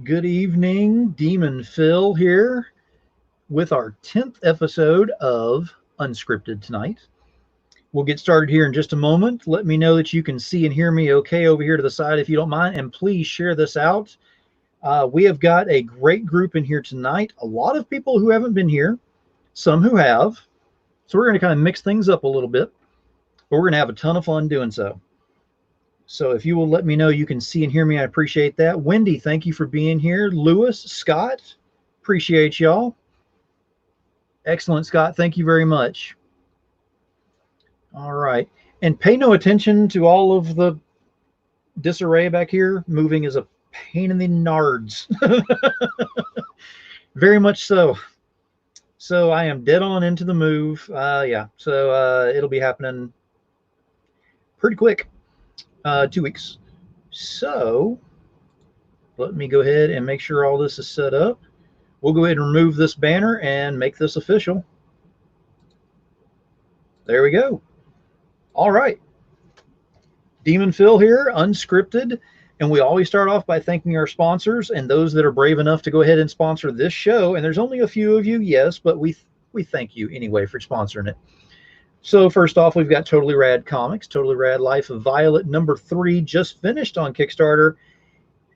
Good evening, Demon Phil here with our 10th episode of Unscripted tonight. We'll get started here in just a moment. Let me know that you can see and hear me okay over here to the side if you don't mind, and please share this out. We have got a great group in here tonight. A lot of people who haven't been here, some who have. So we're going to kind of mix things up a little bit, but we're going to have a ton of fun doing so. So if you will let me know you can see and hear me, I appreciate that. Wendy, thank you for being here. Lewis, Scott, appreciate y'all. Excellent, Scott. Thank you very much. All right. And pay no attention to all of the disarray back here. Moving is a pain in the nards. Very much so. So I am dead on into the move. So it'll be happening pretty quick. 2 weeks. So let me go ahead and make sure all this is set up. We'll go ahead and remove this banner and make this official. There we go. All right. Demon Phil here, Unscripted. And we always start off by thanking our sponsors and those that are brave enough to go ahead and sponsor this show. And there's only a few of you, yes, but we thank you anyway for sponsoring it. So first off, we've got Totally Rad Comics, Totally Rad Life of Violet #3 just finished on Kickstarter,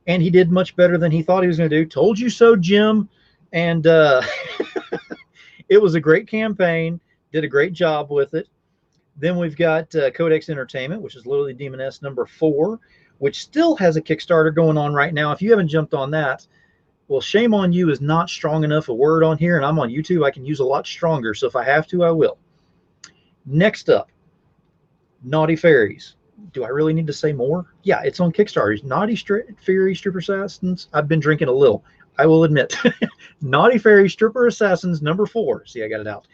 and he did much better than he thought he was going to do. Told you so, Jim. And it was a great campaign, did a great job with it. Then we've got Codex Entertainment, which is literally Demon S #4, which still has a Kickstarter going on right now. If you haven't jumped on that, well, shame on you is not strong enough a word on here, and I'm on YouTube. I can use a lot stronger, so if I have to, I will. Next up, Naughty Fairies. Do I really need to say more? Yeah, it's on Kickstarter. Naughty Fairy Stripper Assassins. I've been drinking a little, I will admit. Naughty Fairy Stripper Assassins #4. See, I got it out.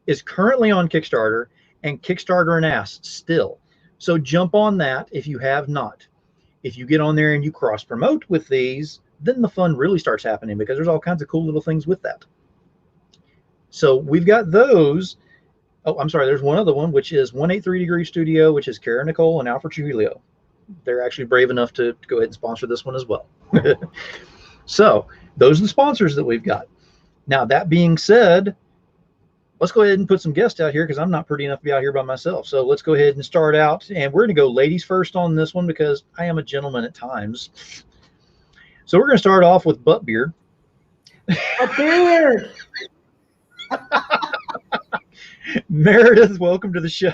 Is currently on Kickstarter, and Kickstarter an ass still. So jump on that if you have not. If you get on there and you cross promote with these, then the fun really starts happening because there's all kinds of cool little things with that. So we've got those. Oh, I'm sorry. There's one other one, which is 183 Degree Studio, which is Kara Nicole and Alfred Trujillo. They're actually brave enough to go ahead and sponsor this one as well. So those are the sponsors that we've got. Now, that being said, let's go ahead and put some guests out here because I'm not pretty enough to be out here by myself. So let's go ahead and start out. And we're going to go ladies first on this one because I am a gentleman at times. So we're going to start off with Buttbeard. Buttbeard! Meredith, welcome to the show.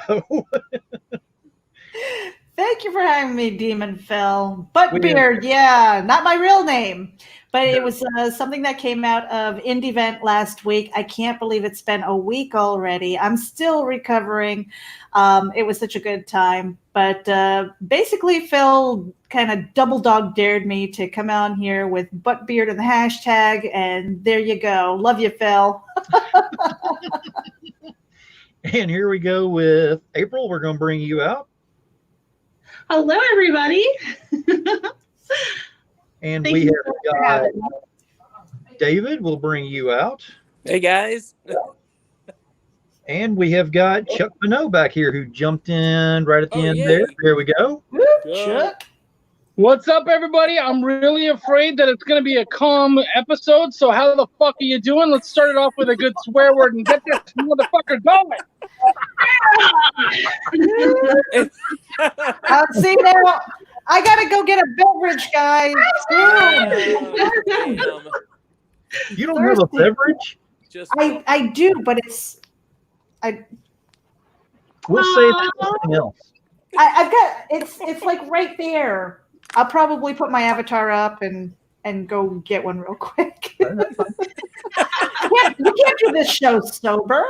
Thank you for having me, Demon Phil. Buttbeard, yeah, not my real name, but it was something that came out of Indie Event last week. I can't believe it's been a week already. I'm still recovering. It was such a good time. But basically, Phil kind of double dog dared me to come on here with Buttbeard and the hashtag, and there you go. Love you, Phil. And here we go with April. We're going to bring you out. Hello, everybody. And we have got David. We'll bring you out. Hey, guys. And we have got Chuck Pinot back here who jumped in right at the end there. There we go. Chuck. What's up, everybody? I'm really afraid that it's going to be a calm episode, so how the fuck are you doing? Let's start it off with a good swear word and get this motherfucker going. See now, I got to go get a beverage, guys. You don't have a beverage? I do, but we'll say something else. I've got it's like right there. I'll probably put my avatar up and go get one real quick. You can't do this show sober.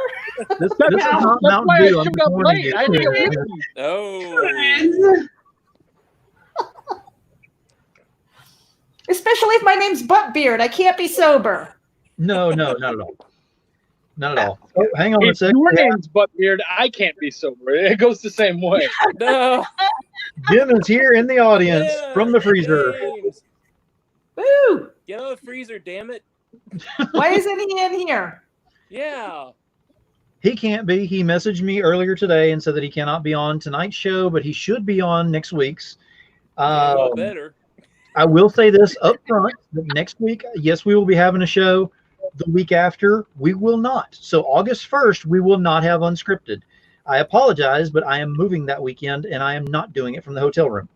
This is not Mountain Dew. I'm up late. I didn't get with you. Oh. Especially if my name's Buttbeard. I can't be sober. No, not at all. Not at all. Oh, hang on a second. Your name's Buttbeard. I can't be sober. It goes the same way. No. Jim is here in the audience from the freezer. James. Woo! Get out of the freezer, damn it. Why isn't he in here? Yeah. He can't be. He messaged me earlier today and said that he cannot be on tonight's show, but he should be on next week's. Better. I will say this up front, that next week, yes, we will be having a show. The week after, we will not. So August 1st, we will not have Unscripted. I apologize, but I am moving that weekend, and I am not doing it from the hotel room.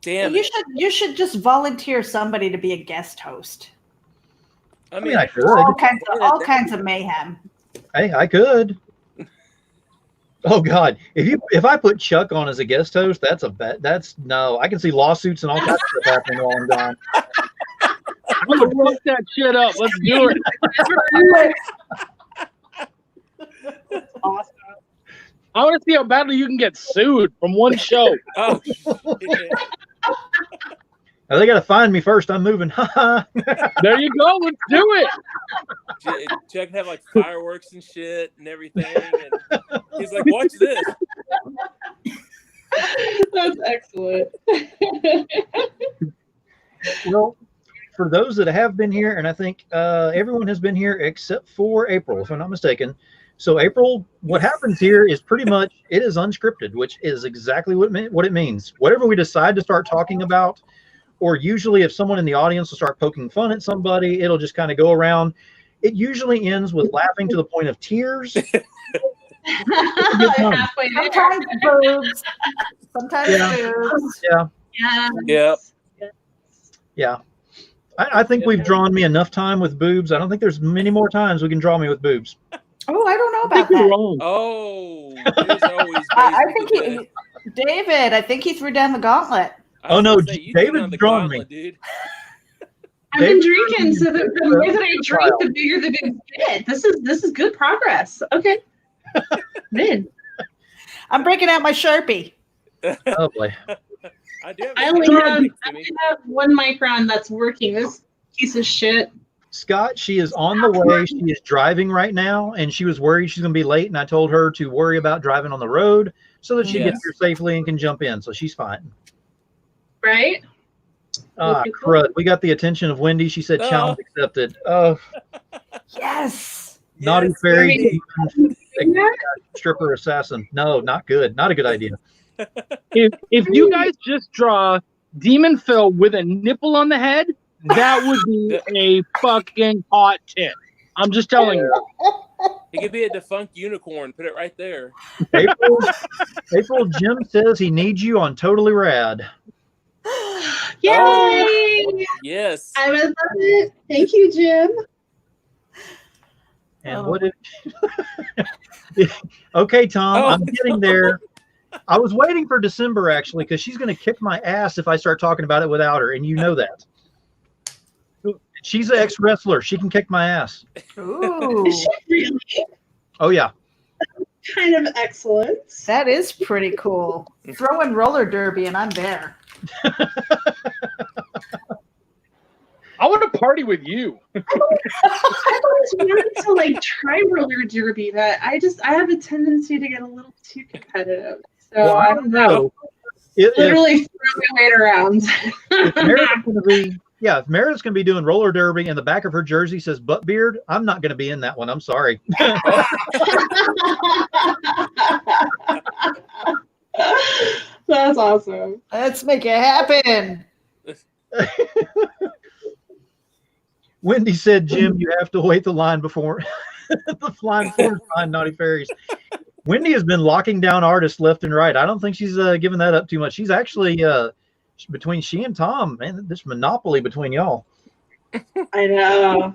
Damn You it. should just volunteer somebody to be a guest host. I mean, I could. All kinds of mayhem. Hey, I could. Oh God, if I put Chuck on as a guest host, that's a bet. No. I can see lawsuits and all kinds of stuff happening while I'm gone. I'm gonna fuck that shit up. Let's do it. Awesome. I want to see how badly you can get sued from one show. Oh, shit. Now they got to find me first. I'm moving. There you go. Let's do it. Chuck can have like fireworks and shit and everything. And he's like, watch this. That's excellent. Well, for those that have been here, and I think everyone has been here except for April, if I'm not mistaken. So April, what happens here is pretty much it is unscripted, which is exactly what it means. Whatever we decide to start talking about, or usually if someone in the audience will start poking fun at somebody, it'll just kind of go around. It usually ends with laughing to the point of tears. Halfway there. Sometimes boobs. Sometimes boobs. Yeah. Yep. Yeah. I think we've drawn me enough time with boobs. I don't think there's many more times we can draw me with boobs. Oh, I don't know I about think you're that. wrong. Oh, there's always I ways to think do that. David, I think he threw down the gauntlet. I was Oh, no, gonna say, you threw David's down the drawn gauntlet, dude. I've been David, drinking, so the more that I drink, the bigger the big get. This is good progress. Okay. Then I'm breaking out my Sharpie. Oh boy. I do have I a only picture have, next to I me. only have 1 micron that's working. This piece of shit. Scott, she is on the way. She is driving right now, and she was worried she's going to be late. And I told her to worry about driving on the road so that she Yes. gets here safely and can jump in. So she's fine. Right? Okay, cool. Crud. We got the attention of Wendy. She said, Oh. challenge accepted. Oh, Yes. naughty Yes, fairy, Yeah. stripper assassin. No, not good. Not a good idea. If you guys just draw Demon Phil with a nipple on the head, that would be a fucking hot tip. I'm just telling you. He could be a defunct unicorn. Put it right there. April, Jim says he needs you on Totally Rad. Yay! Yes. I would love it. Thank you, Jim. And what if... Okay, Tom, Oh. I'm getting there. I was waiting for December, actually, because she's going to kick my ass if I start talking about it without her, and you know that. She's an ex-wrestler. She can kick my ass. Ooh, Is she really Oh, yeah. kind of excellent? that is pretty cool. Throw in roller derby and I'm there. I want to party with you. I've always wanted to like try roller derby, but I have a tendency to get a little too competitive. So Well, I don't know. If Literally throw my weight around. Meredith's going to be... Yeah, if Meredith's going to be doing roller derby and the back of her jersey says butt beard, I'm not going to be in that one. I'm sorry. That's awesome. Let's make it happen. Wendy said, Jim, you have to wait the line before the flying before flying naughty fairies. Wendy has been locking down artists left and right. I don't think she's giving that up too much. She's actually between she and Tom, man, this monopoly between y'all. I know.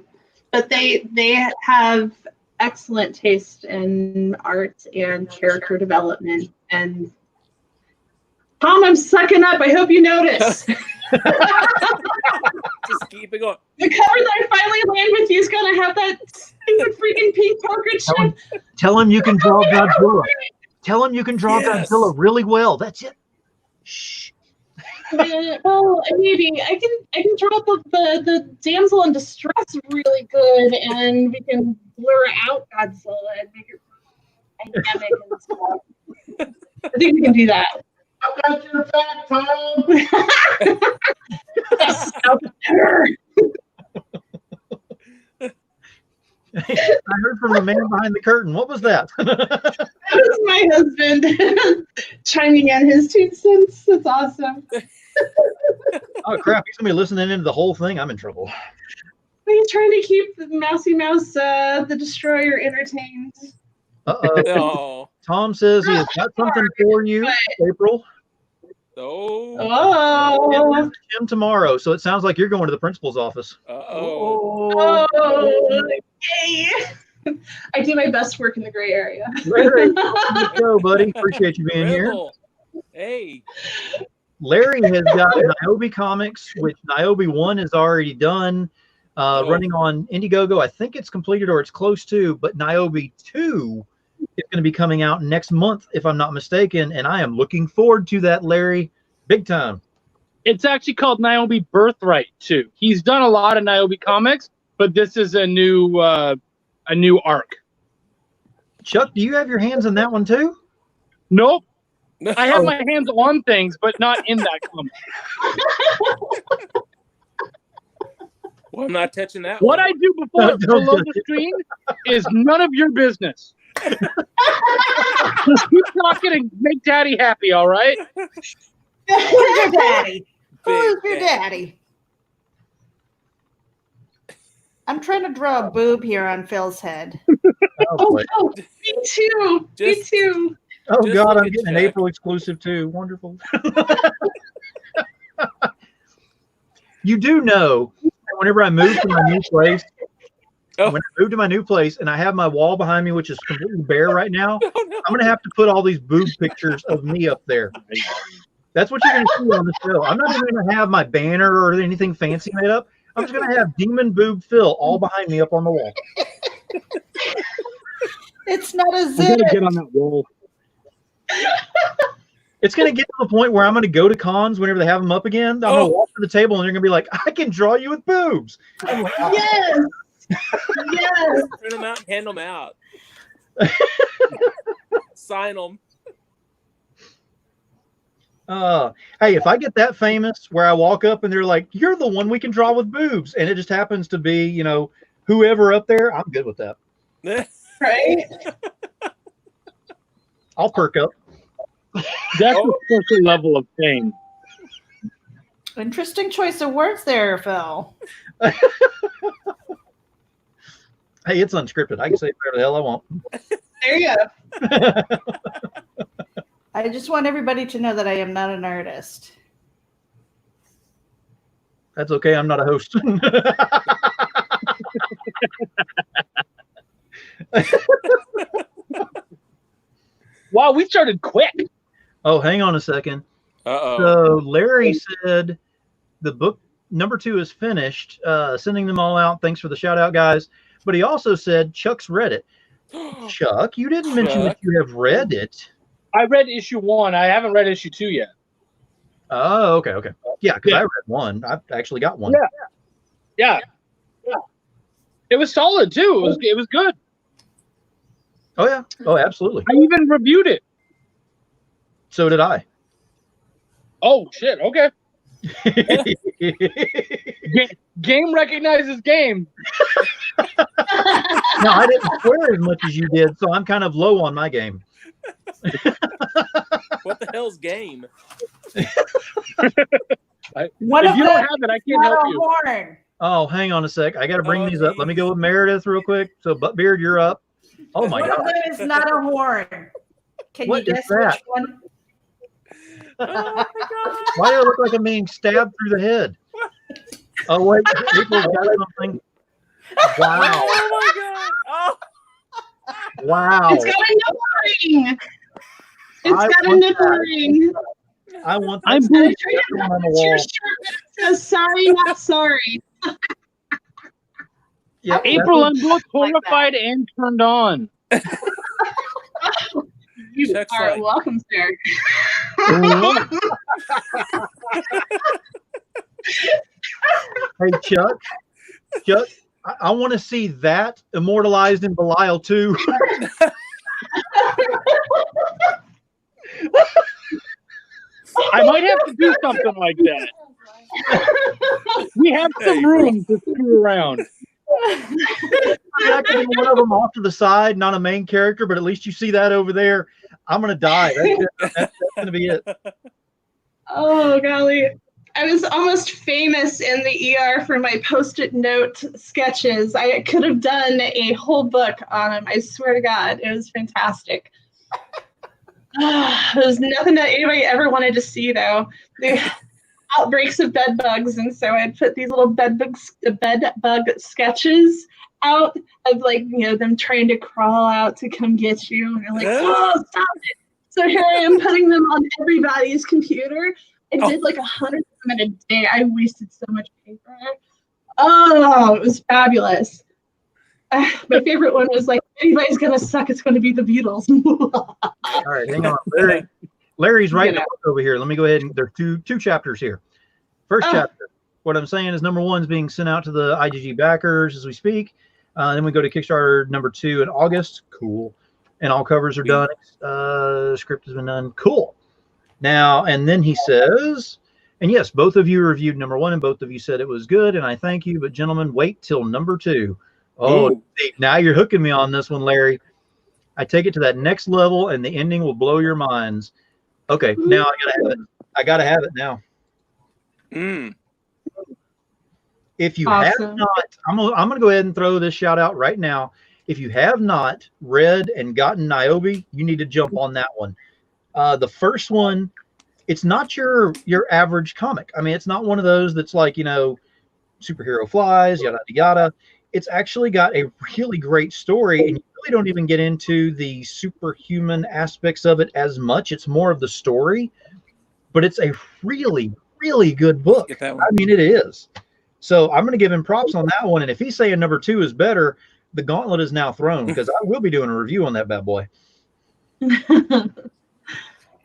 But they have excellent taste in art and character development. And Tom, I'm sucking up. I hope you notice. Just keep it going. The cover that I finally land with you is gonna have that stupid freaking pink portrait shit. Tell him you can draw Godzilla. Tell him you can draw Yes. Godzilla really well. That's it. Shh. Well, maybe I can draw the damsel in distress really good, and we can blur out Godzilla and make it dynamic and stuff. I think we can do that. I got your back, Tom. Yes, out there. I heard from the man behind the curtain. What was that? That was my husband chiming in his 2 cents. That's awesome. Oh crap! He's gonna be listening into the whole thing. I'm in trouble. He's trying to keep Mousy Mouse, the Destroyer, entertained. Uh-oh. Oh. Tom says he has got something for you, April. Oh. Him tomorrow. So it sounds like you're going to the principal's office. Uh-oh. Oh. Yay. I do my best work in the gray area. Larry, let's go, buddy. Appreciate you being here. Hey. Larry has got Niobe Comics, which Niobe 1 is already done, running on Indiegogo. I think it's completed or it's close to, but Niobe 2 is going to be coming out next month, if I'm not mistaken, and I am looking forward to that, Larry, big time. It's actually called Niobe Birthright 2. He's done a lot of Niobe comics, but this is a new arc. Chuck, do you have your hands in that one too? Nope. I have my hands on things, but not in that comic. Well, I'm not touching that What one. I do below the screen is none of your business. Just keep talking and make Daddy happy, all right? Who's your daddy? Who's your daddy? I'm trying to draw a boob here on Phil's head. Oh, me too. Me too. Oh, Just God, look I'm at getting an Jack. April exclusive too. Wonderful. You do know that whenever I move to my new place, when I move to my new place and I have my wall behind me, which is completely bare right now, I'm going to have to put all these boob pictures of me up there. That's what you're going to see on the show. I'm not even going to have my banner or anything fancy made up. I'm just going to have Demon Boob Phil all behind me up on the wall. It's not a I gotta zit. get on that wall. It's going to get to the point where I'm going to go to cons whenever they have them up again. I'm going to walk to the table and they're going to be like, I can draw you with boobs. I'm like, oh. Yes. Yes. Print them out and hand them out. Sign them. Hey, if I get that famous where I walk up and they're like, you're the one we can draw with boobs, and it just happens to be, you know, whoever up there, I'm good with that. Right? I'll perk up. That's a special level of fame. Interesting choice of words there, Phil. Hey, it's unscripted. I can say whatever the hell I want. There you go. I just want everybody to know that I am not an artist. That's okay. I'm not a host. Wow, we started quick. Oh, hang on a second. Uh-oh. So Larry said the book number 2 is finished. Sending them all out. Thanks for the shout out, guys. But he also said Chuck's read it. Chuck, you didn't mention that you have read it. I read issue 1. I haven't read issue 2 yet. Oh, okay. Yeah, because I read 1. I've actually got 1. Yeah. It was solid too. It was good. Oh yeah. Oh, absolutely. I even reviewed it. So did I. Oh shit. Okay. Game recognizes game. No, I didn't swear as much as you did, so I'm kind of low on my game. What the hell's game? If you don't have it, I can't help you. Horn. Oh, hang on a sec. I got to bring these up. Let me go with Meredith real quick. So, Buttbeard, you're up. Oh my One of God. them is not a horn. Can What you is guess that? which one? Oh my God. Why do I look like I'm being stabbed through the head? Oh wait, April's got something. Wow! Oh my God. Oh. Wow! It's got a nipple ring. It's I got a want nipple that. ring. I want I'm that blue. on the It's your wall. shirt that says sorry, not sorry. Yeah, April, I'm both Like that. horrified and turned on. You Chuck's are like- welcome, sir. Hey, Chuck, I want to see that immortalized in Belial too. I might have to do something like that. We have some room to screw around. I could be one of them off to the side, not a main character, but at least you see that over there. I'm gonna die. That's gonna be it. Oh, golly. I was almost famous in the ER for my post-it note sketches. I could have done a whole book on them. I swear to God, it was fantastic. There's nothing that anybody ever wanted to see, though. The outbreaks of bed bugs, and so I'd put these little bed bug sketches out of, like, you know, them trying to crawl out to come get you, and you're like, oh, stop it! So here I am putting them on everybody's computer. I did like 100 of them in a day. I wasted so much paper. Oh, it was fabulous. My favorite one was like, anybody's gonna suck, it's gonna be the Beatles. All right, hang on. Larry's writing a book over here. Let me go ahead and there are two chapters here. First chapter. What I'm saying is number 1 is being sent out to the IGG backers as we speak. Then we go to Kickstarter number 2 in August. Cool. And all covers are done. Script has been done. Cool. Now, and then he says, and yes, both of you reviewed number 1 and both of you said it was good, and I thank you, but gentlemen, wait till number 2. Oh, now you're hooking me on this one, Larry. I take it to that next level, and the ending will blow your minds. Okay, now I gotta have it. I gotta have it now. If you have not, I'm gonna go ahead and throw this shout out right now. If you have not read and gotten Niobe, you need to jump on that one. The first one, it's not your average comic. I mean, it's not one of those that's like, you know, superhero flies, yada yada. It's actually got a really great story, and you really don't even get into the superhuman aspects of it as much. It's more of the story, but it's a really, really good book. I mean, it is. So I'm going to give him props on that one. And if he's saying number 2 is better, the gauntlet is now thrown, because I will be doing a review on that bad boy.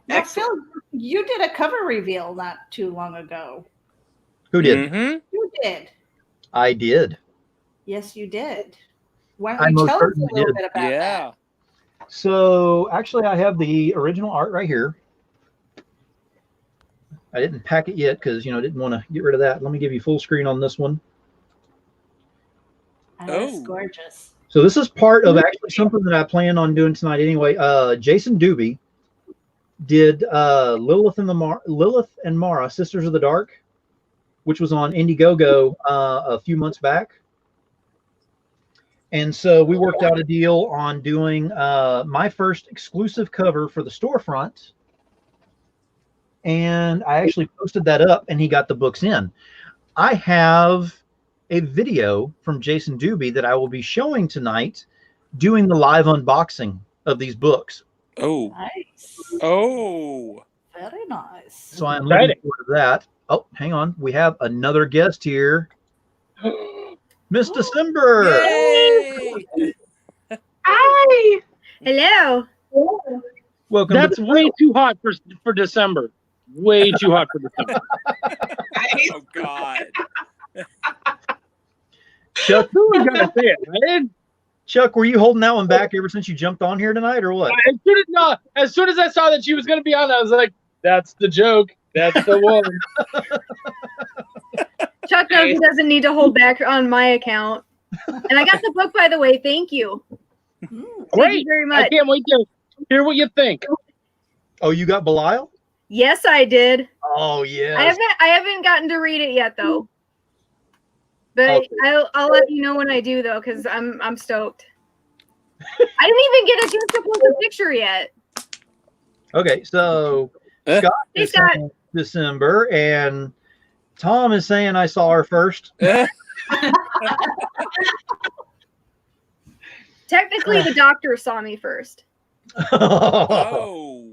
Now, Phil, you did a cover reveal not too long ago. Who did? You did. I did. Yes, you did. Why don't you tell us a little bit about that? So actually, I have the original art right here. I didn't pack it yet because, you know, I didn't want to get rid of that. Let me give you full screen on this one. Oh, that's gorgeous. So this is part of actually something that I plan on doing tonight anyway. Jason Doobie did Lilith and Mara, Sisters of the Dark, which was on Indiegogo a few months back. And so we worked out a deal on doing my first exclusive cover for the storefront. And I actually posted that up, and he got the books in. I have a video from Jason Doobie that I will be showing tonight, doing the live unboxing of these books. Oh, nice. Oh, very nice. So I'm looking forward to that. Oh, hang on. We have another guest here. Miss December. Yay! Hi. Hello. Welcome. That's way too hot for December. Way too hot for December. Oh God. Chuck, You gotta say it, right? Chuck, were you holding that one back ever since you jumped on here tonight, or what? As soon as I saw that she was going to be on, I was like, "That's the joke. That's the one." Chuck knows he doesn't need to hold back on my account. And I got the book, by the way. Thank you. Thank you very much. I can't wait to hear what you think. Oh, you got Belial? Yes, I did. Oh, yeah. I haven't gotten to read it yet, though. But I'll let you know when I do, though, because I'm stoked. I didn't even get a chance to post a picture yet. Okay, so Scott is saying December, and Tom is saying I saw her first. Technically, the doctor saw me first. Oh.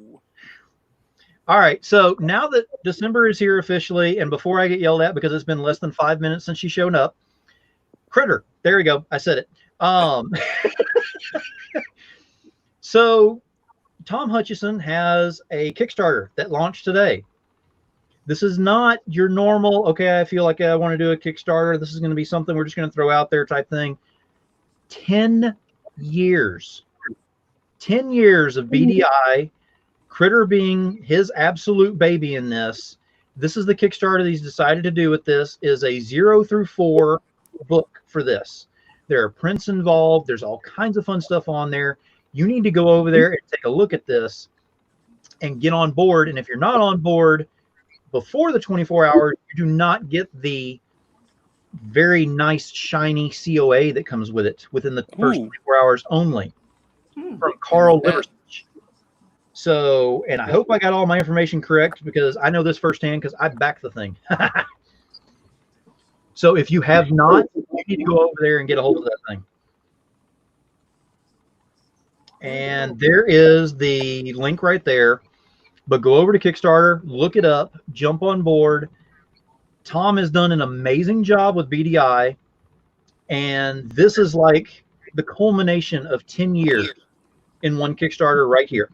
All right, so now that December is here officially, and before I get yelled at because it's been less than 5 minutes since she showed up, Critter, there we go, I said it. So Tom Hutchison has a Kickstarter that launched today. This is not your normal, okay, I feel like I want to do a Kickstarter. This is going to be something we're just going to throw out there type thing. 10 years. 10 years of BDI. Critter being his absolute baby in this. This is the Kickstarter that he's decided to do with this, is a 0 through 4 book for this. There are prints involved. There's all kinds of fun stuff on there. You need to go over there and take a look at this and get on board. And if you're not on board, Before the 24 hours, you do not get the very nice, shiny COA that comes with it within the first 24 hours only from Carl Liversidge. So, and I hope I got all my information correct because I know this firsthand because I backed the thing. So if you have not, you need to go over there and get a hold of that thing. And there is the link right there. But go over to Kickstarter, look it up, jump on board. Tom has done an amazing job with BDI. And this is like the culmination of 10 years in one Kickstarter right here.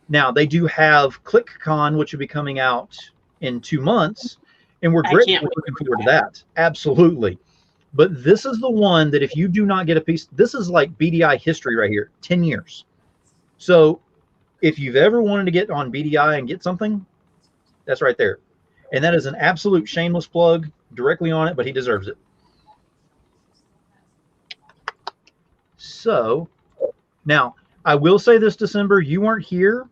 Now, they do have ClickCon, which will be coming out in 2 months. And we're greatly looking forward to that. Absolutely. But this is the one that if you do not get a piece, this is like BDI history right here, 10 years. So if you've ever wanted to get on BDI and get something, that's right there. And that is an absolute shameless plug directly on it, but he deserves it. So now I will say this, December, you weren't here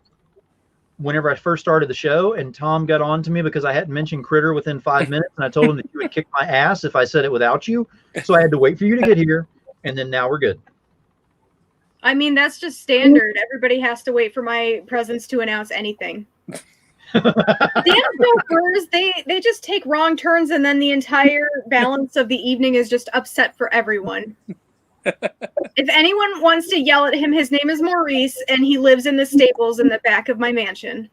whenever I first started the show, and Tom got on to me because I hadn't mentioned Critter within 5 minutes, and I told him that you would kick my ass if I said it without you. So I had to wait for you to get here, and then now we're good. I mean, that's just standard. Everybody has to wait for my presence to announce anything. Damn chauffeurs, they just take wrong turns, and then the entire balance of the evening is just upset for everyone. If anyone wants to yell at him, his name is Maurice, and he lives in the stables in the back of my mansion.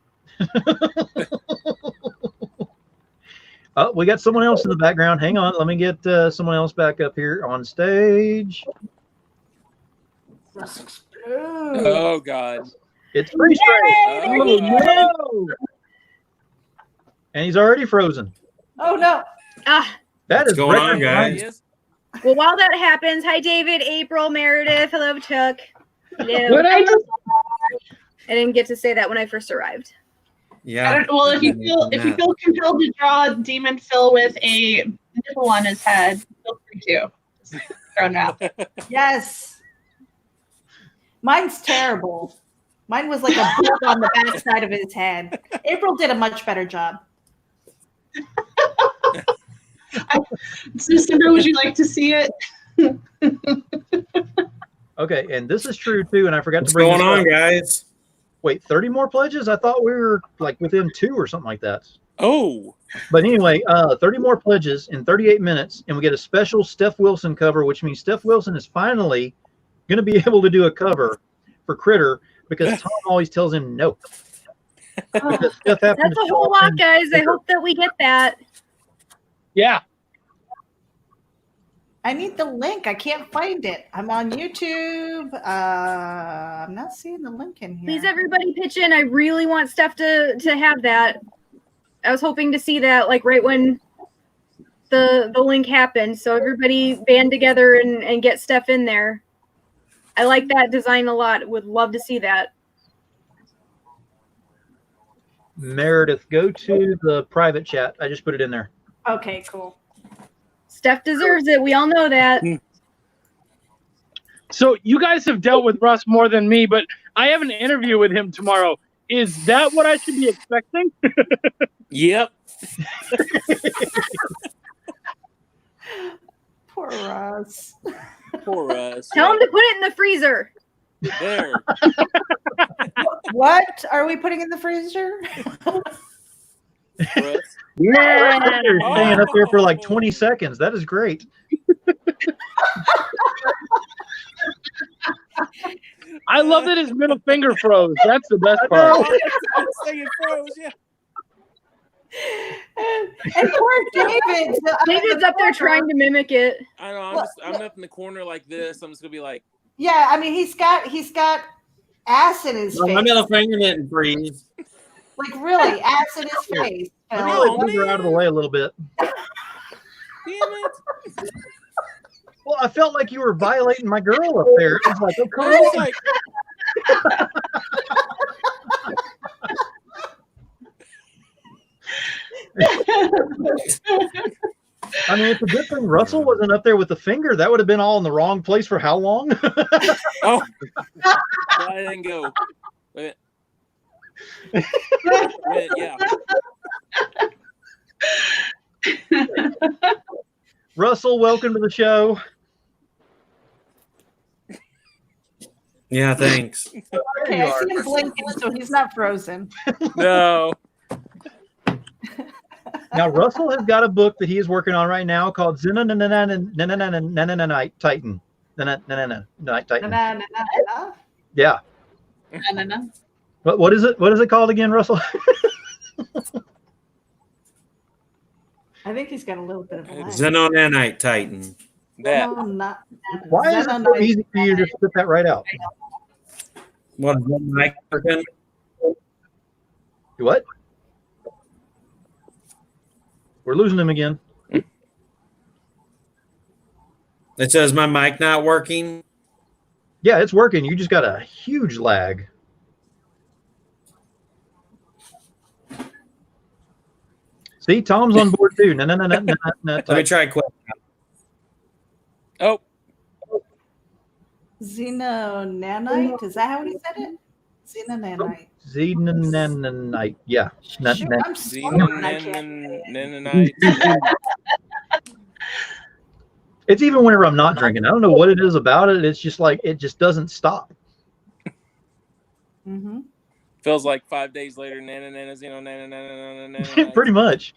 Oh, we got someone else in the background. Hang on. Let me get someone else back up here on stage. Oh, God. It's freeze frame. Oh, no. And he's already frozen. Oh, no. Ah. That is What's going on, guys? Yes. Well, while that happens, hi, David, April, Meredith. Hello, Chuck. Hello. What I didn't get to say that when I first arrived. Yeah. Well, if you feel compelled to draw Demon Phil with a nipple on his head, feel free to. Just throw it out. Yes. Mine's terrible. Mine was like a book on the back side of his head. April did a much better job. So, Cinder, would you like to see it? Okay, and this is true too, and I forgot What's to bring going this on, up. guys? Wait, 30 more pledges? I thought we were like within 2 or something like that. Oh. But anyway, 30 more pledges in 38 minutes, and we get a special Steph Wilson cover, which means Steph Wilson is finally going to be able to do a cover for Critter because Tom always tells him no. Because Steph happened That's to a whole show lot, him- guys. I hope that we get that. Yeah. I need the link. I can't find it. I'm on YouTube. I'm not seeing the link in here. Please, everybody pitch in. I really want Steph to have that. I was hoping to see that like right when the link happened. So everybody band together and get Steph in there. I like that design a lot. Would love to see that. Meredith, go to the private chat. I just put it in there. Okay, cool. Steph deserves it. We all know that. So you guys have dealt with Russ more than me, but I have an interview with him tomorrow. Is that what I should be expecting? Yep. Poor Russ. Poor us. Tell him to put it in the freezer. There. What are we putting in the freezer? Russ. Yeah, you're staying up there for like 20 seconds. That is great. I love that his middle finger froze. That's the best part. I'm saying froze, yeah. And poor David. David's up there trying to mimic it. I know. I'm up in the corner like this. I'm just gonna be like, Yeah, I mean he's got ass in his No, my face. middle finger didn't freeze. Like really, ass in his face. I'm Phil. really move her out of the way a little bit. damn it. Well, I felt like you were violating my girl up there. It was like, oh, come I was on. like, I mean, it's a good thing Russell wasn't up there with the finger. That would have been all in the wrong place for how long? oh, I didn't go. Wait, yeah. Russell, welcome to the show. Yeah, thanks. Okay, I see him blinking, so he's not frozen. No. Now, Russell has got a book that he is working on right now called Night Titan. Night Titan. Yeah. What is it? What is it called again, Russell? I think he's got a little bit of a lag. Xenonanite Titan. That. Why is it so easy for you to just spit that right out? What is that, Mike? What? We're losing him again. It says my mic not working. Yeah, it's working. You just got a huge lag. See, Tom's on board too. No. Let me try quick. Oh. Xenonanite? Is that how he said it? Xenonanite. Xenonanite. Yeah. Shoot, I'm slow and I can't. It's even whenever I'm not drinking. I don't know what it is about it. It's just like it just doesn't stop. Mm-hmm. Feels like 5 days later. Pretty much.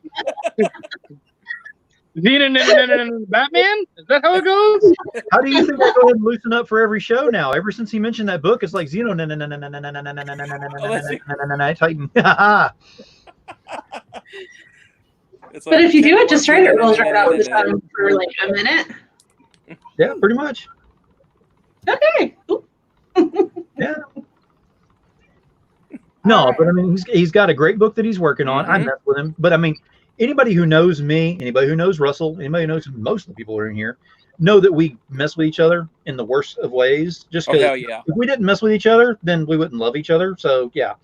Batman? Is that how it goes? How do you think I go ahead and loosen up for every show now? Ever since he mentioned that book, it's like Titan. But if you do it just right, it rolls right out of the tongue for like a minute. Yeah, pretty much. Okay. Yeah. No, but I mean, he's got a great book that he's working on. I met with him, but I mean, anybody who knows me, anybody who knows Russell, anybody who knows most of the people who are in here, know that we mess with each other in the worst of ways. Just because if we didn't mess with each other, then we wouldn't love each other. So yeah,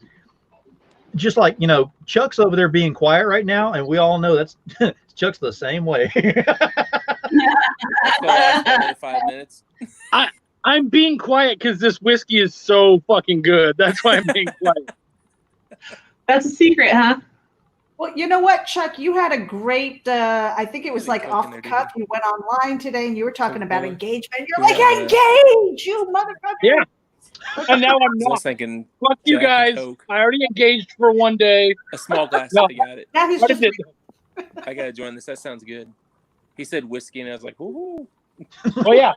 just like Chuck's over there being quiet right now, and we all know that's Chuck's the same way. 5 minutes. I'm being quiet because this whiskey is so fucking good. That's why I'm being quiet. That's a secret, huh? Well, you know what, Chuck? You had a great, I think it was like off the cuff. You went online today and you were talking about engagement. You're like, engage, you motherfucker. Yeah. And now I'm not. I was thinking, fuck you guys. I already engaged for one day. A small glass. I got it. Now he's just. I got to join this. That sounds good. He said whiskey, and I was like, ooh. Oh, yeah.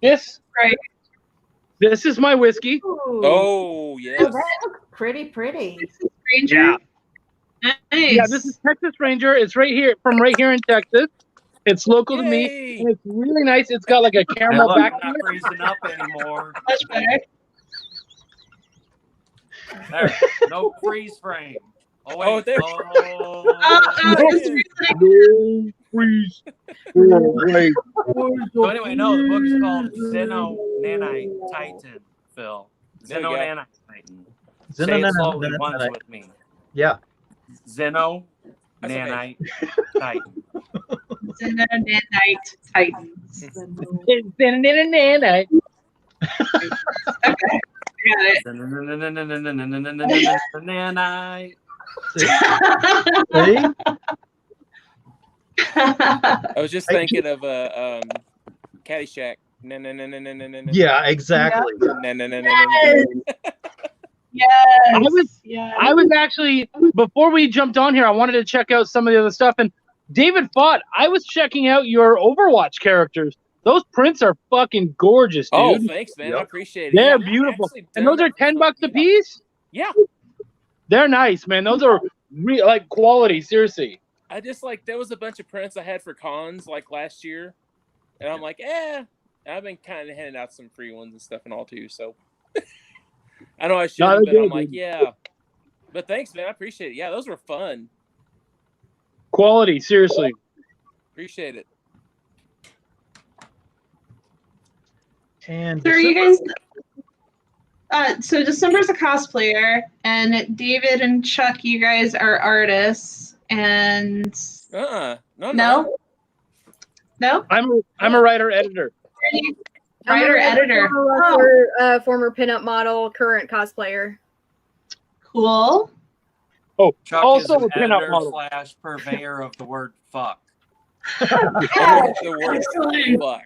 This is my whiskey. Ooh. Oh, yes. Oh, that looks pretty. Ranger. Yeah. Nice. Yeah, this is Texas Ranger. It's right here in Texas. It's local to me, and it's really nice. It's got like a caramel back. Not freezing up anymore. Much better. There, no freeze frame. Oh wait. Oh, there. No freeze. So anyway, no, the book's called Xenonanite Titan, Phil. Xenonanite Titan. Say it slowly once with me. Yeah. Xenonanite Titan. Xenonanite Titans. Xenonanite. Okay. Got it. Xenonanite. See? I was just thinking of Caddyshack. Yeah, exactly. Yes. I was actually, before we jumped on here, I wanted to check out some of the other stuff. And David Fott, I was checking out your Overwatch characters. Those prints are fucking gorgeous, dude. Oh, thanks, man. Yep. I appreciate it. They're beautiful. And those are $10 a piece? Yeah. They're nice, man. Those are like quality, seriously. I just there was a bunch of prints I had for cons like last year. And I'm like, I've been kind of handing out some free ones and stuff and all too. So I know I shouldn't, but I'm like, yeah. But thanks, man. I appreciate it. Yeah, those were fun. Quality, seriously. Appreciate it. And so are you guys? So December's a cosplayer, and David and Chuck, you guys are artists, and no. I'm a writer editor. Editor. Former pinup model, current cosplayer. Cool. Oh, Chuck also is a an pinup editor model. / purveyor of the word fuck. The word fuck.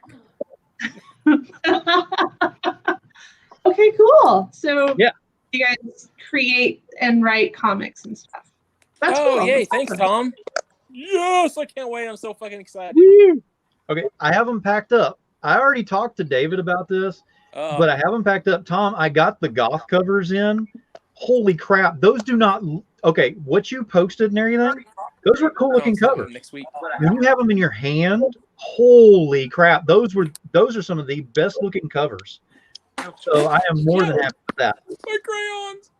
Okay, cool. So Yeah. you guys create and write comics and stuff. That's Oh, cool. yay. That's Thanks, awesome. Tom. Yes, I can't wait. I'm so fucking excited. Woo! Okay, I have them packed up. I already talked to David about this, but I have them packed up. Tom, I got the goth covers in. Holy crap, those do not. Okay, what you posted and everything, those were cool looking covers. Next week. When you have them in your hand, holy crap, those are some of the best looking covers. So I am more than happy with that. My crayons.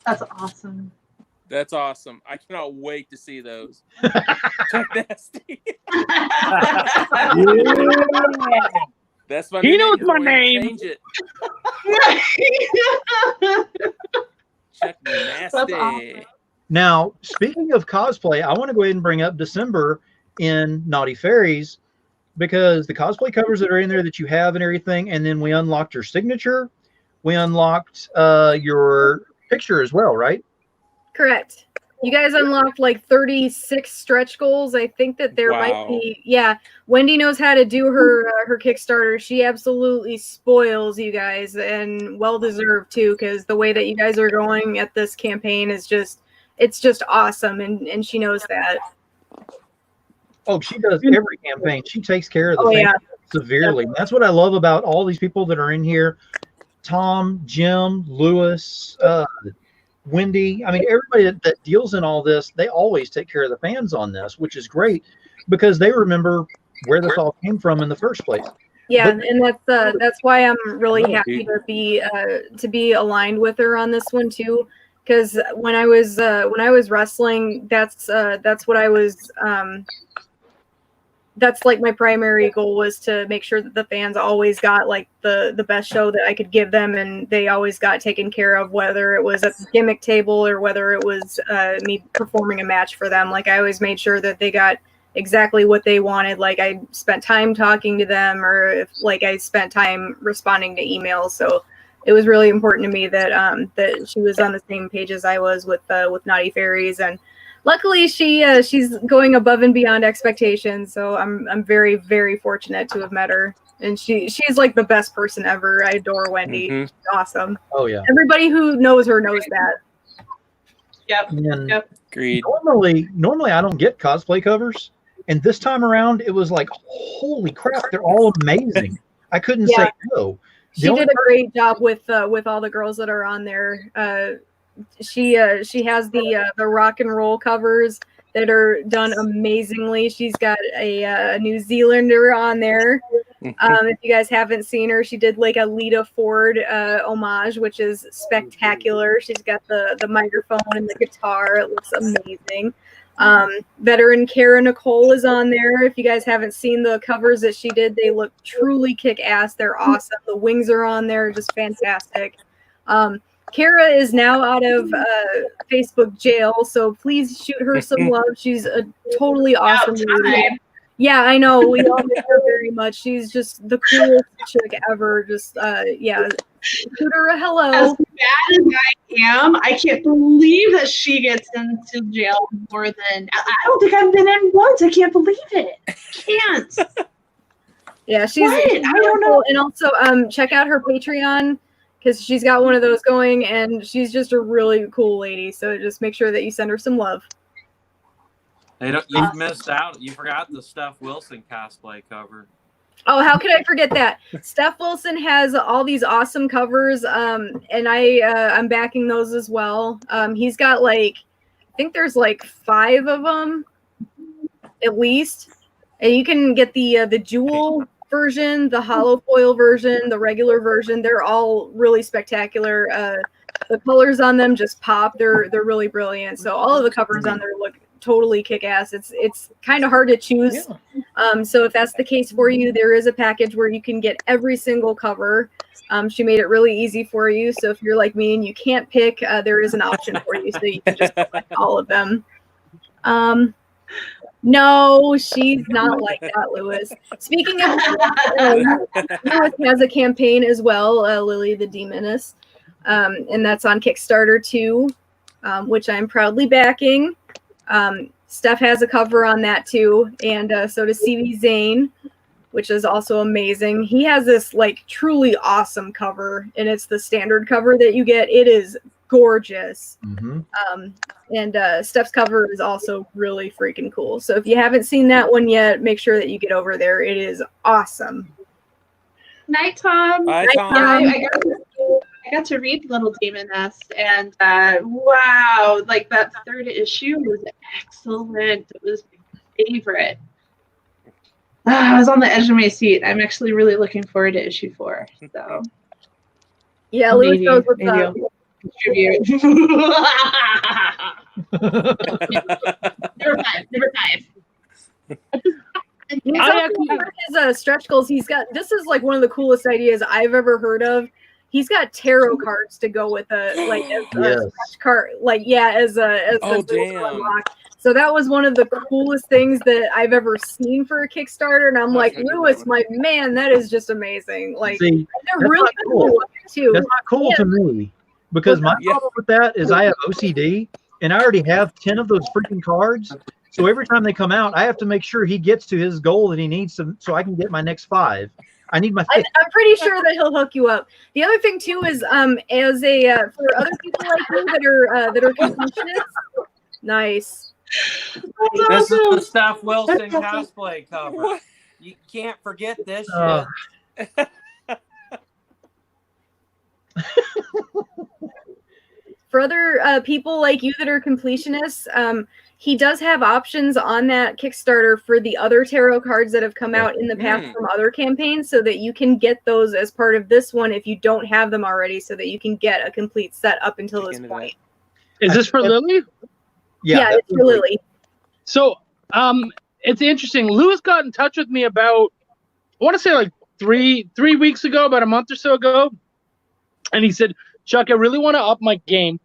That's awesome. That's awesome. I cannot wait to see those. Chuck Nasty. That's my He new knows name. my Don't wait to name. Change it. Chuck Nasty. That's awesome. Now, speaking of cosplay, I want to go ahead and bring up December in Naughty Fairies, because the cosplay covers that are in there that you have and everything, and then we unlocked your signature. We unlocked your picture as well, right? Correct. You guys unlocked like 36 stretch goals. I think that there might be. Yeah, Wendy knows how to do her Kickstarter. She absolutely spoils you guys, and well deserved too, because the way that you guys are going at this campaign is just awesome, and she knows that. Oh, she does every campaign. She takes care of the fans severely. That's what I love about all these people that are in here. Tom, Jim, Lewis, Wendy. I mean, everybody that deals in all this, they always take care of the fans on this, which is great because they remember where this all came from in the first place. Yeah, and that's why I'm really happy to be aligned with her on this one too. Because when I was wrestling, that's what I was. That's like my primary goal was to make sure that the fans always got like the best show that I could give them, and they always got taken care of, whether it was at the gimmick table or whether it was me performing a match for them. Like I always made sure that they got exactly what they wanted. Like I spent time talking to them, or if like I spent time responding to emails. So it was really important to me that that she was on the same page as I was with Naughty Fairies, and luckily she's going above and beyond expectations. So I'm very, very fortunate to have met her, and she's like the best person ever. I adore Wendy. Mm-hmm. She's awesome. Oh yeah. Everybody who knows her knows that. Yep. Agreed. Normally I don't get cosplay covers, and this time around it was like, holy crap, they're all amazing. I couldn't say no. She did a great job with all the girls that are on there. She has the rock and roll covers that are done amazingly. She's got a New Zealander on there. If you guys haven't seen her, she did like a Lita Ford homage, which is spectacular. She's got the microphone and the guitar. It looks amazing. Veteran Kara Nicole is on there. If you guys haven't seen the covers that she did, they look truly kick-ass. They're awesome. The wings are on there, just fantastic. Kara is now out of Facebook jail, so please shoot her some love. She's a totally awesome lady. Yeah, I know. We all miss her very much. She's just the coolest chick ever. Just shoot her a hello. As bad as I am, I can't believe that she gets into jail more than I don't think I've been in once. I can't believe it. I can't. Yeah, she's I don't know. And also check out her Patreon, because she's got one of those going, and she's just a really cool lady. So just make sure that you send her some love. You've missed out. You forgot the Steph Wilson cosplay cover. Oh, how could I forget that? Steph Wilson has all these awesome covers, and I'm backing those as well. He's got I think there's 5 of them, at least. And you can get the jewel version, the hollow foil version, the regular version. They're all really spectacular. The colors on them just pop. They're really brilliant. So all of the covers on there look totally kick-ass. It's kind of hard to choose. So if that's the case for you, there is a package where you can get every single cover. She made it really easy for you. So if you're like me and you can't pick, there is an option for you, so you can just select all of them. No, she's not like that, Lewis. Speaking of, Lewis has a campaign as well, Lily the Demoness, and that's on Kickstarter too. which I'm proudly backing. Steph has a cover on that too, and so does CV Zane, which is also amazing. He has this like truly awesome cover, and it's the standard cover that you get. It is gorgeous. And Steph's cover is also really freaking cool. So if you haven't seen that one yet, make sure that you get over there. It is awesome. Night, Tom. Bye, Tom. I got to read Little Demoness, and wow, like that third issue was excellent. It was my favorite. I was on the edge of my seat. I'm actually really looking forward to issue 4. So yeah, Lewis knows what's up. Contribute. Number 5. He's his stretch goals. He's got, this is like one of the coolest ideas I've ever heard of. He's got tarot cards to go with a stretch card, as unlock. So that was one of the coolest things that I've ever seen for a Kickstarter, and I'm like, Lewis, my man, that is just amazing. Like, See, they're really cool too. That's not cool to me, because my problem with that is I have OCD, and I already have 10 of those freaking cards. So every time they come out, I have to make sure he gets to his goal that he needs to, so I can get my next 5. I need my 5. I'm pretty sure that he'll hook you up. The other thing too is as a for other people like you that are completionists. Nice. This is the Steph Wilson cosplay cover. You can't forget this shit. For other people like you that are completionists, he does have options on that Kickstarter for the other tarot cards that have come out in the past from other campaigns, so that you can get those as part of this one if you don't have them already, so that you can get a complete set up until this point. Is this for Lily? Yeah, it's for Lily. So it's interesting. Lewis got in touch with me about, I want to say like three weeks ago, about a month or so ago. And he said, Chuck, I really want to up my game.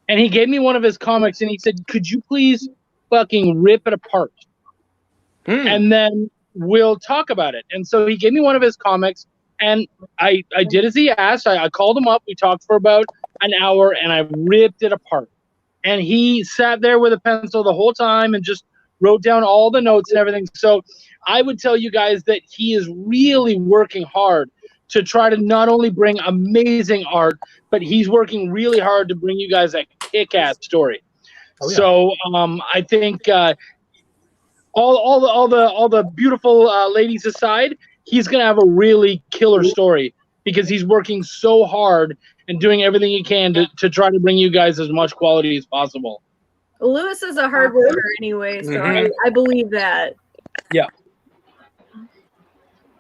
And he gave me one of his comics, and he said, could you please fucking rip it apart? And then we'll talk about it. And so he gave me one of his comics, and I did as he asked. I called him up. We talked for about an hour, and I ripped it apart. And he sat there with a pencil the whole time and just wrote down all the notes and everything. So I would tell you guys that he is really working hard to try to not only bring amazing art, but he's working really hard to bring you guys a kick-ass story. Oh, yeah. So I think all the beautiful ladies aside, he's gonna have a really killer story, because he's working so hard and doing everything he can to try to bring you guys as much quality as possible. Well, Lewis is a hard worker anyway, so I believe that. Yeah.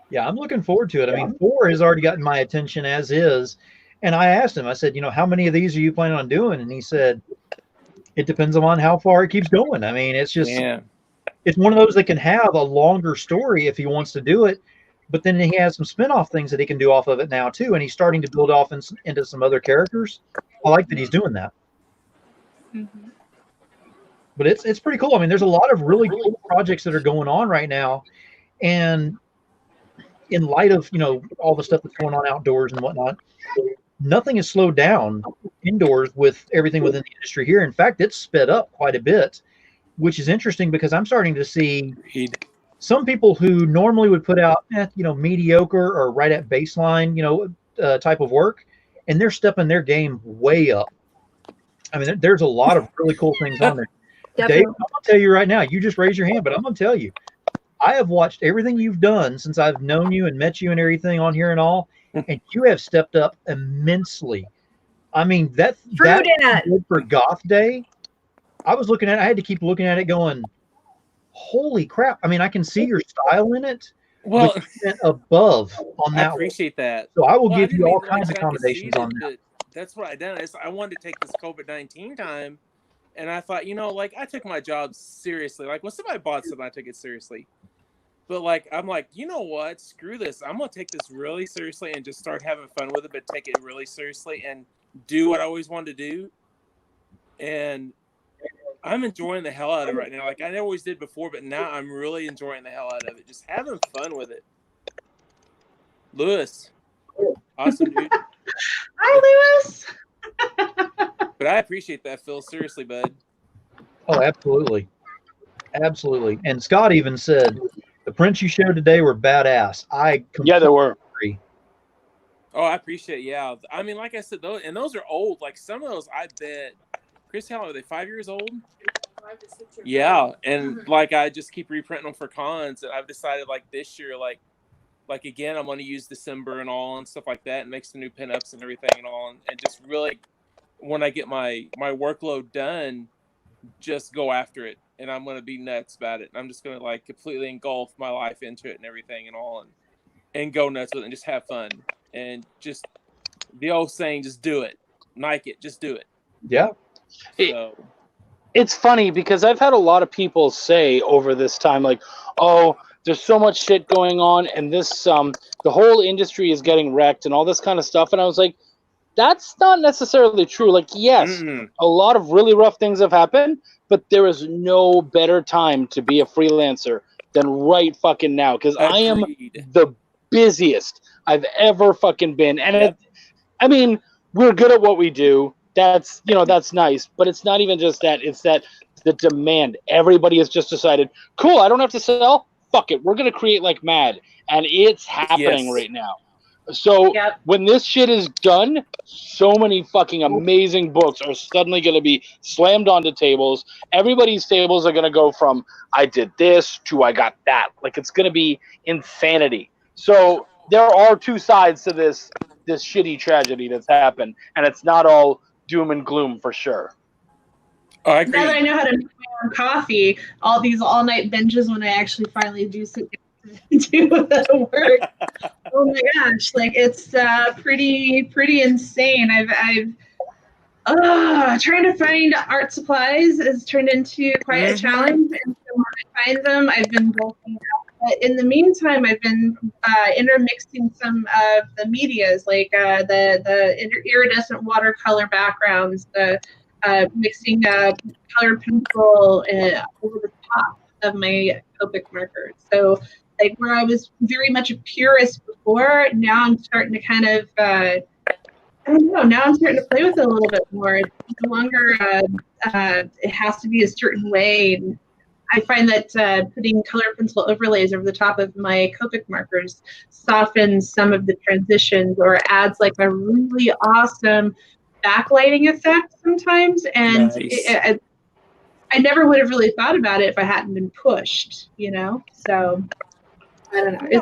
Yeah, I'm looking forward to it. I mean, 4 has already gotten my attention as is. And I asked him, I said, how many of these are you planning on doing? And he said, it depends on how far it keeps going. I mean, it's just, it's one of those that can have a longer story if he wants to do it. But then he has some spin-off things that he can do off of it now, too. And he's starting to build off into some other characters. I like that he's doing that. But it's pretty cool. I mean, there's a lot of really cool projects that are going on right now. And in light of, all the stuff that's going on outdoors and whatnot, nothing has slowed down indoors with everything within the industry here. In fact, it's sped up quite a bit, which is interesting, because I'm starting to see some people who normally would put out, mediocre or right at baseline, type of work, and they're stepping their game way up. I mean, there's a lot of really cool things on there. Dave, I'm going to tell you right now, you just raised your hand, but I'm going to tell you, I have watched everything you've done since I've known you and met you and everything on here and all, and you have stepped up immensely. I mean, that for Goth Day, I was looking at it, I had to keep looking at it going, holy crap. I mean, I can see your style in it. Well, but you went above on that. I appreciate that. So I will give you all kinds of accommodations on that. That's what I done. I wanted to take this COVID-19 time, and I thought, I took my job seriously. Like, when somebody bought something, I took it seriously. But, I'm like, you know what? Screw this. I'm going to take this really seriously and just start having fun with it, but take it really seriously and do what I always wanted to do. And I'm enjoying the hell out of it right now. Like I always did before, but now I'm really enjoying the hell out of it. Just having fun with it. Lewis. Awesome, dude. Hi, Lewis. But I appreciate that, Phil. Seriously, bud. Oh, absolutely. Absolutely. And Scott even said the prints you showed today were badass. I Yeah, there were. agree. Oh, I appreciate it. Yeah. I mean, like I said, those are old. Like some of those, I bet. Chris, how are they? 5 years old? 5 to 6 years Yeah. old. And like I just keep reprinting them for cons. And I've decided like this year, like again, I'm going to use December and all and stuff like that and make some new pinups and everything and all. And just really, when I get my workload done, just go after it. And I'm going to be nuts about it. And I'm just going to like completely engulf my life into it and everything and all. And go nuts with it and just have fun. And just the old saying, just do it. Nike it. Just do it. Yeah. So It's funny because I've had a lot of people say over this time, like, oh, there's so much shit going on and this, the whole industry is getting wrecked and all this kind of stuff. And I was like, that's not necessarily true. Like, yes, a lot of really rough things have happened, but there is no better time to be a freelancer than right fucking now. Because I am the busiest I've ever fucking been. And I mean, we're good at what we do. That's, that's nice, but it's not even just that. It's that the demand. Everybody has just decided, cool, I don't have to sell. Fuck it. We're going to create like mad. And it's happening right now. So when this shit is done, so many fucking amazing books are suddenly going to be slammed onto tables. Everybody's tables are going to go from I did this to I got that. Like, it's going to be insanity. So there are two sides to this shitty tragedy that's happened, and it's not all doom and gloom for sure. Oh, I agree. Now that I know how to make my own coffee, all these all-night binges when I actually finally do sit down to do the work. Oh my gosh, like it's pretty insane. I've trying to find art supplies has turned into quite a challenge, and so when I find them, I've been bulking out. But in the meantime, I've been intermixing some of the medias, like the iridescent watercolor backgrounds, the mixing colored pencil over the top of my Copic markers. So, like where I was very much a purist before, now I'm starting to kind of I don't know. Now I'm starting to play with it a little bit more. It's no longer it has to be a certain way. And I find that putting color pencil overlays over the top of my Copic markers softens some of the transitions or adds like a really awesome backlighting effect sometimes. And I never would have really thought about it if I hadn't been pushed, So I don't know.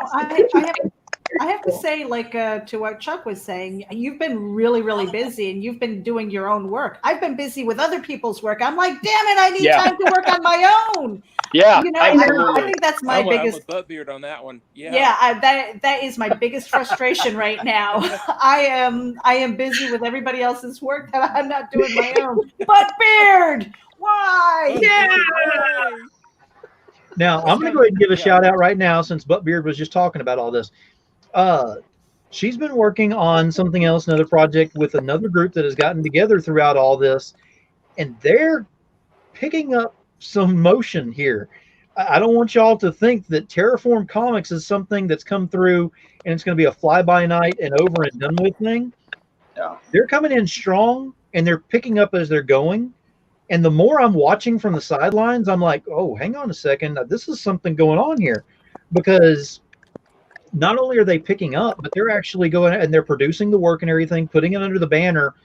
I have to say, like to what Chuck was saying, you've been really, really busy and you've been doing your own work. I've been busy with other people's work. I'm like, damn it, I need time to work on my own. Yeah, I think that's my biggest. I'm with Buttbeard on that one. That is my biggest frustration right now. I am busy with everybody else's work that I'm not doing my own. Buttbeard, why? Now, I'm going to go ahead and give a shout out right now since Buttbeard was just talking about all this. She's been working on something else, another project with another group that has gotten together throughout all this, and they're picking up some motion here. I don't want y'all to think that Terraform Comics is something that's come through and it's going to be a fly-by-night and over and done with thing. Yeah. They're coming in strong, and they're picking up as they're going. And the more I'm watching from the sidelines, I'm like, oh, hang on a second. This is something going on here. Because not only are they picking up, but they're actually going and they're producing the work and everything, putting it under the banner,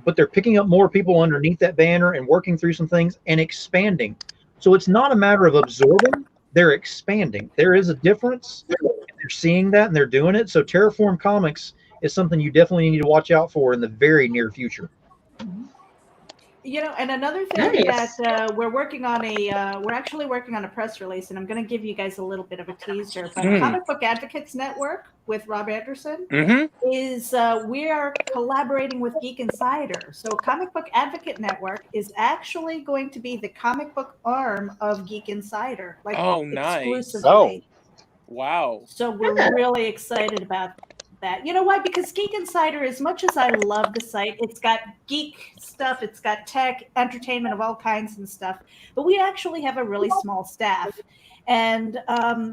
but they're picking up more people underneath that banner and working through some things and expanding. So it's not a matter of absorbing, they're expanding. There is a difference. They're seeing that and they're doing it. So Terraform Comics is something you definitely need to watch out for in the very near future. And another thing that we're working on we're actually working on a press release, and I'm going to give you guys a little bit of a teaser. But Comic Book Advocates Network with Rob Anderson is we are collaborating with Geek Insider. So Comic Book Advocate Network is actually going to be the comic book arm of Geek Insider, like exclusively. Oh, wow! So we're really excited about that. You know why? Because Geek Insider, as much as I love the site, it's got geek stuff, it's got tech, entertainment of all kinds and stuff, but we actually have a really small staff. And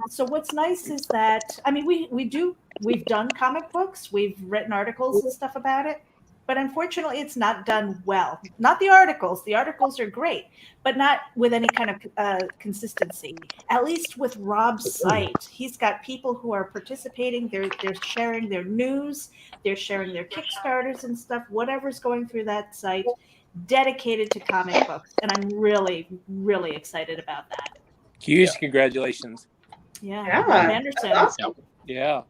so what's nice is that, I mean, we've done comic books, we've written articles and stuff about it, but unfortunately it's not done well. Not the articles. The articles are great, but not with any kind of consistency. At least with Rob's site, he's got people who are participating. They're sharing their news. They're sharing their Kickstarters and stuff, whatever's going through that site, dedicated to comic books. And I'm really, really excited about that. Huge congratulations. Yeah. Rob Anderson. Awesome. Yeah.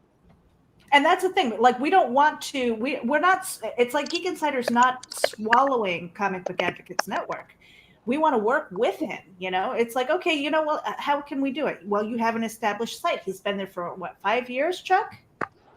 And that's the thing. Like, we don't want to. We're not. It's like Geek Insider's not swallowing Comic Book Advocates Network. We want to work with him. You know, it's like, okay, you know, well, how can we do it? Well, you have an established site. He's been there for what, 5 years, Chuck?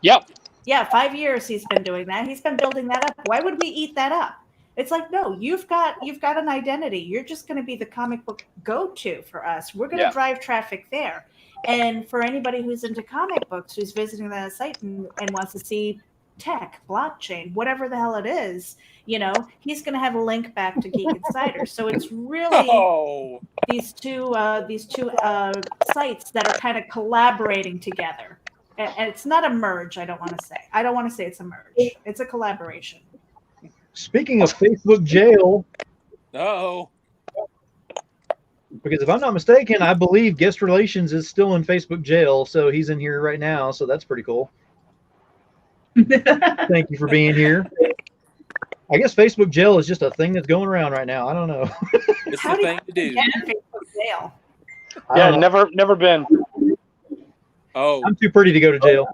Yep. Yeah, 5 years he's been doing that. He's been building that up. Why would we eat that up? It's like, no, you've got an identity. You're just going to be the comic book go-to for us. We're going to drive traffic there. And for anybody who's into comic books, who's visiting that site and wants to see tech, blockchain, whatever the hell it is, you know, he's going to have a link back to Geek Insider. So it's really these two sites that are kind of collaborating together. And it's not a merge, I don't want to say. I don't want to say it's a merge. It's a collaboration. Speaking of Facebook jail, because if I'm not mistaken, I believe Guest Relations is still in Facebook jail, so he's in here right now, so that's pretty cool. Thank you for being here. I guess Facebook jail is just a thing that's going around right now. I don't know. It's the thing to do. Get in Facebook jail. Yeah, never been. Oh, I'm too pretty to go to jail.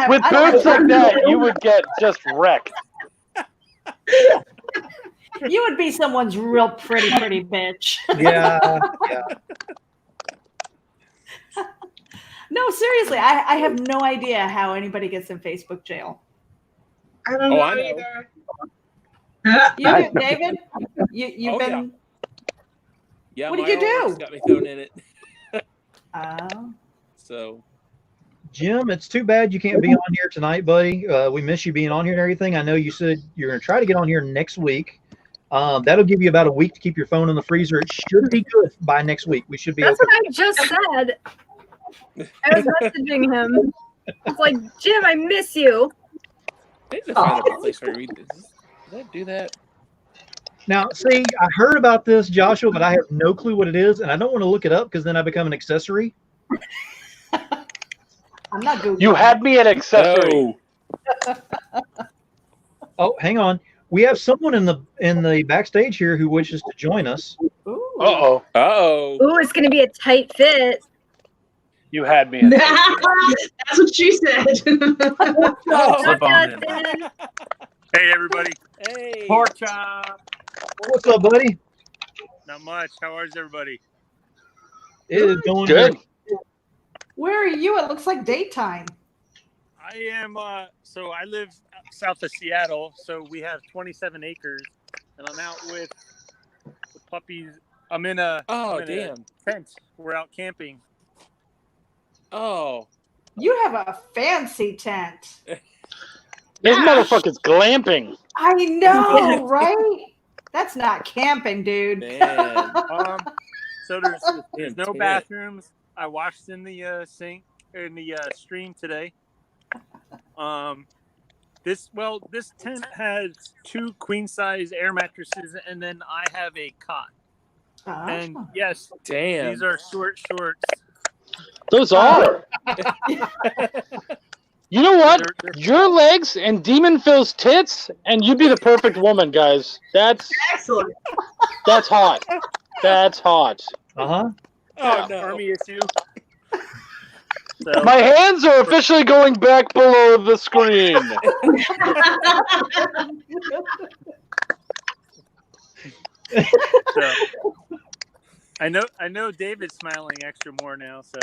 With boots like that, you would get just wrecked. You would be someone's real pretty bitch. Yeah. No, seriously, I have no idea how anybody gets in Facebook jail. I don't know I know. either. You do, David? You've been. Yeah. What did you do? Got me thrown in it. So. Jim, it's too bad you can't be on here tonight, buddy. We miss you being on here and everything. I know you said you're going to try to get on here next week. That'll give you about a week to keep your phone in the freezer. It should be good by next week. We should be That's okay. what I just said. I was messaging him. It's like, Jim, I miss you. I need to find a place where I read this. Did I do that? Now, see, I heard about this, Joshua, but I have no clue what it is, and I don't want to look it up because then I become an accessory. I'm not Googling. You had me at accessory. Oh, hang on. We have someone in the backstage here who wishes to join us. Uh-oh. Ooh, it's going to be a tight fit. You had me at That's what she said. Hey, everybody. Hey. Pork chop. What's up, buddy? Not much. How is everybody? It is going good. Where are you? It looks like daytime. I am, so I live south of Seattle, so we have 27 acres, and I'm out with the puppies. I'm in a tent. We're out camping. Oh. You have a fancy tent. This motherfucker's glamping. I know, right? That's not camping, dude. Man. So there's no bathrooms. I washed in the sink in the stream today. This tent has 2 queen size air mattresses, and then I have a cot. And yes, damn, these are short shorts. Those are. You know what? Your legs and Demon Phil's tits, and you'd be the perfect woman, guys. That's excellent. That's hot. That's hot. Uh-huh. Oh no, army issue. So. My hands are officially going back below the screen. So, I know David's smiling extra more now, so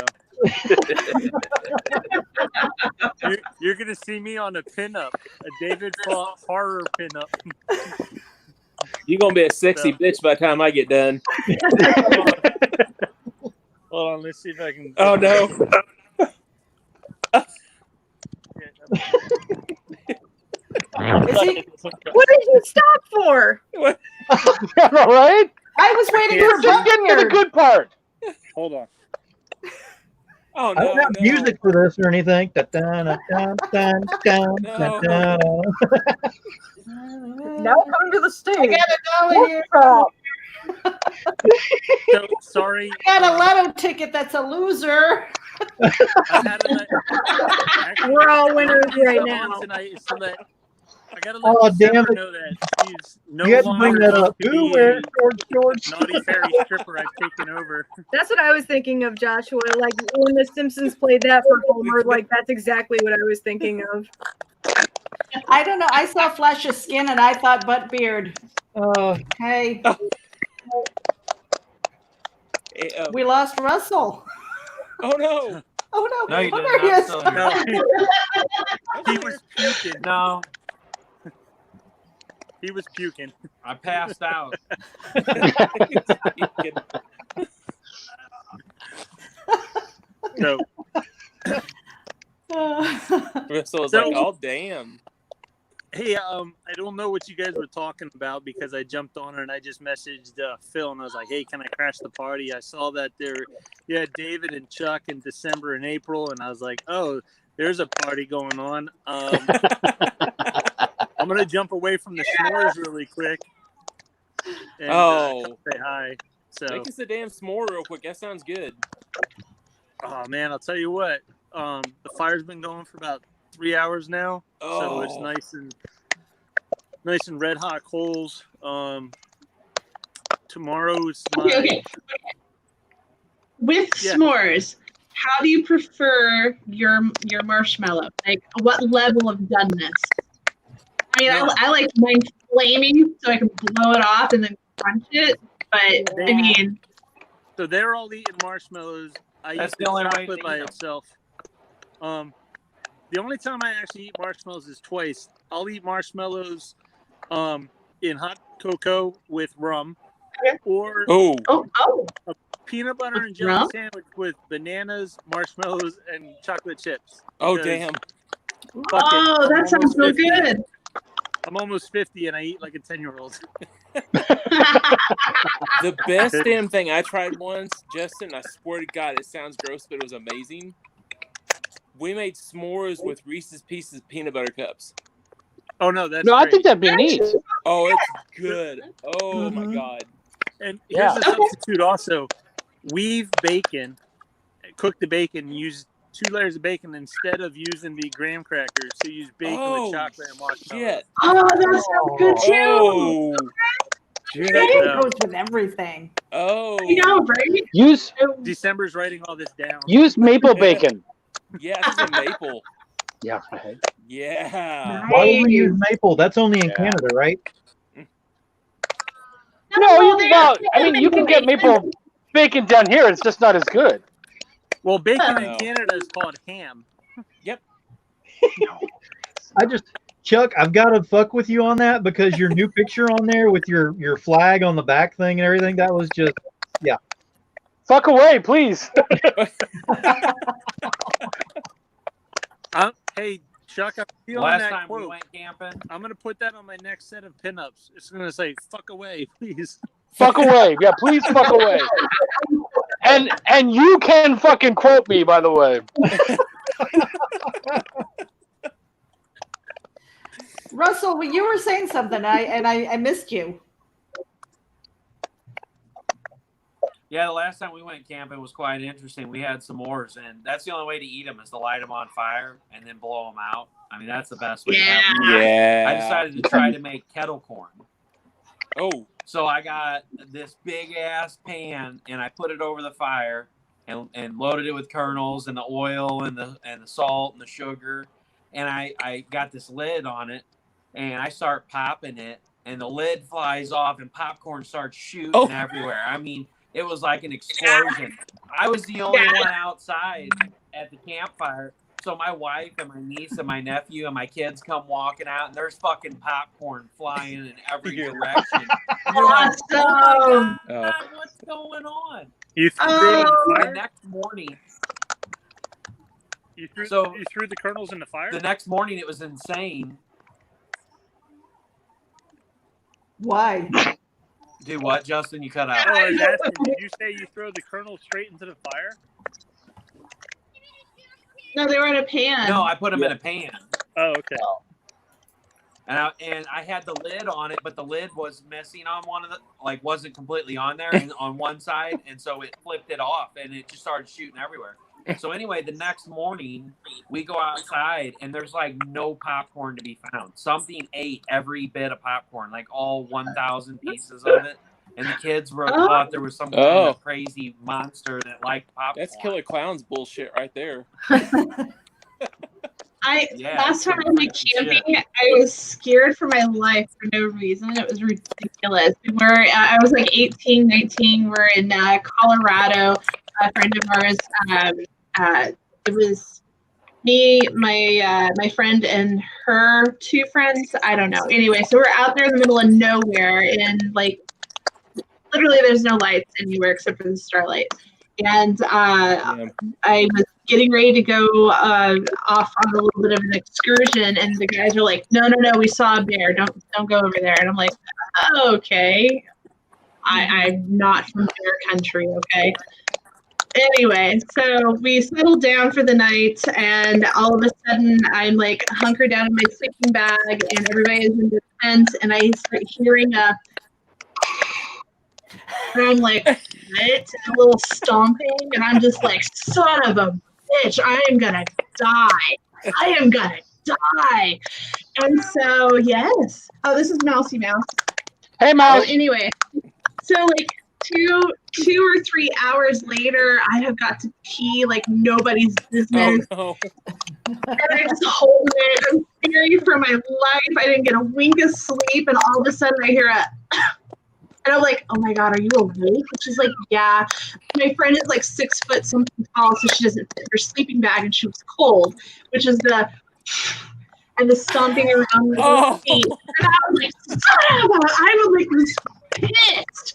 you're gonna see me on a pinup, a David horror pinup. You're gonna be a sexy bitch by the time I get done. Hold on, let's see if I can. Oh no. What did you stop for? All right? I was waiting for Just getting to the good part. Hold on. Oh I don't no, have no. music for this or anything. No. Now come to the I stage. got a dollar here. So, sorry. I got a lotto ticket that's a loser. I had a, actually, We're all winners right on now. tonight is to let. I gotta let Oh, damn December it. know that she's no You had to bring longer that going up. to Who be wears a short shorts? naughty fairy stripper. I've taken over. That's what I was thinking of, Joshua. Like when The Simpsons played that for Homer, like that's exactly what I was thinking of. I don't know. I saw flash of skin and I thought butt beard. Hey, we lost Russell. Oh no. Oh no! No, you Oh, didn't. there he I'm is. still here. No, he was puking. No, He was puking. I passed out. So, Russell was like, "Oh damn." hey, I don't know what you guys were talking about because I jumped on her and I just messaged Phil and I was like, "Hey, can I crash the party?" I saw that you had David and Chuck in December and April, and I was like, "Oh, there's a party going on." I'm gonna jump away from the s'mores really quick. And, say hi. So make us a damn s'more real quick. That sounds good. Oh man, I'll tell you what. The fire's been going for about 3 hours now, so it's nice and red hot coals. Tomorrow's Okay. With s'mores, how do you prefer your marshmallow? Like, what level of doneness? I mean, I like mine flaming so I can blow it off and then crunch it. But I mean, so they're all eating marshmallows. I That's eat the the only way chocolate to by eat 'em. itself. The only time I actually eat marshmallows is twice. I'll eat marshmallows in hot cocoa with rum, or a peanut butter and jelly sandwich with bananas, marshmallows, and chocolate chips. Oh Because damn! Oh, that sounds so good. I'm almost 50 and I eat like a 10-year-old. The best damn thing I tried once, Justin, I swear to God, it sounds gross, but it was amazing. We made s'mores with Reese's Pieces peanut butter cups. Oh no, that's No, great. I think that'd be neat. Oh, it's good. Oh my God. And here's a substitute also. Weave bacon, cook the bacon, use 2 layers of bacon instead of using the graham crackers. So use bacon with chocolate and marshmallow. Shit. Oh, that sounds good too. Oh, shit. Bacon goes with everything. Oh, I know, right? Use December's writing all this down. use maple bacon. Yeah, this is a maple. Yeah. Yeah. Why would we use maple? That's only in Canada, right? No, you can get maple bacon down here. It's just not as good. Well, bacon in Canada is called ham. Yep. Chuck, I've got to fuck with you on that because your new picture on there with your flag on the back thing and everything, that was just, yeah. Fuck away, please. Hey, Chuck, I'm feeling Last that time quote. we went camping. I'm going to put that on my next set of pinups. It's going to say, fuck away, please. Fuck away. Yeah, please fuck away. And you can fucking quote me, by the way. Russell, when you were saying something, I missed you. Yeah, the last time we went camping was quite interesting. We had s'mores, and that's the only way to eat them is to light them on fire and then blow them out. I mean, that's the best way to have them. Yeah. I decided to try to make kettle corn. Oh. So I got this big ass pan and I put it over the fire and loaded it with kernels and the oil and the salt and the sugar. And I got this lid on it and I start popping it and the lid flies off and popcorn starts shooting everywhere. I mean, it was like an explosion. I was the only one outside at the campfire. So my wife and my niece and my nephew and my kids come walking out, and there's fucking popcorn flying in every direction. You're like, oh my God, what's going on? You threw it in the The fire? next morning. You threw the kernels in the fire? The next morning, it was insane. Why? Do what, Justin? You cut out. Oh, I was asking, did you say you throw the kernels straight into the fire? No, they were in a pan. No, I put them in a pan. Oh, okay. And I had the lid on it, but the lid was missing on one of the, like, wasn't completely on there and on one side, and so it flipped it off, and it just started shooting everywhere. So anyway, the next morning we go outside, and there's like no popcorn to be found. Something ate every bit of popcorn, like all 1,000 pieces of it, and the kids thought there was some kind of crazy monster that liked popcorn. That's Killer Clown's bullshit right there. Last time I went camping, I was scared for my life for no reason. It was ridiculous. I was like 18, 19. We're in Colorado. A friend of ours. It was me, my friend, and her two friends. I don't know. Anyway, so we're out there in the middle of nowhere, and like literally, there's no lights anywhere except for the starlight. And I was getting ready to go off on a little bit of an excursion, and the guys are like, "No, we saw a bear. Don't go over there." And I'm like, oh, "Okay, I'm not from bear country, okay." Anyway, so we settled down for the night, and all of a sudden, I'm like hunkered down in my sleeping bag, and everybody is in the tent, and I start hearing a. And I'm like, what? A little stomping, and I'm just like, son of a bitch, I am gonna die. I am gonna die. And so, yes. Oh, this is Mousy Mouse. Hey, Mouse. Anyway, so like 2 or 3 hours later, I have got to pee like nobody's business. Oh, no. And I just hold it. I'm fearing for my life. I didn't get a wink of sleep, and all of a sudden I hear a. And I'm like, oh my God, are you awake? And she's like, yeah. My friend is like 6 foot something tall, so she doesn't fit her sleeping bag, and she was cold, which is the stomping around with her feet. And I was like, son of a, I was pissed.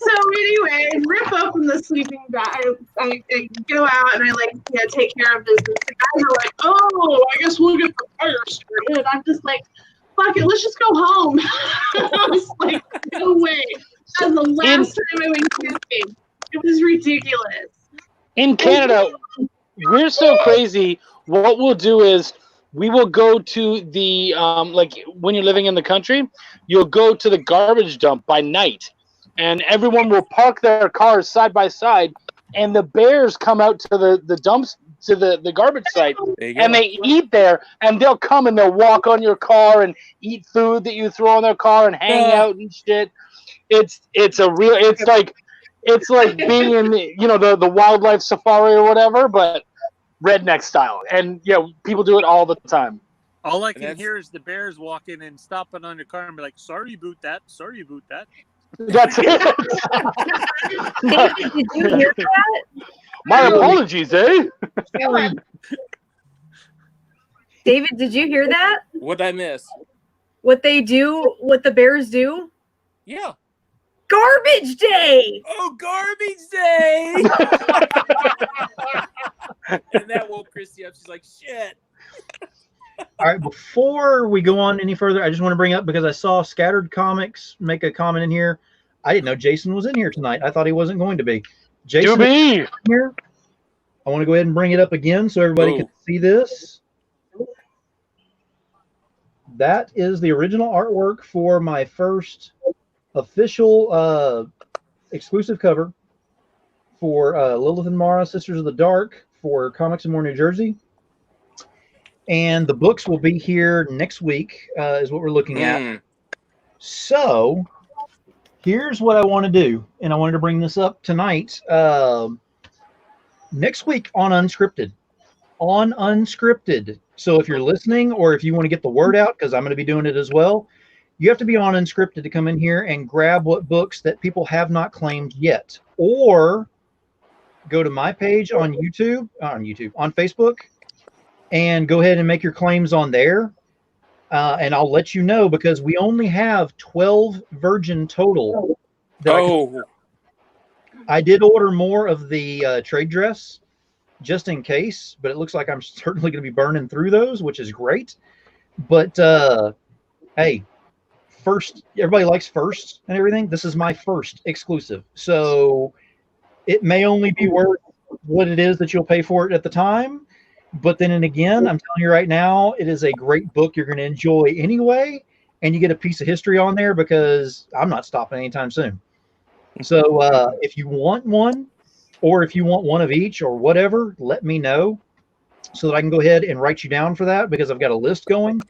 So anyway, I rip open the sleeping bag. I go out and I take care of business. The guys are like, oh, I guess we'll get the fire started. And I'm just like, fuck it, let's just go home. I was like, no way. That was the last time I went camping. It was ridiculous. In Canada, we're so crazy. What we'll do is we will go to the, like when you're living in the country, you'll go to the garbage dump by night. And everyone will park their cars side by side. And the bears come out to the dumps, to the garbage site, and they eat there, and they'll come and they'll walk on your car and eat food that you throw in their car and hang out and shit. It's like being in the wildlife safari or whatever, but redneck style. And people do it all the time. All I can hear is the bears walking and stopping on your car and be like, sorry about that. That's it. David, did you hear that? My apologies, eh? David, did you hear that? What'd I miss? What they do, what the bears do? Yeah. Garbage day! Oh, garbage day! And that woke Christy up. She's like, shit. All right, before we go on any further, I just want to bring up, because I saw Scattered Comics make a comment in here. I didn't know Jason was in here tonight. I thought he wasn't going to be. Jason is here. I want to go ahead and bring it up again so everybody can see this. That is the original artwork for my first official exclusive cover for Lilith and Mara, Sisters of the Dark, for Comics in More New Jersey. And the books will be here next week, is what we're looking at. So here's what I want to do, and I wanted to bring this up tonight. Next week on Unscripted. So if you're listening, or if you want to get the word out, because I'm going to be doing it as well, you have to be on Unscripted to come in here and grab what books that people have not claimed yet. Or go to my page on on Facebook, and go ahead and make your claims on there. And I'll let you know, because we only have 12 virgin total. I did order more of the trade dress just in case, but it looks like I'm certainly going to be burning through those, which is great. But hey, first, everybody likes firsts and everything. This is my first exclusive. So it may only be worth what it is that you'll pay for it at the time. But then and again, I'm telling you right now, it is a great book you're going to enjoy anyway, and you get a piece of history on there because I'm not stopping anytime soon. So if you want one, or if you want one of each or whatever, let me know so that I can go ahead and write you down for that because I've got a list going.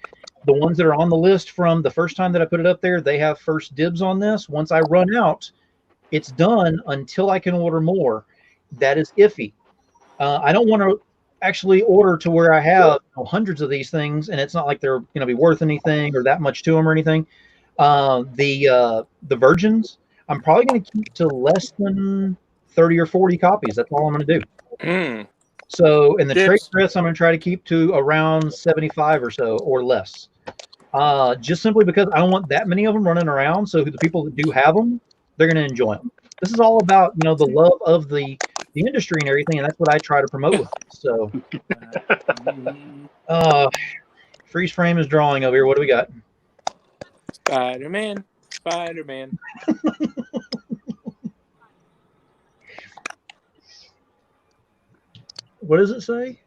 The ones that are on the list from the first time that I put it up there, they have first dibs on this. Once I run out, it's done until I can order more. That is iffy. I don't want to actually order to where I have hundreds of these things, and it's not like they're going to be worth anything or that much to them or anything. The virgins, I'm probably going to keep to less than 30 or 40 copies. That's all I'm going to do. So, and the trade dress, I'm going to try to keep to around 75 or so or less. Just simply because I don't want that many of them running around. So the people that do have them, they're going to enjoy them. This is all about, the love of the industry and everything. And that's what I try to promote with it. So, freeze frame is drawing over here. What do we got? Spider-Man. Spider-Man. What does it say?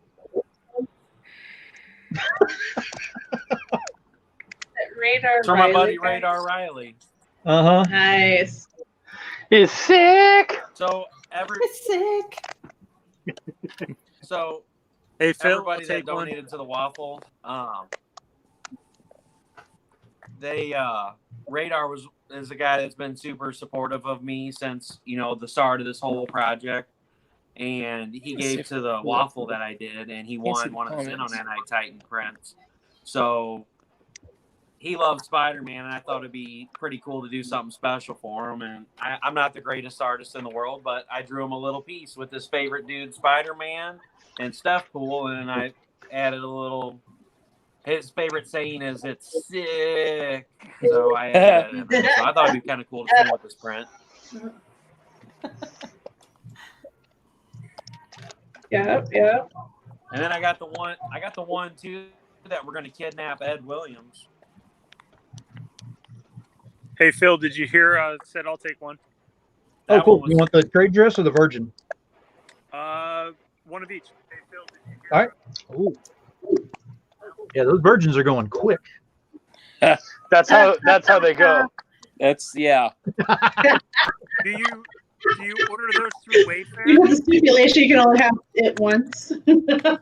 Radar. For my buddy Radar Riley. Uh-huh. Nice. He's sick. So sick. So hey Phil, everybody that donated to the waffle, they Radar is a guy that's been super supportive of me since the start of this whole project. And he gave to the waffle that I did, and he won one of the Xenon Anti-Titan prints. So he loved Spider-Man, and I thought it'd be pretty cool to do something special for him. And I'm not the greatest artist in the world, but I drew him a little piece with his favorite dude, Spider-Man, and Steph Pool, and I added a little. His favorite saying is "It's sick," so I added that in there. So I thought it'd be kind of cool to see him with this print. Yeah. And then I got the one too that we're going to kidnap Ed Williams. Hey Phil, did you hear? Said I'll take one. Oh, cool. You want the trade dress or the virgin? One of each. Hey Phil, did you hear? All right. Ooh. Yeah, those virgins are going quick. That's how they go. That's yeah. Do you order those through Wayfair? You have the stipulation you can only have it once. I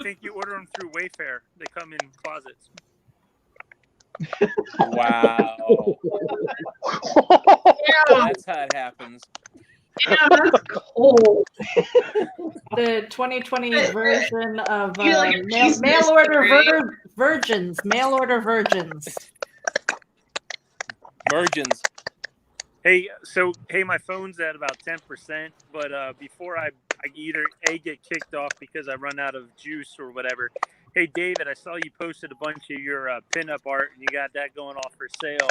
think you order them through Wayfair. They come in closets. Wow. That's how it happons. Yeah, that's cool. The 2020 version of You like a piece mail of order history? virgins. Mail order virgins. Virgins. Hey, my phone's at about 10%, but before I either get kicked off because I run out of juice or whatever. Hey, David, I saw you posted a bunch of your pinup art, and you got that going off for sale.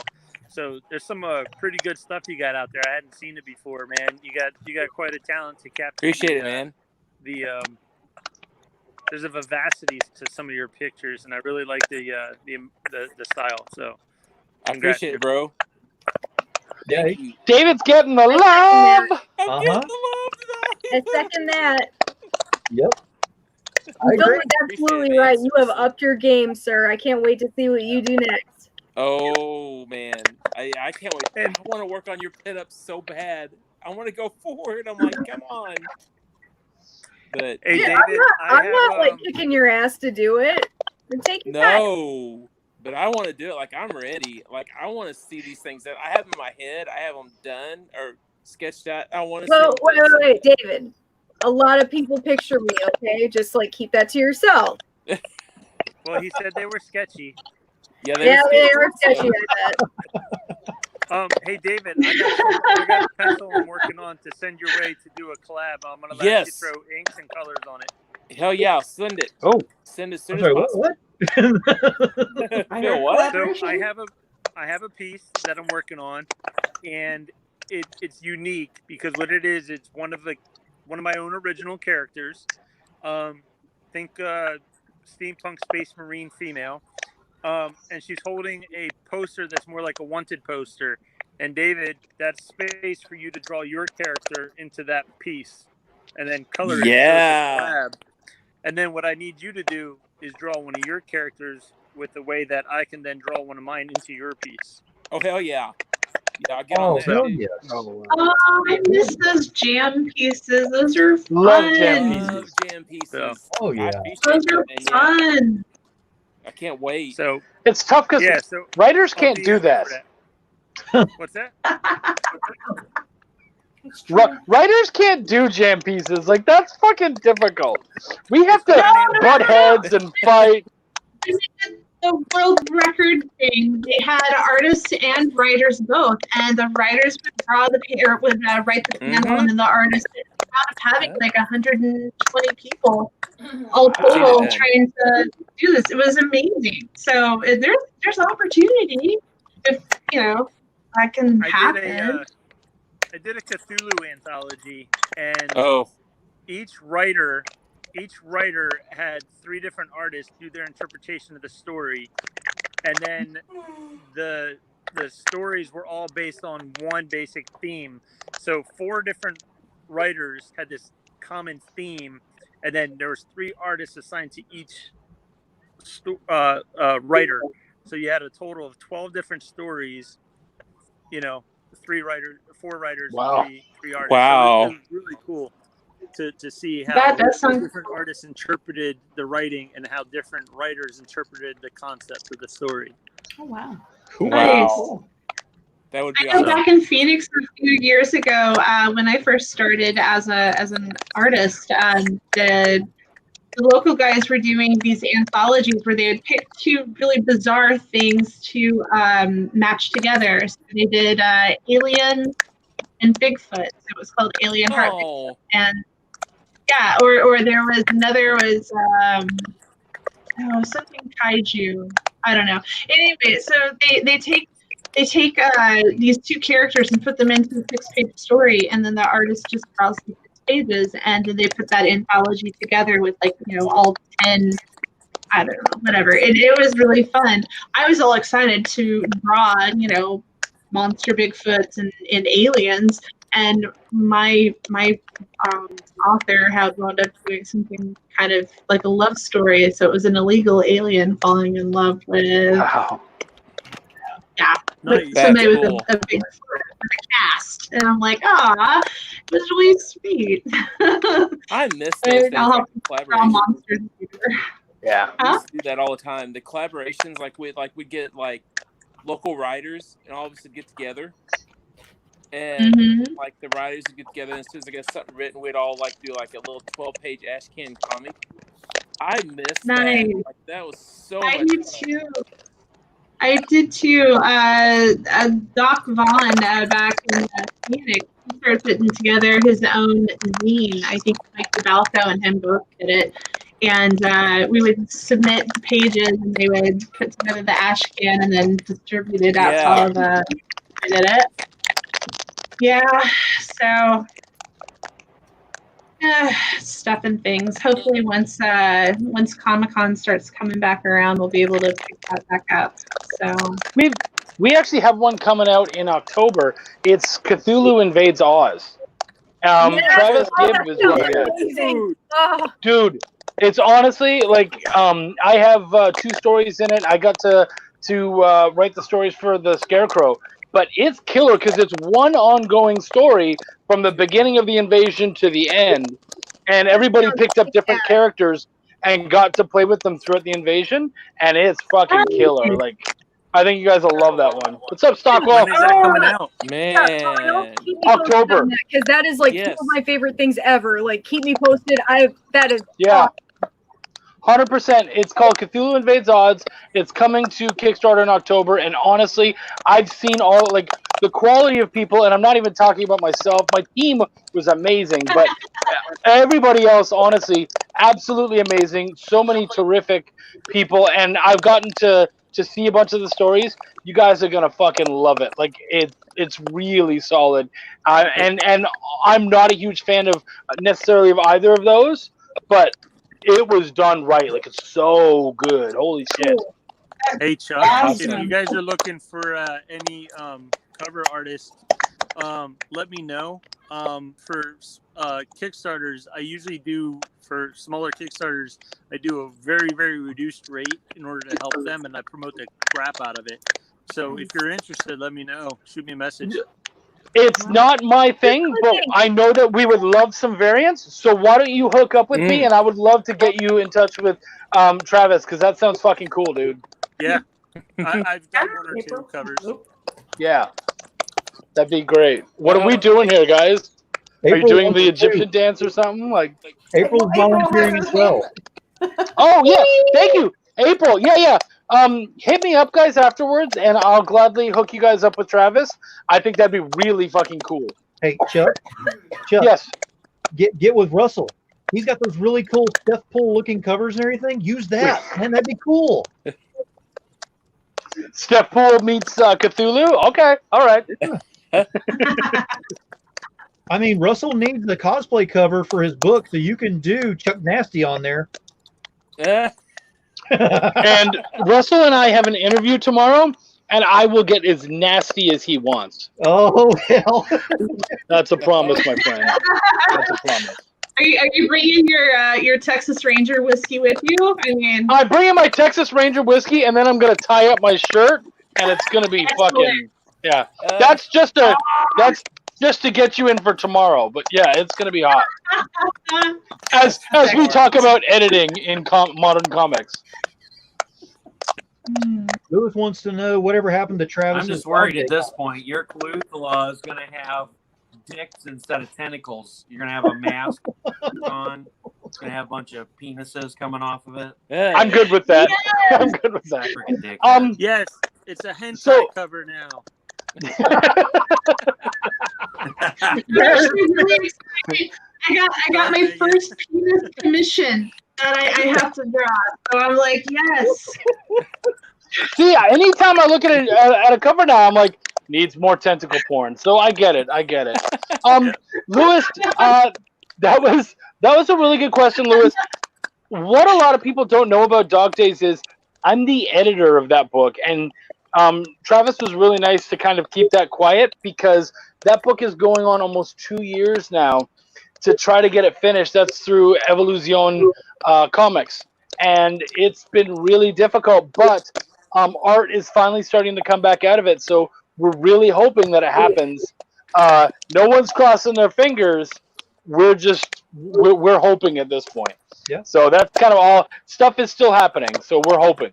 So there's some pretty good stuff you got out there. I hadn't seen it before, man. You got quite a talent to capture. Appreciate it, man. There's a vivacity to some of your pictures, and I really like the style. So I appreciate it, bro. Yeah, David's getting the love. I'm getting the love tonight. I second that. Yep. Phil is absolutely right. You have upped your game, sir. I can't wait to see what you do next. Oh man, I can't wait. I want to work on your pinups so bad. I want to go forward. I'm like, come on. But hey, Dude, David, I'm not like kicking your ass to do it. I'm taking no. But I want to do it. Like, I'm ready. Like, I want to see these things that I have in my head. I have them done or sketched out. I want to see. Wait, David. A lot of people picture me, okay? Just, keep that to yourself. Well, he said they were sketchy. Yeah, they are sketchy, I bet. Hey, David, I got a pencil I'm working on to send your way to do a collab. I'm going to let you throw inks and colors on it. Hell yeah, I'll send it. Oh. Send it as soon as possible. What? What? So I have a piece that I'm working on, and it's unique because what it is, it's one of my own original characters. Think steampunk space marine female, and she's holding a poster that's more like a wanted poster. And David, that's space for you to draw your character into that piece, and then color it. Yeah. And then what I need you to do is draw one of your characters with the way that I can then draw one of mine into your piece. Oh hell yeah! Yeah, I'll get on that. hell Too. yes. Oh, I miss those jam pieces. Those are fun. Love jam Love pieces. jam pieces. So- Oh yeah. I appreciate Those that, are man. Yeah, fun. I can't wait. So It's tough because yeah, so writers I'll can't DM do you that. for that. What's that? It's true. Writers can't do jam pieces. Like, that's fucking difficult. We have to No. butt heads and fight. They did the world record thing. They had artists and writers both, and the writers would draw the or would write the panel, and then the artists ended up having like 120 people all total that. trying to do this. It was amazing. So there's opportunity if that can happen. I did a Cthulhu anthology, and Oh, each writer had 3 different artists do their interpretation of the story, and then the stories were all based on one basic theme. So 4 different writers had this common theme, and then there was 3 artists assigned to each writer. So you had a total of 12 different stories. 4 writers, Wow. and three artists. Wow. So it was really cool to see how That does sound different artists interpreted the writing and how different writers interpreted the concept of the story. Oh wow. Nice. wow. That would be I know awesome. back in Phoenix a few years ago, when I first started as an artist, the local guys were doing these anthologies where they would pick 2 really bizarre things to match together. So they did Alien and Bigfoot. So it was called Alien Heart Bigfoot. And yeah, or there was another something kaiju. I don't know. Anyway, so they take these 2 characters and put them into a 6-page story, and then the artist just draws the 6 pages, and then they put that anthology together with all 10. I don't know, whatever. It was really fun. I was all excited to draw, monster Bigfoots and aliens, and my author had wound up doing something kind of like a love story. So it was an illegal alien falling in love with Wow. Nice. somebody with cool. a big cast, and I'm like, it was really sweet. I miss those days. I'll Like have to draw collaborations. monsters later. Yeah. We used to do that all the time. The collaborations, we'd get local writers and all of us would get together, and the writers would get together, and as soon as I got something written, we'd all do a little 12-page ash can comic. I miss Nice. that. That was so much I did fun. too. Doc Vaughn back in Phoenix, he started putting together his own zine. I think Mike DeBalco and him both did it. And we would submit the pages, and they would put together the ash can and then distribute it out to all of I did it. Yeah, so stuff and things. Hopefully once Comic-Con starts coming back around, we'll be able to pick that back up. So We actually have one coming out in October. It's Cthulhu Invades Oz. Travis Gibb is running it. Amazing. Oh, Dude, it's honestly I have 2 stories in it. I got to write the stories for the Scarecrow, but it's killer because it's one ongoing story from the beginning of the invasion to the end, and everybody picked up different characters and got to play with them throughout the invasion, and it's fucking killer. I think you guys will love that one. What's up, Stockwell? When is that coming out? Man. October. because that is two Yes. of my favorite things ever. Keep me posted. That is Yeah. 100%. It's called Cthulhu Invades Odds. It's coming to Kickstarter in October, and honestly, I've seen all the quality of people, and I'm not even talking about myself. My team was amazing, but everybody else, honestly, absolutely amazing. So many terrific people, and I've gotten to see a bunch of the stories. You guys are gonna fucking love it. It's really solid, and I'm not a huge fan of necessarily of either of those, but it was done right. It's so good. Holy shit. Hey Chuck, Awesome. if you guys are looking for any cover artists, let me know. For Kickstarters, I usually do, for smaller Kickstarters, I do a very, very reduced rate in order to help them, and I promote the crap out of it. So if you're interested, let me know. Shoot me a message. It's not my thing, but I know that we would love some variants. So why don't you hook up with me, and I would love to get you in touch with Travis, because that sounds fucking cool, dude. Yeah, I've done one or two covers. Yeah, that'd be great. What are we doing here, guys? Are you doing the Egyptian dance or something? Like April's volunteering as well. Oh yeah, thank you, April. Yeah. Hit me up, guys, afterwards, and I'll gladly hook you guys up with Travis. I think that'd be really fucking cool. Hey, Chuck. Yes. Get with Russell. He's got those really cool Steph Pool looking covers and everything. Use that, man. That'd be cool. Steph Pool meets Cthulhu. Okay, all right. I mean, Russell needs the cosplay cover for his book, so you can do Chuck Nasty on there. And Russell and I have an interview tomorrow, and I will get as nasty as he wants. Oh, hell. That's a promise, my friend. That's a promise. Are you bringing your Texas Ranger whiskey with you? I mean, I'm bringing my Texas Ranger whiskey, and then I'm gonna tie up my shirt, and it's gonna be fucking yeah. That's just to get you in for tomorrow, but yeah, it's gonna be hot. As we talk about editing in modern comics. Lewis wants to know whatever happened to Travis. I'm just worried at this point. Your Cthulhu is going to have dicks instead of tentacles. You're going to have a mask on. It's going to have a bunch of penises coming off of it. I'm good with that. Yes! I'm good with that. Dick, yes, it's a hentai cover now. I got my first penis commission that I have to draw. So I'm like, yes. See, anytime I look at it at a cover now, I'm like, needs more tentacle porn. So I get it. Lewis, that was a really good question, Lewis. What a lot of people don't know about Dog Days is I'm the editor of that book, and Travis was really nice to kind of keep that quiet because that book is going on almost 2 years now to try to get it finished. That's through Evolution Comics, and it's been really difficult, but art is finally starting to come back out of it, so we're really hoping that it happens. No one's crossing their fingers. We're hoping at this point. Yeah. So that's kind of all. Stuff is still happening, so we're hoping.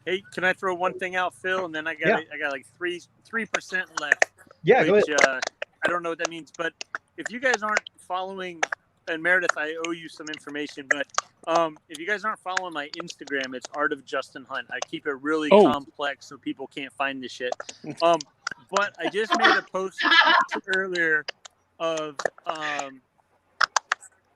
Hey, can I throw one thing out, Phil? And then I got like 3% left. Yeah, go ahead. I don't know what that means, but if you guys aren't following, and Meredith, I owe you some information, but if you guys aren't following my Instagram, it's Art of Justin Hunt. I keep it really complex so people can't find the shit. But I just made a post earlier of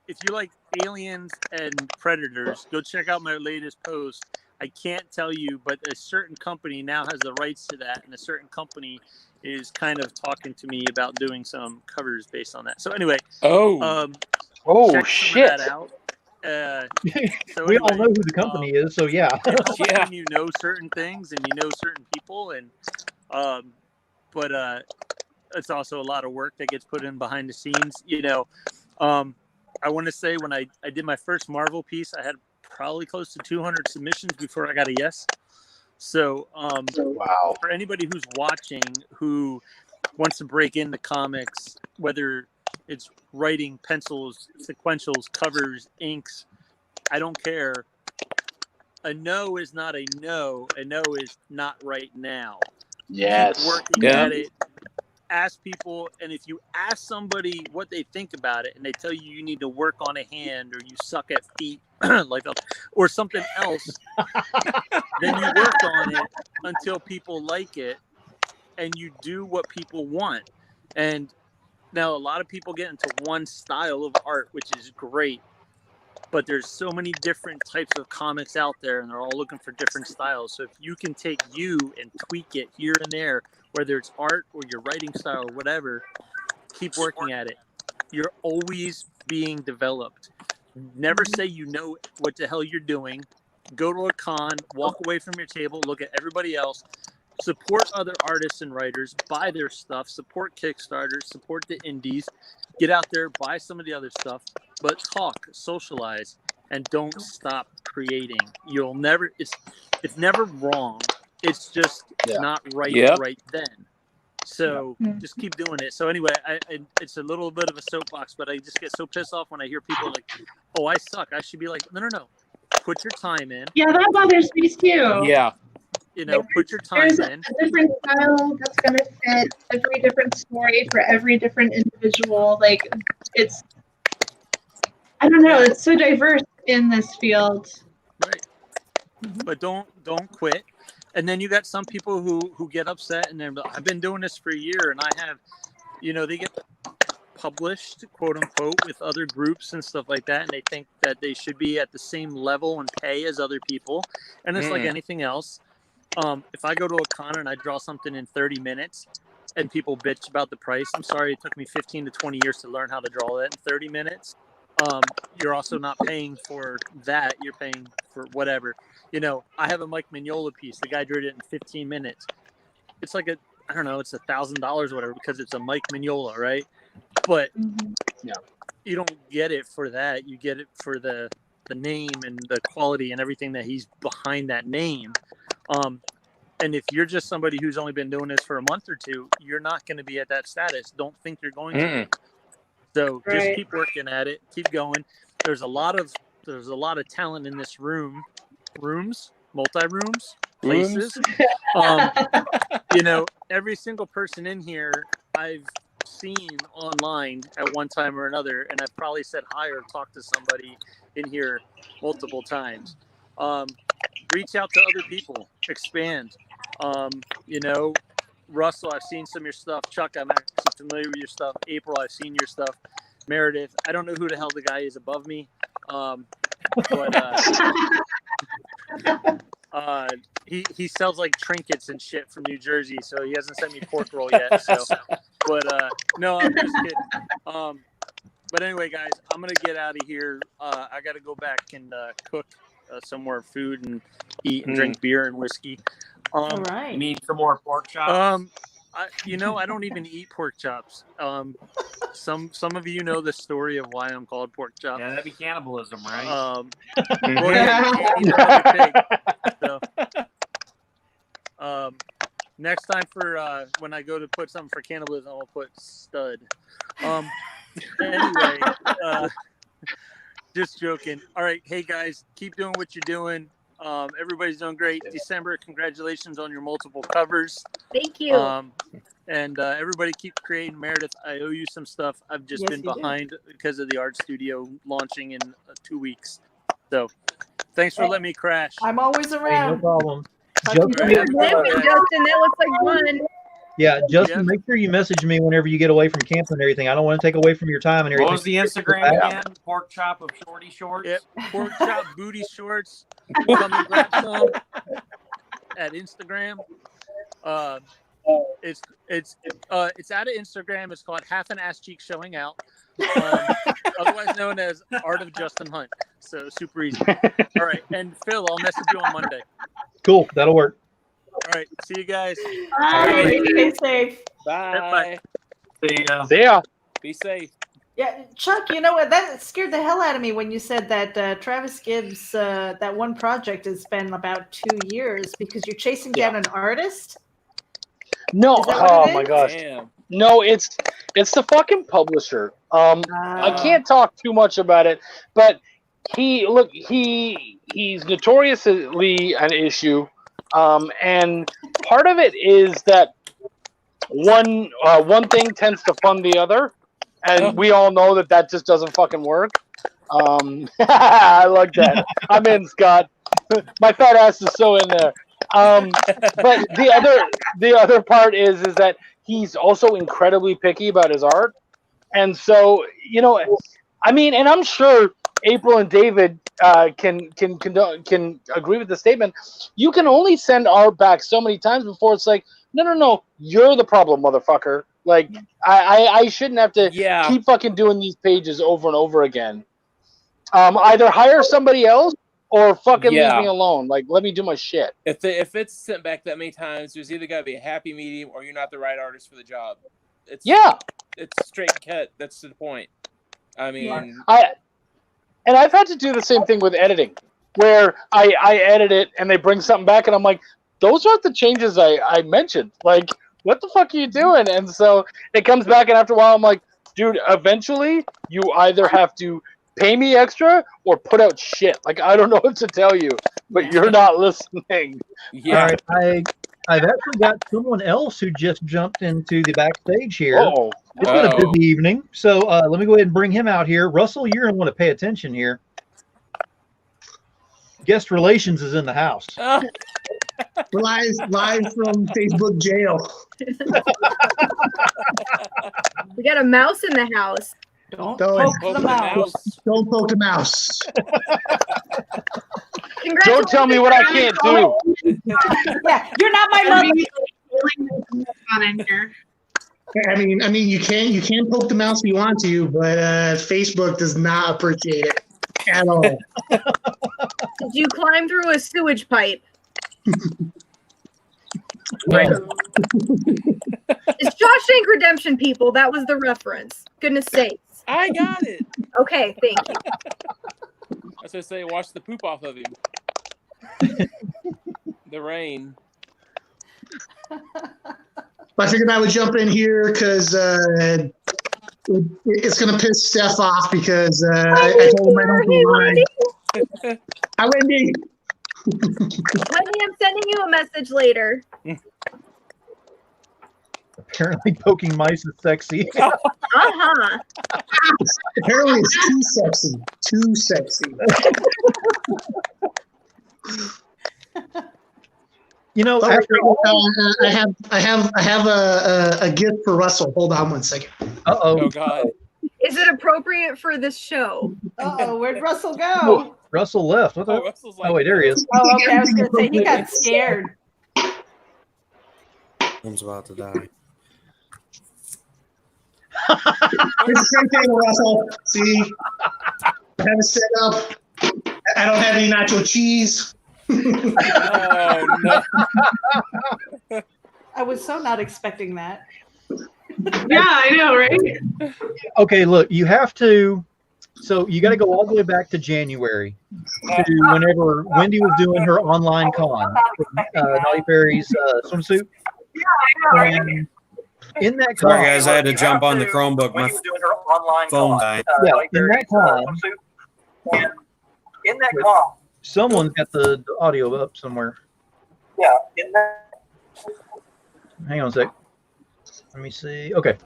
if you like aliens and predators, go check out my latest post. I can't tell you, but a certain company now has the rights to that, and a certain company is kind of talking to me about doing some covers based on that. So anyway, shit! That out. So we all know who the company is, so yeah. When you know certain things and you know certain people, and but it's also a lot of work that gets put in behind the scenes. You know, I want to say when I did my first Marvel piece, I had probably close to 200 submissions before I got a yes. So wow. For anybody who's watching who wants to break into comics, whether it's writing, pencils, sequentials, covers, inks, I don't care. A no is not a no. A no is not right now. Yes. Keep working at it. Ask people, and if you ask somebody what they think about it, and they tell you need to work on a hand or you suck at feet, or something else, then you work on it until people like it, and you do what people want. And now a lot of people get into one style of art, which is great, but there's so many different types of comics out there, and they're all looking for different styles. So if you can take you and tweak it here and there, whether it's art or your writing style or whatever, keep working at it. You're always being developed. Never say you know what the hell you're doing. Go to a con, walk away from your table, look at everybody else, support other artists and writers, buy their stuff, support Kickstarter, support the indies, get out there, buy some of the other stuff, but talk, socialize, and don't stop creating. You'll never, it's never wrong. It's just not right right then. So just keep doing it. So anyway, it's a little bit of a soapbox, but I just get so pissed off when I hear people like, "Oh, I suck." I should be like, "No. Put your time in." Yeah, that bothers me too. Yeah. You know, put your time There's in. a different style that's going to fit every different story for every different individual. Like, it's, I don't know, it's so diverse in this field. Right. But don't quit. And then you got some people who get upset and they're like, I've been doing this for a year and I have, you know, they get published, quote unquote, with other groups and stuff like that, and they think that they should be at the same level and pay as other people. And it's like anything else. If I go to a con and I draw something in 30 minutes and people bitch about the price, I'm sorry, it took me 15 to 20 years to learn how to draw that in 30 minutes. You're also not paying for that. You're paying for whatever. You know, I have a Mike Mignola piece. The guy drew it in 15 minutes. It's like I don't know, it's $1,000 or whatever because it's a Mike Mignola, right? But you don't get it for that. You get it for the name and the quality and everything that he's behind that name. And if you're just somebody who's only been doing this for a month or two, you're not going to be at that status. Don't think you're going to. So just keep working at it. Keep going. There's a lot of talent in this multi-rooms, places. You know, every single person in here I've seen online at one time or another, and I've probably said hi or talked to somebody in here multiple times. Reach out to other people, expand. You know, Russell, I've seen some of your stuff. Chuck, I'm actually familiar with your stuff. April, I've seen your stuff. Meredith, I don't know who the hell the guy is above me. He sells like trinkets and shit from New Jersey, so he hasn't sent me pork roll yet. So, but no, I'm just kidding. But anyway, guys, I'm gonna get out of here. I got to go back and cook some more food and eat and drink beer and whiskey. All right. You need some more pork chops. I don't even eat pork chops. Some of you know the story of why I'm called pork chop. Yeah, that'd be cannibalism, right? Well, yeah, you can't eat a pig. So, next time for when I go to put something for cannibalism, I'll put stud. Anyway, just joking. All right, hey guys, keep doing what you're doing. Everybody's doing great. December, congratulations on your multiple covers. Thank you. And everybody keep creating. Meredith, I owe you some stuff. I've just been behind because of the art studio launching in 2 weeks. So thanks for letting me crash. I'm always around. Hey, no problem. Justin, that looks like one. Yeah, Justin, make sure you message me whenever you get away from camp and everything. I don't want to take away from your time and everything. What was the Instagram again? Pork chop of shorty shorts? Yep, pork chop booty shorts. Come and grab some at Instagram. It's out of Instagram. It's called Half an Ass Cheek Showing Out. Otherwise known as Art of Justin Hunt. So super easy. All right, and Phil, I'll message you on Monday. Cool, that'll work. All right, see you guys. Bye. Stay safe. Bye. See ya. Be safe. Yeah, Chuck, you know what? That scared the hell out of me when you said that Travis Gibbs, that one project has been about 2 years because you're chasing down an artist? No, oh my gosh. Damn. No, it's the fucking publisher. I can't talk too much about it, but he's notoriously an issue. And part of it is that one thing tends to fund the other, and we all know that just doesn't fucking work. I like that. I'm in, Scott. My fat ass is so in there. But the other part is that he's also incredibly picky about his art, and so I mean, and I'm sure April and David can agree with the statement. You can only send art back so many times before it's like, no, you're the problem, motherfucker. Like, I shouldn't have to keep fucking doing these pages over and over again. Either hire somebody else or fucking Yeah. leave me alone. Like, let me do my shit. If it's sent back that many times, there's either got to be a happy medium or you're not the right artist for the job. It's straight cut. That's the point. I mean, I've had to do the same thing with editing, where I edit it and they bring something back and I'm like, those aren't the changes I mentioned. Like, what the fuck are you doing? And so it comes back, and after a while I'm like, dude, eventually you either have to pay me extra or put out shit. Like, I don't know what to tell you, but you're not listening. Yeah. All right, I've actually got someone else who just jumped into the backstage here. Uh-oh. It's been a busy evening, so let me go ahead and bring him out here. Russell, you're going to want to pay attention here. Guest relations is in the house. Live from Facebook jail. We got a mouse in the house. Don't poke the mouse. Don't poke the mouse. Don't tell me what I can't do. Yeah, you're not my mother. I mean, you can poke the mouse if you want to, but Facebook does not appreciate it at all. Did you climb through a sewage pipe? Right. It's Shawshank Redemption, people. That was the reference. Goodness sakes. I got it. Okay, thank you. As I say, wash the poop off of him. The rain. I figured I would jump in here because it's going to piss Steph off because I told him I don't do mine. Hi, Wendy. Wendy, I'm sending you a message later. Apparently poking mice is sexy. Uh-huh. Apparently it's too sexy. Too sexy. You know, I have a gift for Russell. Hold on one second. Oh God. Is it appropriate for this show? Uh-oh, where'd Russell go? Russell left. What the? Russell's like, Oh, wait, there he is. Oh, okay, I was going to say, he got scared. Someone's about to die. It's the same thing, Russell. See? I have it set up. I don't have any nacho cheese. Oh, no. I was so not expecting that. Yeah, I know, right? Okay, look, you have to. So you got to go all the way back to January to whenever Wendy was doing her online con, Naughty Fairy's swimsuit. And in that con, Sorry, guys, I had to jump on the Chromebook. My phone died. yeah, in that con, someone's got the audio up somewhere. Yeah, in that. Hang on a sec. Let me see. Okay.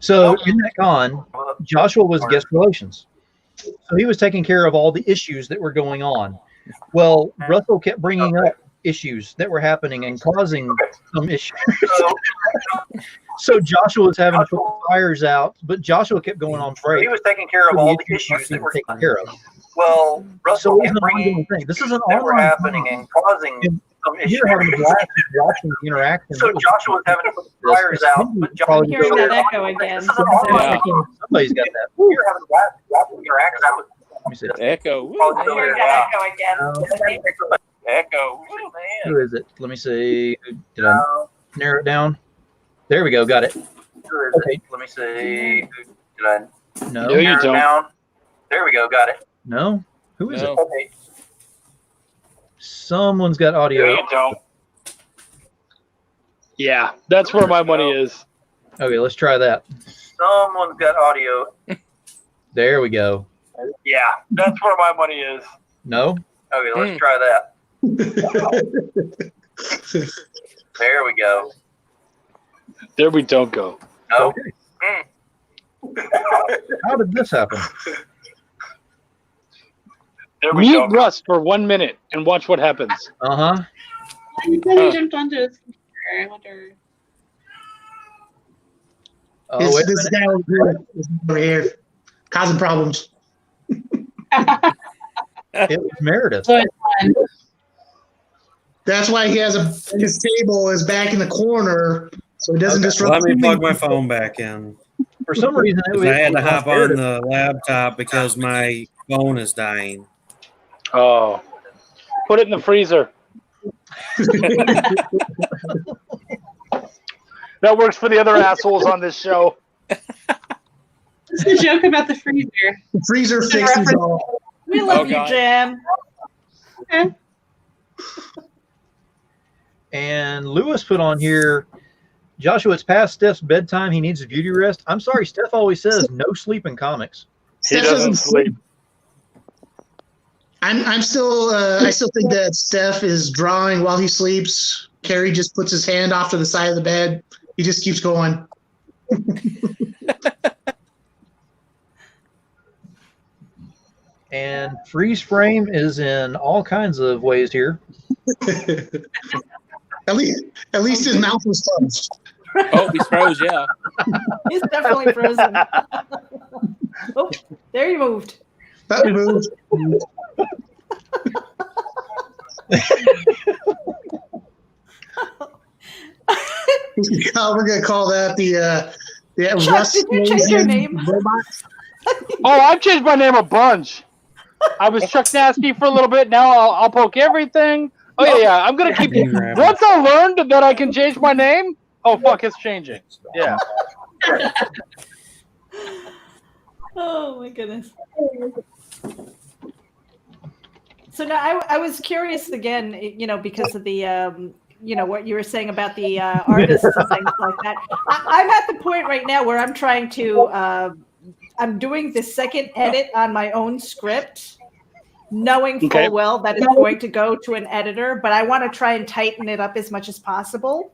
So in that con, Joshua was guest relations. So he was taking care of all the issues that were going on. Well, Russell kept bringing up issues that were happening and causing some issues. So Joshua was having to put the fires out, but Joshua kept going on break. He was taking care of all the issues that were taken care of. Well, Russell So it was kept an bringing ongoing thing. This is an that were online happening thing. and causing some issues. You're having a blast watching the interaction. So Joshua was having to put the fires out, but I'm hearing that echo again. This is an online Yeah. thing. Somebody's got that. You're having a blast watching the interaction. That was Let me see. Echo. Woo, Oh, man. yeah. Echo. Who is it? Let me see. Did I narrow it down? There we go. Got it. Okay. Let me see. Did I No. No, you narrow it don't. down? There we go. Got it. No. Who is No. it? Okay. Someone's got audio. don't. Yeah, that's where my money is. Okay, let's try that. Someone's got audio. There we go. Yeah, that's where my money is. No. Okay, let's try that. There we go. There we don't go. No. Okay. How did this happen? There we Mute go. Russ for 1 minute and watch what happens. Uh-huh. He jumped onto his computer. I wonder. Oh, wait a This minute. guy over here causing problems. It was Meredith. That's why he has his table is back in the corner, so it doesn't disrupt. Let me the plug my phone back in. For some reason, it was, I had to hop on Meredith. the laptop because my phone is dying. Oh. Put it in the freezer. That works for the other assholes on this show. It's a joke about the freezer. The freezer fixes all. We love you, Jim. Okay. And Lewis put on here, Joshua, it's past Steph's bedtime. He needs a beauty rest. I'm sorry, Steph always says no sleep in comics. He doesn't sleep. I'm still. I still think that Steph is drawing while he sleeps. Carrie just puts his hand off to the side of the bed. He just keeps going. And freeze frame is in all kinds of ways here. At least his mouth was closed. Oh, he's froze, yeah. He's definitely frozen. Oh, there you moved. That moved. We're gonna call that the Chuck, Russ. did you change your name? Oh, I've changed my name a bunch. I was Chuck Nasty for a little bit. Now I'll poke everything. Oh yeah. I'm gonna keep. Once I learned that I can change my name, oh fuck, it's changing. Yeah. Oh my goodness. So now I was curious again, because of the what you were saying about the artists and things like that. I'm at the point right now where I'm trying to. I'm doing the second edit on my own script, knowing full well that it's going to go to an editor, but I want to try and tighten it up as much as possible.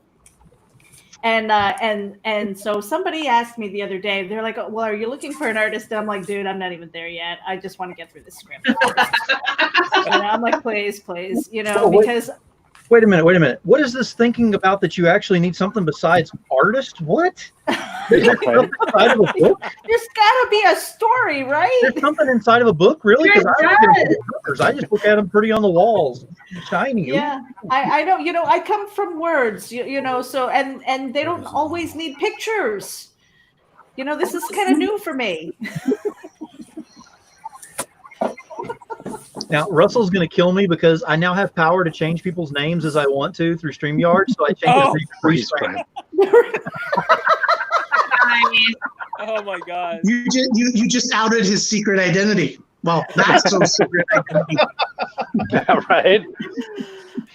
And so somebody asked me the other day, they're like, well, are you looking for an artist? And I'm like, dude, I'm not even there yet. I just want to get through the script. I'm like, please, because. Wait a minute. What is this thinking about that you actually need something besides artist? What? Is there something inside of a book? There's got to be a story, right? There's something inside of a book, really? Because I just look at them pretty on the walls, shiny. Yeah, I know. I come from words, so and they don't always need pictures. This is kind of new for me. Now, Russell's going to kill me because I now have power to change people's names as I want to through StreamYard, so I change it to freeze frame. Oh my god! You just outed his secret identity. Well, that's so secret identity. Yeah, right.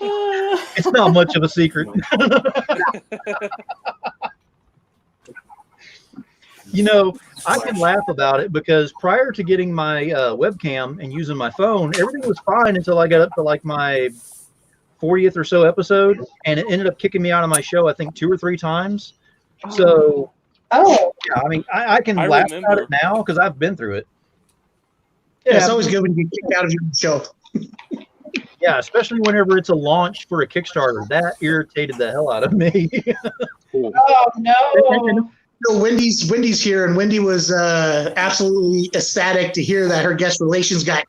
It's not much of a secret. I can laugh about it because prior to getting my webcam and using my phone, everything was fine until I got up to like my 40th or so episode, and it ended up kicking me out of my show, I think 2 or 3 times. So, yeah, I mean, I can laugh about it now because I've been through it. Yeah, it's always good when you get kicked out of your show. Yeah, especially whenever it's a launch for a Kickstarter. That irritated the hell out of me. Oh no. Wendy's here, and Wendy was absolutely ecstatic to hear that her guest relations got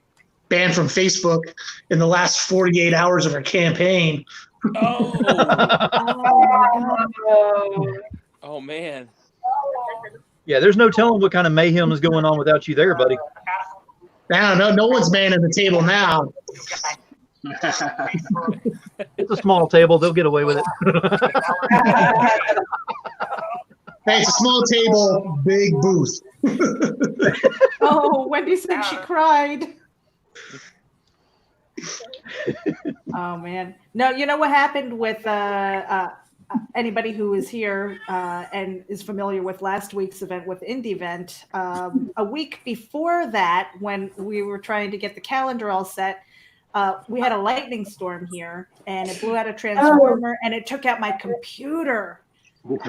banned from Facebook in the last 48 hours of her campaign. Oh man. Yeah, there's no telling what kind of mayhem is going on without you there, buddy. No one's manning the table now. It's a small table. They'll get away with it. Hey, it's a small table, big booth. Oh, Wendy said she cried. Oh man. No, you know what happened with anybody who is here and is familiar with last week's event with Indie Event. A week before that, when we were trying to get the calendar all set, we had a lightning storm here, and it blew out a transformer, and it took out my computer.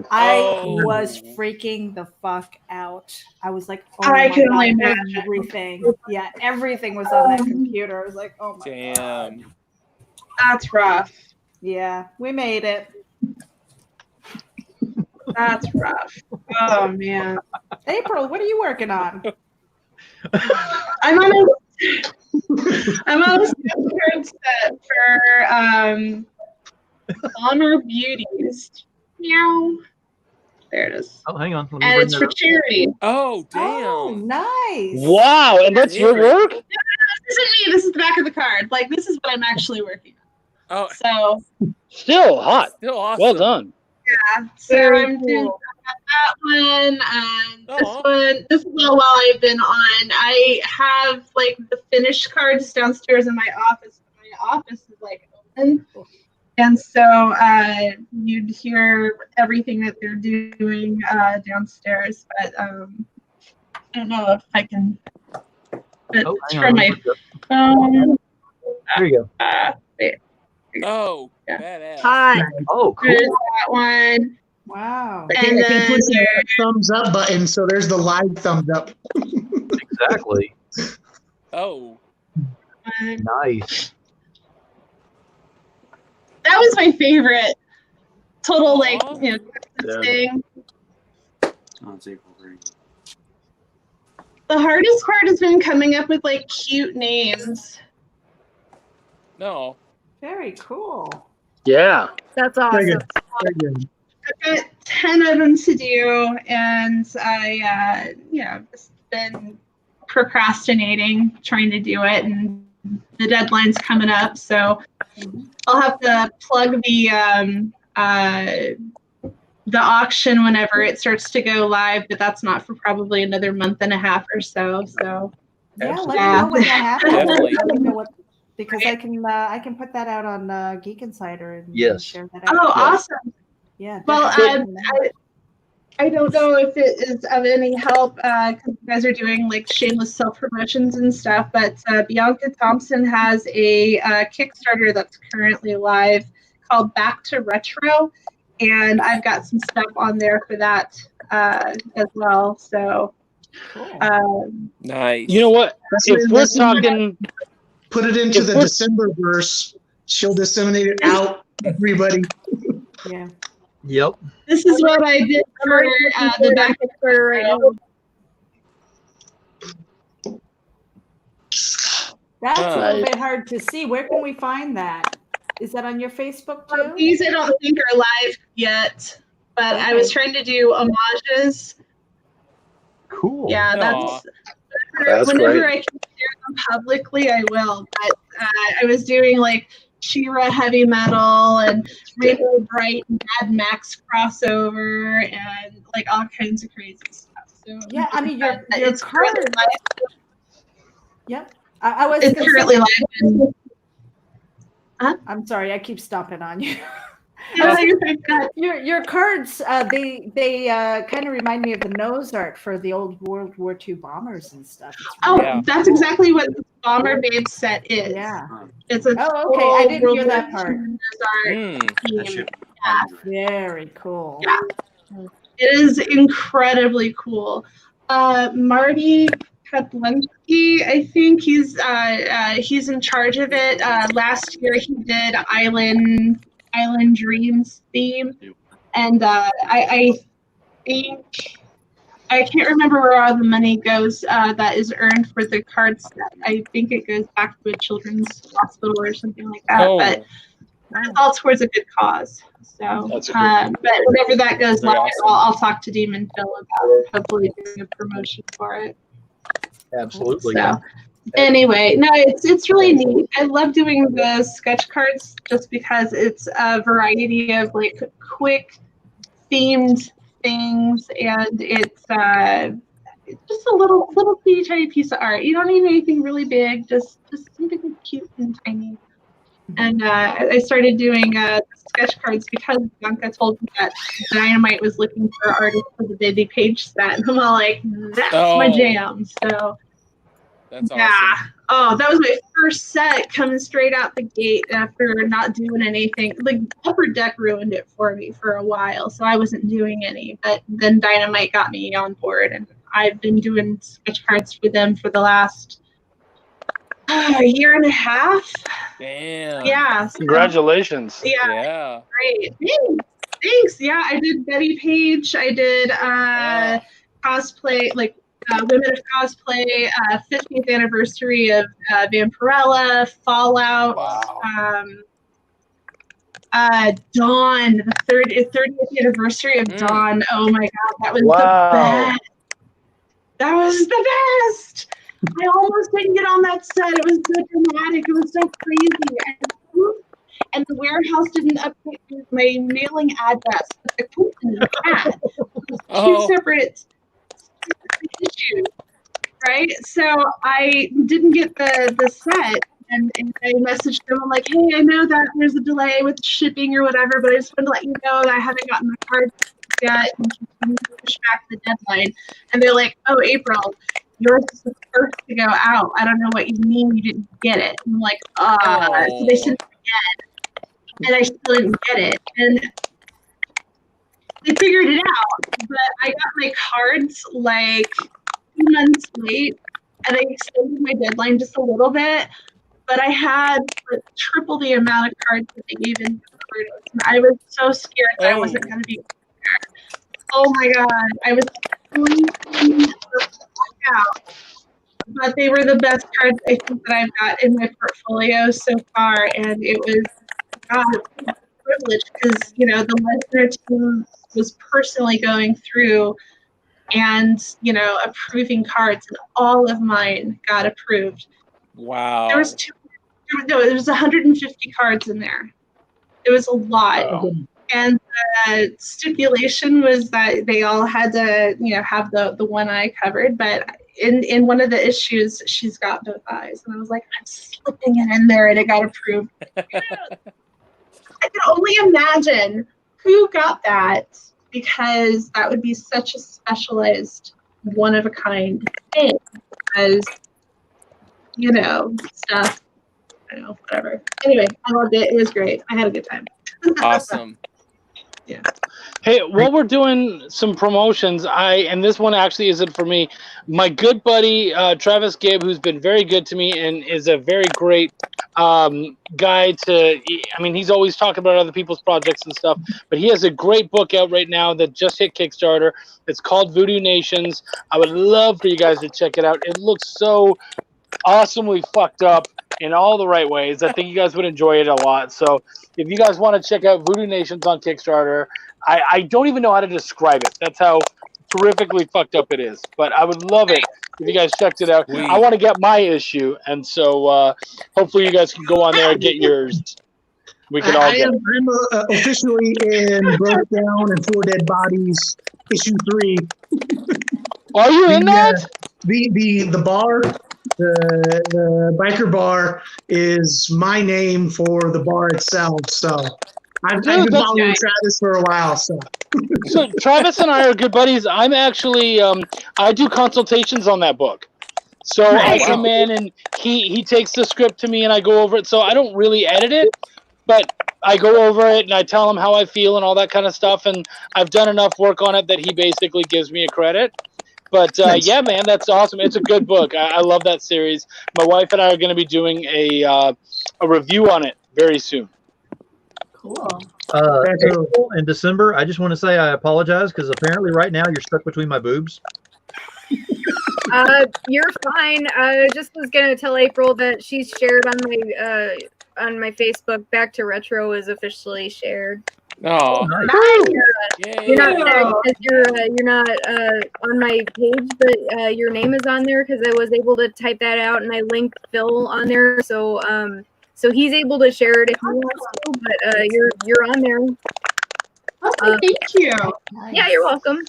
I was freaking the fuck out. I was like, oh I my can God, only imagine. everything. Yeah, everything was on that computer. I was like, oh my Damn. God. That's rough. Yeah, we made it. That's rough. Oh man. April, what are you working on? I'm on a script set for Honor Beauties. Meow. There it is. Oh, hang on. Let me And bring it's that for up. charity. Oh damn. Oh, nice. Wow, and that's your work? isn't me. This is the back of the card. Like, this is what I'm actually working on. Oh, So Still hot. still awesome. Well done. yeah. So Very I'm doing cool. that one. This Aw. one. This is all while I've been on. I have like the finished cards downstairs in my office. My office is like open. And so you'd hear everything that they're doing downstairs, but I don't know if I can. But Oh, it's hang from on. my phone. There you go. There. Oh, Yeah. badass. Hot. Oh, There's cool. that one. Wow. I can't And push then the thumbs up button, so there's the live thumbs up. Exactly. Oh, Nice. that was my favorite. Total like Aw. Christmas thing. Oh, it's April 3. The hardest part has been coming up with like cute names. no. Very cool. Yeah. That's Very awesome. good. Very good. I've got 10 of them to do, and I just been procrastinating trying to do it, and the deadline's coming up, so I'll have to plug the auction whenever it starts to go live, but that's not for probably another month and a half or so. So Yeah, let me Yeah. know when that happens. Definitely. Let me know what, because I can put that out on Geek Insider and Yes. share that out. oh, awesome. Yeah. Well, definitely. I don't know if it is of any help because you guys are doing like shameless self-promotions and stuff, but Bianca Thompson has a Kickstarter that's currently live called Back to Retro, and I've got some stuff on there for that as well. So, Cool. Nice. You know what? If we're Listen, talking, Put it into If the we're- December verse. She'll disseminate it out, everybody. Yeah. Yep. this is what I did for the Back to Kickstarter right now. That's a little Nice. bit hard to see. Where can we find that? Is that on your Facebook too? These I don't think are live yet, but I was trying to do homages. Cool. Yeah, Aw. that's whenever great. I can share them publicly, I will. But I was doing like She-Ra heavy metal and Rainbow Bright and Mad Max crossover and like all kinds of crazy stuff. So Yeah, I mean your it's currently card. live. Yep. I was It's gonna currently say- live. I'm sorry, I keep stomping on you. Yeah, you're fine. Go ahead. Your cards, they kind of remind me of the nose art for the old World War II bombers and stuff. It's Oh, Yeah. that's exactly what the Bomber Babe set is. Yeah. It's a Oh, okay. I didn't full hear that World part. War II art Mm. That theme. shit. Very cool. Yeah. It is incredibly cool. Marty Kadlensky, I think he's in charge of it. Last year he did Island Dreams theme, and I think I can't remember where all the money goes that is earned for the card set. I think it goes back to a children's hospital or something like that. Oh. But it's all towards a good cause. So, That's but whenever that goes Very live, awesome. I'll talk to Demon Phil about it. Hopefully, doing a promotion for it. Absolutely. So, anyway, no, it's really neat. I love doing the sketch cards just because it's a variety of like quick themed things, and it's just a little teeny tiny piece of art. You don't need anything really big, just something cute and tiny. And I started doing sketch cards because Bianca told me that Dynamite was looking for artists for the Baby Page set, and I'm all like, that's my Oh. jam. So. That's Yeah. awesome. Oh, that was my first set coming straight out the gate after not doing anything. Like Upper Deck ruined it for me for a while, so I wasn't doing any. But then Dynamite got me on board, and I've been doing sketch cards for them for the last year and a half. Damn. Yeah. So, Congratulations. yeah. Yeah. Great. Thanks. Yeah, I did Betty Page. I did cosplay, like Women of Cosplay, 50th anniversary of Vampirella, Fallout, Dawn, the 30th anniversary of Dawn. Oh my God, that was the best. That was the best. I almost didn't get on that set. It was so dramatic. It was so crazy. And the warehouse didn't update my mailing address. But the company had two separate issues, right? So I didn't get the set. And I messaged them. I'm like, hey, I know that there's a delay with shipping or whatever, but I just wanted to let you know that I haven't gotten my card yet and continue to push back the deadline. And they're like, oh, April, yours is the first to go out. I don't know what you mean you didn't get it. And I'm like, so they sent it again. And I still didn't get it. And they figured it out. But I got my cards like 2 months late. And I extended my deadline just a little bit. But I had like triple the amount of cards that they gave in. And I was so scared that I wasn't going to be there. Oh my God. I was freaking the fuck out. But they were the best cards I think that I've got in my portfolio so far. And it was, God, a privilege because, you know, the listener team was personally going through and, you know, approving cards. And all of mine got approved. Wow. There was 150 cards in there. It was a lot. Wow. And the stipulation was that they all had to, you know, have the one eye covered. But in one of the issues, she's got both eyes. And I was like, I'm slipping it in there and it got approved. I can only imagine who got that because that would be such a specialized, one-of-a-kind thing. Because you know, stuff. I don't know, whatever. Anyway, I loved it. It was great. I had a good time. Awesome. Yeah. Hey, while we're doing some promotions, and this one actually isn't for me, my good buddy Travis Gibb, who's been very good to me and is a very great guy to, I mean, he's always talking about other people's projects and stuff, but he has a great book out right now that just hit Kickstarter. It's called Voodoo Nations. I would love for you guys to check it out. It looks so awesomely fucked up in all the right ways. I think you guys would enjoy it a lot. So if you guys want to check out Voodoo Nations on Kickstarter, I don't even know how to describe it. That's how terrifically fucked up it is. But I would love it if you guys checked it out. I want to get my issue, and so hopefully you guys can go on there and get yours. We can all get it. I'm officially in Broke Down and Four Dead Bodies issue 3. Are you in that? The bar, the biker bar is my name for the bar itself. So I've been following Travis for a while. So Travis and I are good buddies. I'm actually I do consultations on that book. So I come in and he takes the script to me and I go over it. So I don't really edit it, but I go over it and I tell him how I feel and all that kind of stuff. And I've done enough work on it that he basically gives me a credit. But yeah, man, that's awesome. It's a good book. I love that series. My wife and I are going to be doing a review on it very soon. Cool. April in December, I just want to say I apologize because apparently right now you're stuck between my boobs. You're fine. I just was gonna tell April that she's shared on my Facebook. Back to Retro is officially shared. Oh, nice. You're not you're not on my page, but your name is on there because I was able to type that out and I linked Phil on there, so so he's able to share it if he wants to. But you're on there. Thank you. Yeah, you're welcome.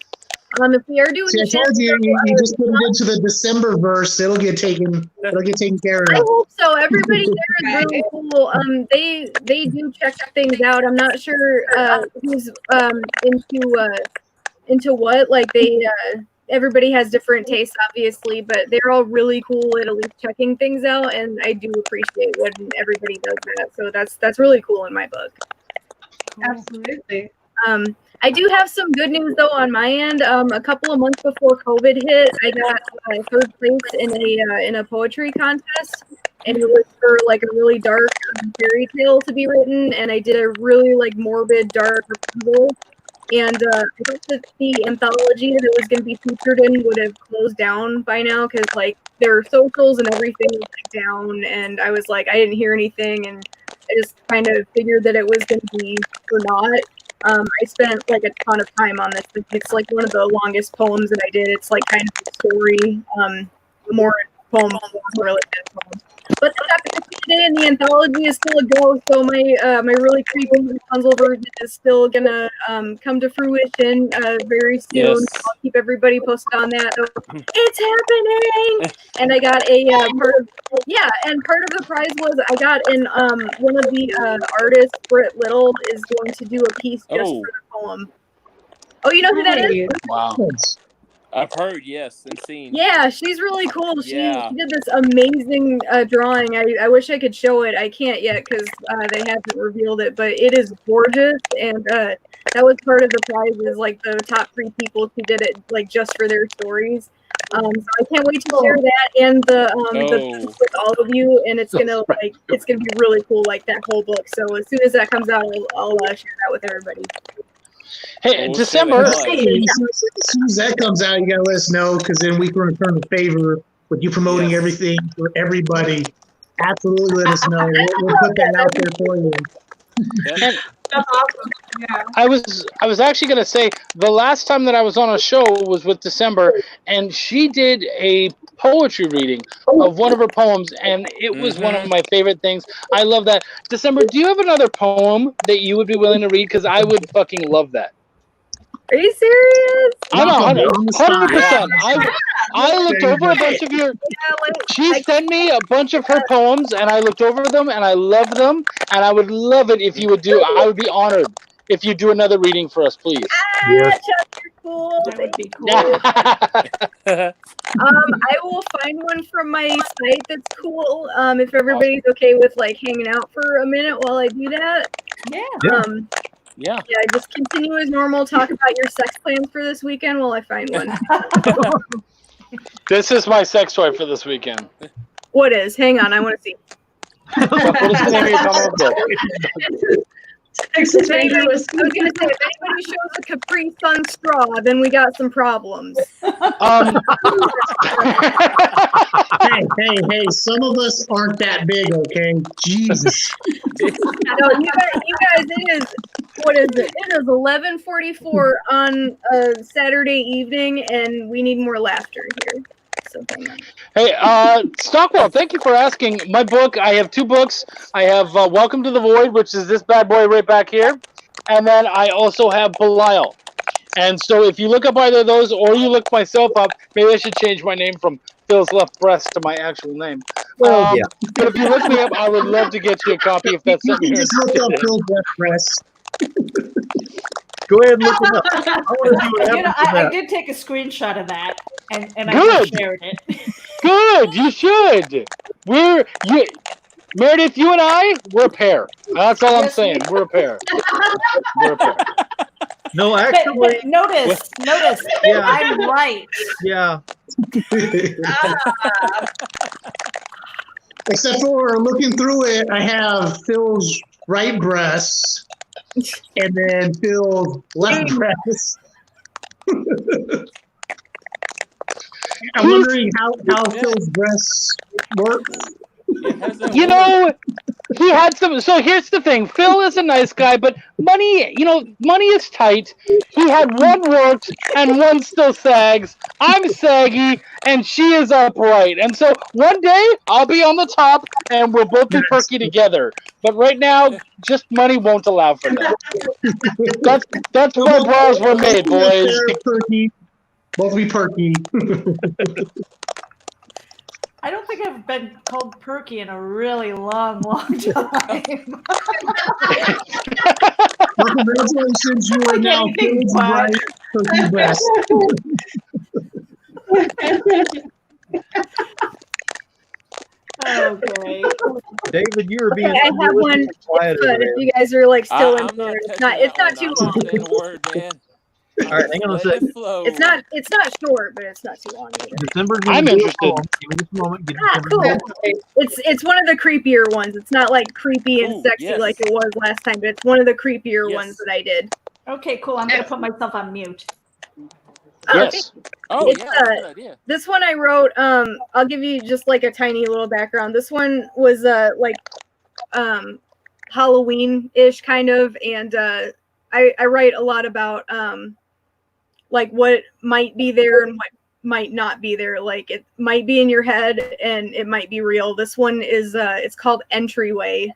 If we are doing, I told you, you just put it into the December verse. It'll get taken care of. I hope so. Everybody there is really cool. They do check things out. I'm not sure who's into what. Like everybody has different tastes, obviously, but they're all really cool at least checking things out, and I do appreciate when everybody does that. So that's really cool in my book. Absolutely. I do have some good news though on my end. A couple of months before COVID hit, I got third place in a poetry contest, and it was for like a really dark fairy tale to be written, and I did a really like morbid, dark proposal. And I thought that the anthology that it was going to be featured in would have closed down by now because like their socials and everything was like, down, and I was like, I didn't hear anything, and I just kind of figured that it was going to be for naught. I spent like a ton of time on this. It's like one of the longest poems that I did. It's like kind of a story, more poem was a really good poem. But the topic today in the anthology is still a go. So my really creepy Rapunzel version is still gonna come to fruition very soon. Yes. I'll keep everybody posted on that. It's happening. And I got a part of the prize was I got in one of the artists, Britt Little, is going to do a piece just for the poem. Oh, you know who that is? Wow. I've heard, yes, and seen. Yeah, she's really cool. She Yeah. did this amazing drawing. I wish I could show it. I can't yet because they haven't revealed it, but it is gorgeous. And that was part of the prize, is like the top 3 people who did it like just for their stories. So I can't wait to share that and the piece with all of you. And it's gonna be really cool, like that whole book. So as soon as that comes out, I'll share that with everybody. Hey, December. As soon as that comes out, you gotta let us know, because then we can return the favor with you promoting everything for everybody. Absolutely, let us know. We'll put that out there for you. That's awesome. Yeah. I was actually going to say the last time that I was on a show was with December, and she did a poetry reading of one of her poems, and it was one of my favorite things. I love that. December, do you have another poem that you would be willing to read? Because I would fucking love that. Are you serious? I'm 100%. I looked over a bunch of your. She sent me a bunch of her poems, and I looked over them, and I love them, and I would love it if you would do. I would be honored if you do another reading for us, please. Chuck, you're cool. That would be cool. I will find one from my site that's cool. If everybody's okay with like hanging out for a minute while I do that. Yeah. Yeah, just continue as normal. Talk about your sex plans for this weekend while I find one. This is my sex toy for this weekend. What is? Hang on, I want to see. What is the name of your comic book? I was gonna say, if anybody shows a Capri Sun straw, then we got some problems. Hey, some of us aren't that big, okay? Jesus. No, you guys, it is, what is it? It is 11:44 on a Saturday evening, and we need more laughter here. So hang on. Hey, Stockwell, thank you for asking. My book, I have 2 books. I have Welcome to the Void, which is this bad boy right back here. And then I also have Belial. And so if you look up either of those, or you look myself up, maybe I should change my name from Phil's Left Breast to my actual name. But if you look me up, I would love to get you a copy if that's something you're interested in. Just look up Phil's Left Breast. Go ahead and look it up. I want to see what happens. I did take a screenshot of that, and I just shared it. Good, you should. Meredith, you and I, we're a pair. That's all I'm saying. We're a pair. We're a pair. No, actually. But notice, Yeah. I'm right. Yeah. Except for looking through it, I have Phil's right breast and then Phil's left breast. I'm wondering how Phil's breasts work. You know, he had some. So here's the thing: Phil is a nice guy, but money is tight. He had one worked and one still sags. I'm saggy and she is upright. And so one day I'll be on the top and we'll both be perky together. But right now, just money won't allow for that. That's why bras were made, boys. Both be perky. I don't think I've been called perky in a really long time. Well, congratulations, you are now Phil's right perky breast. Okay. David, you were being I have one. If you guys are like still in there, it's not too long. All right, hang on a second. It's not short, but it's not too long either. December's I'm interested. Give me just a moment. Cool. It's one of the creepier ones. It's not like creepy and sexy like it was last time, but it's one of the creepier ones that I did. Okay, cool. I'm gonna put myself on mute. Yes. Oh, it's, yeah, that's a good idea. This one I wrote. I'll give you just like a tiny little background. This one was like Halloween-ish kind of, and I write a lot about like what might be there and what might not be there. Like it might be in your head and it might be real. This one is it's called Entryway.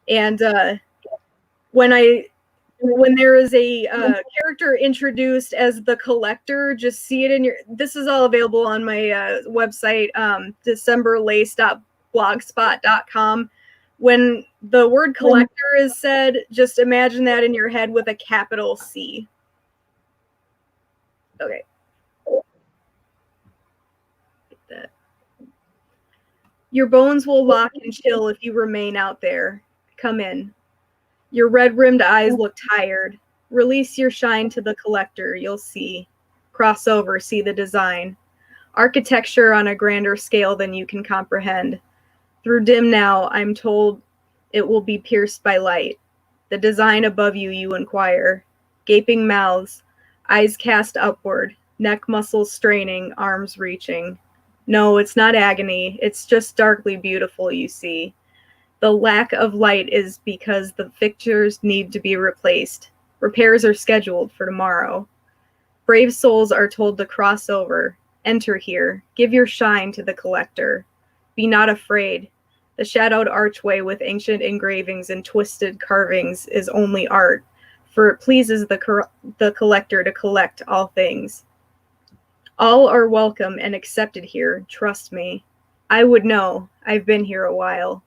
And when there is a character introduced as the collector, just see it in your, this is all available on my website, decemberlace.blogspot.com. When the word collector is said, just imagine that in your head with a capital C. Okay. Like that. Your bones will lock and chill if you remain out there. Come in. Your red-rimmed eyes look tired. Release your shine to the collector, you'll see. Cross over, see the design. Architecture on a grander scale than you can comprehend. Through dim now, I'm told it will be pierced by light. The design above you, you inquire. Gaping mouths, eyes cast upward, neck muscles straining, arms reaching. No, it's not agony. It's just darkly beautiful, you see. The lack of light is because the fixtures need to be replaced. Repairs are scheduled for tomorrow. Brave souls are told to cross over. Enter here. Give your shine to the collector. Be not afraid. The shadowed archway with ancient engravings and twisted carvings is only art, for it pleases the collector to collect all things. All are welcome and accepted here, trust me. I would know. I've been here a while.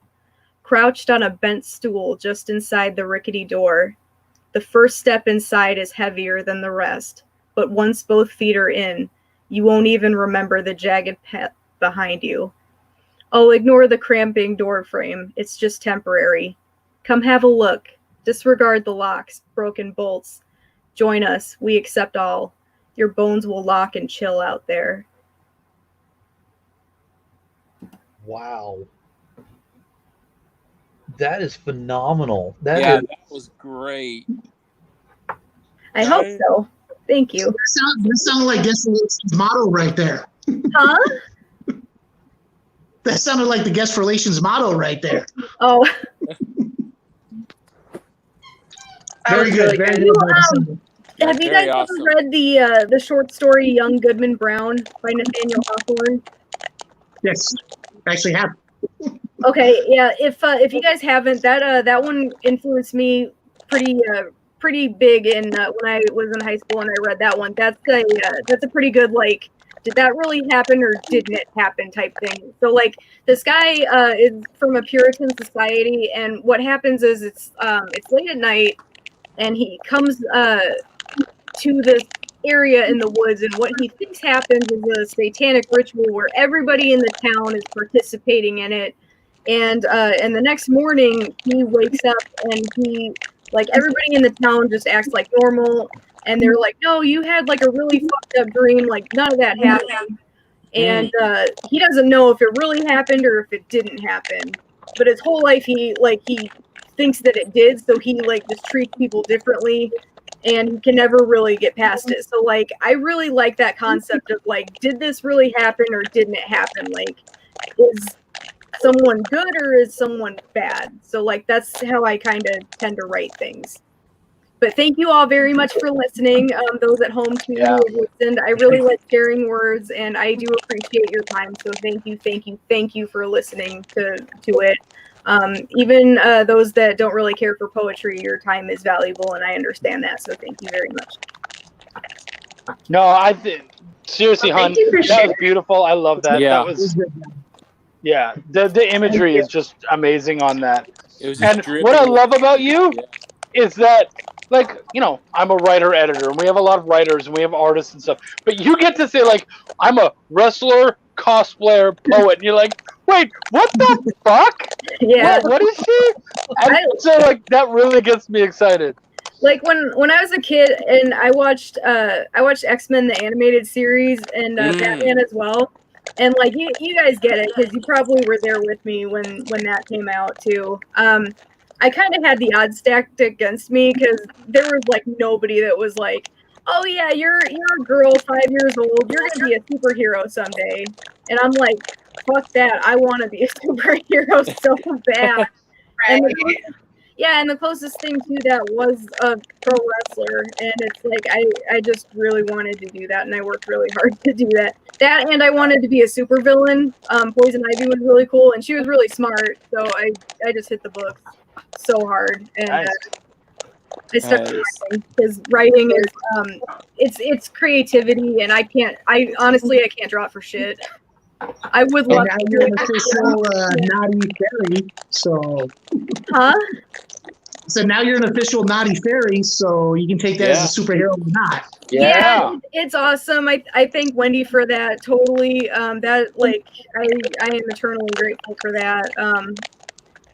Crouched on a bent stool just inside the rickety door. The first step inside is heavier than the rest, but once both feet are in, you won't even remember the jagged path behind you. Oh, ignore the cramping door frame. It's just temporary. Come have a look. Disregard the locks, broken bolts. Join us. We accept all. Your bones will lock and chill out there. Wow. That is phenomenal. That was great. I hope so. Thank you. That sounded like Guest Relations motto right there. Huh? That sounded like the Guest Relations motto right there. Oh. Very good. Very good. Have you guys ever read the short story Young Goodman Brown by Nathaniel Hawthorne? Yes, I actually have. Okay, yeah. If you guys haven't, that one influenced me pretty big in when I was in high school and I read that one. That's a pretty good, like, did that really happen or didn't it happen type thing. So like this guy is from a Puritan society, and what happens is it's late at night and he comes to this area in the woods, and what he thinks happens is a satanic ritual where everybody in the town is participating in it. And the next morning he wakes up and he, like, everybody in the town just acts like normal, and they're like, no, you had like a really fucked up dream, like none of that happened. And he doesn't know if it really happened or if it didn't happen, but his whole life he thinks that it did, so he like just treats people differently and he can never really get past it. So like I really like that concept of like, did this really happen or didn't it happen? Like, is someone good or is someone bad? So like that's how I kind of tend to write things. But thank you all very much for listening. Those at home too who have listened. I really like sharing words, and I do appreciate your time. So thank you for listening to it. Even those that don't really care for poetry, your time is valuable, and I understand that. So thank you very much. No, seriously, hon, that was beautiful. I love that. Yeah. That was, yeah. The imagery is just amazing on that. It was and what I love about you is that, like, you know, I'm a writer editor, and we have a lot of writers, and we have artists and stuff. But you get to say, like, I'm a wrestler, cosplayer, poet, and you're like, wait, what the fuck? Yeah. What is she? And so, like, that really gets me excited. Like when I was a kid and I watched X-Men the animated series and Batman as well, and like you guys get it because you probably were there with me when that came out too. I kind of had the odds stacked against me because there was like nobody that was like, oh yeah, you're a girl 5 years old, you're gonna be a superhero someday, and I'm like, fuck that, I want to be a superhero so bad. And Yeah, and the closest thing to that was a pro wrestler, and it's like I just really wanted to do that, and I worked really hard to do that. That, and I wanted to be a supervillain. Poison Ivy was really cool, and she was really smart, so I just hit the books so hard, and I stuck to writing, because writing is it's creativity, and I honestly can't draw it for shit. I would love now to you're an official naughty fairy, so. Huh? So now you're an official naughty fairy, so you can take that as a superhero or not. Yeah, it's awesome. I thank Wendy for that. Totally. That like I am eternally grateful for that.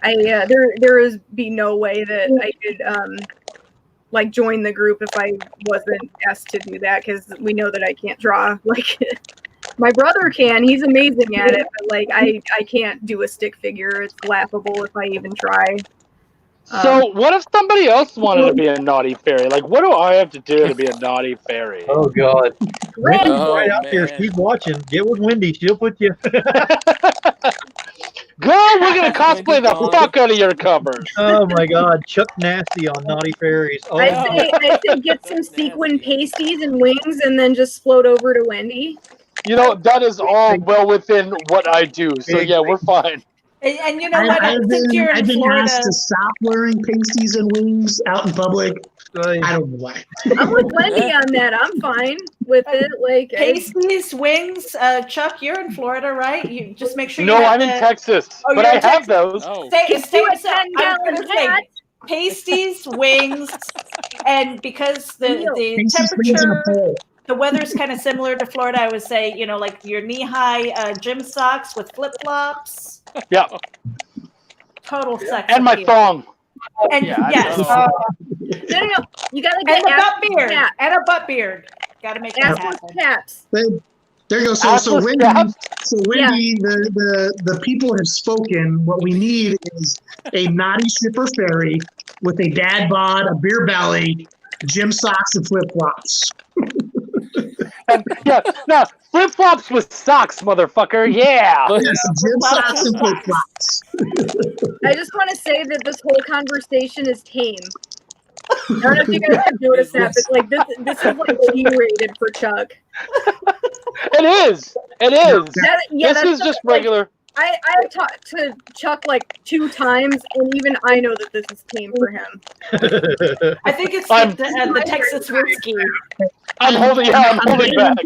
There is be no way that I could like join the group if I wasn't asked to do that, because we know that I can't draw. Like my brother can. He's amazing at it, but like I can't do a stick figure. It's laughable if I even try. So what if somebody else wanted to be a naughty fairy? Like, what do I have to do to be a naughty fairy? Oh God, Wendy's Oh, right out there. man. Keep watching. Get with Wendy. She'll put you. Girl, we're gonna cosplay the fuck out of your covers. Oh my God, Chuck Nasty on Naughty Fairies. Oh, I say get some sequin pasties and wings, and then just float over to Wendy. You know, that is all well within what I do. So yeah, we're fine. And you know what? I've Since you're in been Florida, asked to stop wearing pasties and wings out in public. I don't know why. I'm with Wendy on that. I'm fine with it. Like pasties, wings. Chuck, you're in Florida, right? You just make sure. No, you have I'm in Texas, but I have those. Stay do a 10-gallon hat. Pasties, wings, and because the temperature, the weather's kind of similar to Florida, I would say, you know, like your knee-high gym socks with flip-flops. Yeah. Total sex. And my appeal. thong. And Yeah, yes. No. You gotta get and a butt beard. Cap. And a butt beard. Gotta make that Assless happen. caps. There you go. So Wendy, the people have spoken. What we need is a naughty stripper fairy with a dad bod, a beer belly, gym socks, and flip flops. No, flip flops with socks, motherfucker. Yeah. Yes, gym socks and flip flops. I just want to say that this whole conversation is tame. I don't know if you guys have noticed that, but like this is like G-rated for Chuck. It is. This is just like, regular. I've talked to Chuck like 2 times, and even I know that this is tame for him. I think it's the Texas whiskey. I'm holding back.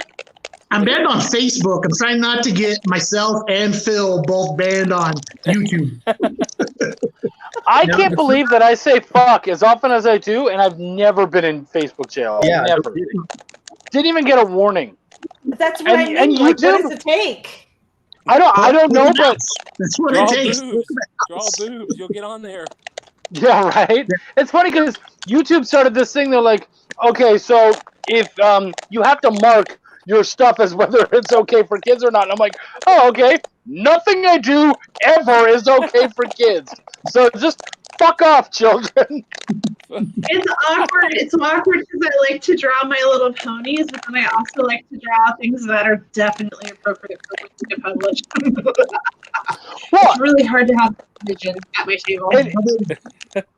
I'm banned on Facebook. I'm trying not to get myself and Phil both banned on YouTube. I can't believe that I say fuck as often as I do, and I've never been in Facebook jail. Yeah, never. Didn't even get a warning. That's what I mean. And like, YouTube, what does it take? I don't know, but that's what Draw it takes. boobs. You'll get on there. Yeah, right. It's funny because YouTube started this thing. They're like, okay, so if you have to mark your stuff as whether it's okay for kids or not. And I'm like, oh, okay. Nothing I do ever is okay for kids. So just fuck off, children. It's awkward. It's awkward because I like to draw My Little Ponies, but then I also like to draw things that are definitely appropriate for me to publish. It's really hard to have vision at my table.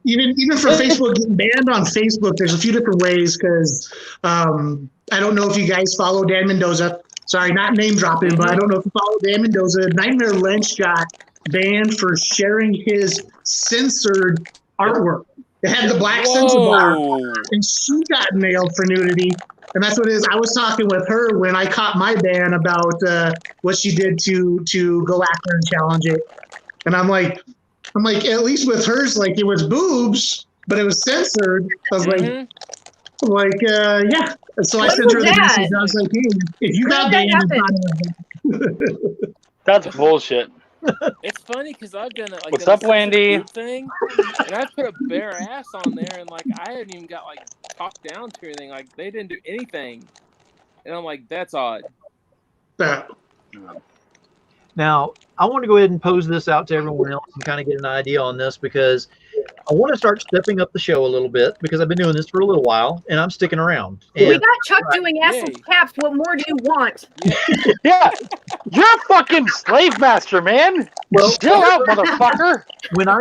Even for Facebook getting banned on Facebook, there's a few different ways because I don't know if you guys follow Dan Mendoza. Sorry, not name dropping, but I don't know if you follow Dan Mendoza. Nightmare Lynch got banned for sharing his censored artwork. It had the black censor bar, and she got nailed for nudity. And that's what it is. I was talking with her when I caught my ban about what she did to go after and challenge it. And I'm like, at least with hers, like it was boobs, but it was censored. I was yeah. And so I sent her the message. I was like, hey, if you got banned, it's not That's bullshit. It's funny because I've done it. Like, what's up, Wendy? Thing, and I put a bare ass on there, and like I hadn't even got like talked down to anything. Like they didn't do anything, and I'm like, that's odd. Now, I want to go ahead and pose this out to everyone else and kind of get an idea on this because I want to start stepping up the show a little bit because I've been doing this for a little while and I'm sticking around. And we got Chuck doing assless caps. What more do you want? Yeah, you're a fucking slave master, man. Well, chill out, motherfucker. When I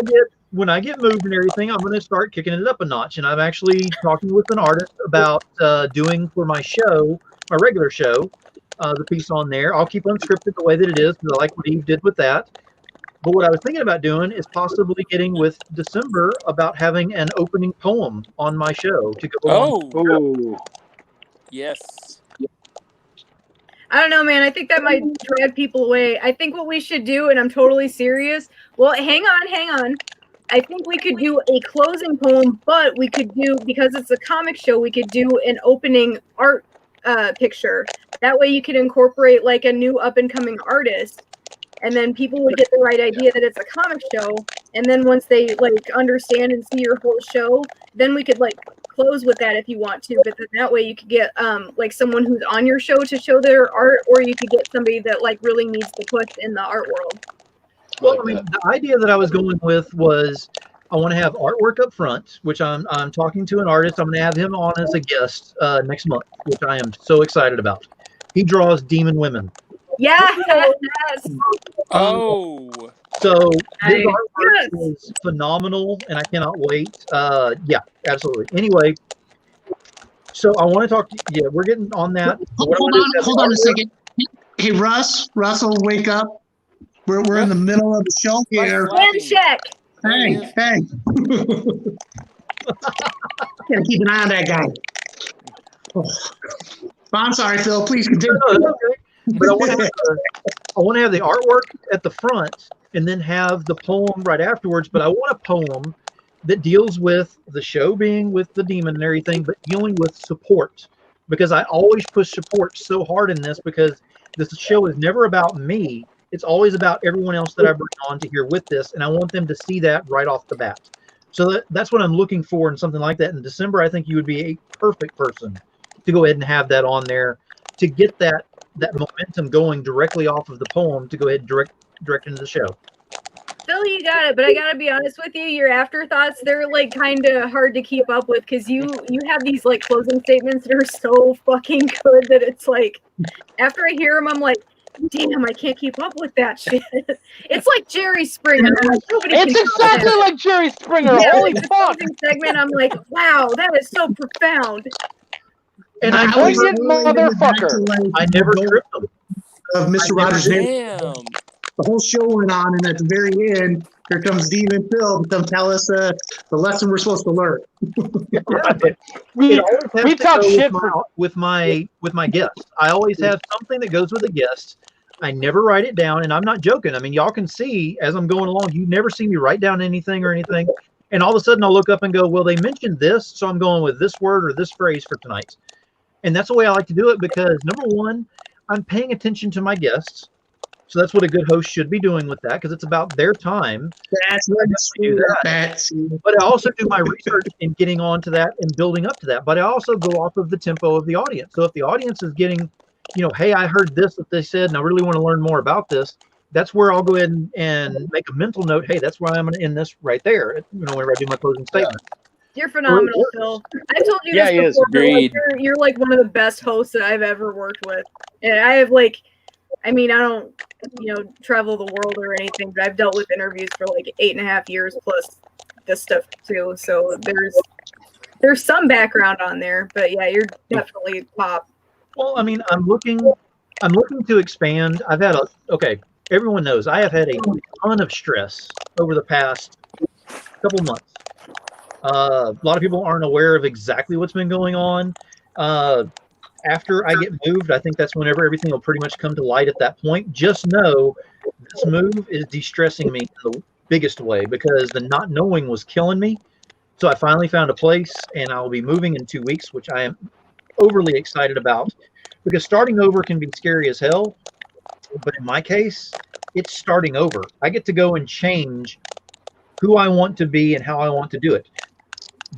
when I get moved and everything, I'm going to start kicking it up a notch. And I'm actually talking with an artist about doing for my show, my regular show, the piece on there. I'll keep Unscripted the way that it is because I like what Eve did with that. But what I was thinking about doing is possibly getting with December about having an opening poem on my show to go on. Oh, Yes. I don't know, man. I think that might drive people away. I think what we should do, and I'm totally serious. Well, hang on. I think we could do a closing poem, but we could do, because it's a comic show, we could do an opening art picture. That way you could incorporate like a new up and coming artist, and then people would get the right idea that it's a comic show. And then once they like understand and see your whole show, then we could like close with that if you want to. But then that way you could get like someone who's on your show to show their art, or you could get somebody that like really needs the push in the art world. Well, I mean, the idea that I was going with was I want to have artwork up front, which I'm talking to an artist. I'm going to have him on as a guest next month, which I am so excited about. He draws demon women. Yes. Oh. So his artwork is phenomenal, and I cannot wait. Yeah, absolutely. Anyway, so I want to talk. Yeah, we're getting on that. Hold on a second. Hey, Russell, wake up. We're in the middle of the show here. Hand check. Hey. Gotta keep an eye on that guy. Oh. I'm sorry, Phil. Please continue. No, okay. But I want to have the artwork at the front and then have the poem right afterwards. But I want a poem that deals with the show being with the demon and everything, but dealing with support. Because I always push support so hard in this, because this show is never about me. It's always about everyone else that I bring on to here with this. And I want them to see that right off the bat. So that's what I'm looking for in something like that. In December, I think you would be a perfect person to go ahead and have that on there to get that momentum going directly off of the poem to go ahead and direct into the show. Phil, you got it, but I gotta be honest with you, your afterthoughts, they're like kind of hard to keep up with, because you have these like closing statements that are so fucking good that it's like, after I hear them, I'm like, damn, I can't keep up with that shit. It's like Jerry Springer. It's exactly like Jerry Springer. Yeah, Holy like the fuck! closing segment, I'm like, wow, that is so profound. And I motherfucker. I never tripped them. Of Mr. Rogers' name. Damn. The whole show went on, and at the very end, here comes Demon Phil to come tell us the lesson we're supposed to learn. We talk shit with my guests. I always have something that goes with a guest. I never write it down, and I'm not joking. I mean, y'all can see as I'm going along, you never see me write down anything or anything. And all of a sudden I'll look up and go, well, they mentioned this, so I'm going with this word or this phrase for tonight. And that's the way I like to do it, because number one, I'm paying attention to my guests. So that's what a good host should be doing with that, because it's about their time. That's what do that. But I also do my research in getting onto that and building up to that. But I also go off of the tempo of the audience. So if the audience is getting, hey, I heard this that they said, and I really want to learn more about this, that's where I'll go ahead and make a mental note. Hey, that's where I'm going to end this right there. Whenever I do my closing statement. You're phenomenal, Phil. I've told you this before, but like, you're like one of the best hosts that I've ever worked with. And I have I don't, travel the world or anything, but I've dealt with interviews for like 8.5 years plus this stuff too. So there's some background on there, but yeah, you're definitely top. Well, I mean, I'm looking to expand. I've had everyone knows I have had a ton of stress over the past couple months. A lot of people aren't aware of exactly what's been going on. After I get moved, I think that's whenever everything will pretty much come to light at that point. Just know this move is de-stressing me in the biggest way, because the not knowing was killing me. So I finally found a place, and I'll be moving in 2 weeks, which I am overly excited about, because starting over can be scary as hell. But in my case, it's starting over. I get to go and change who I want to be and how I want to do it.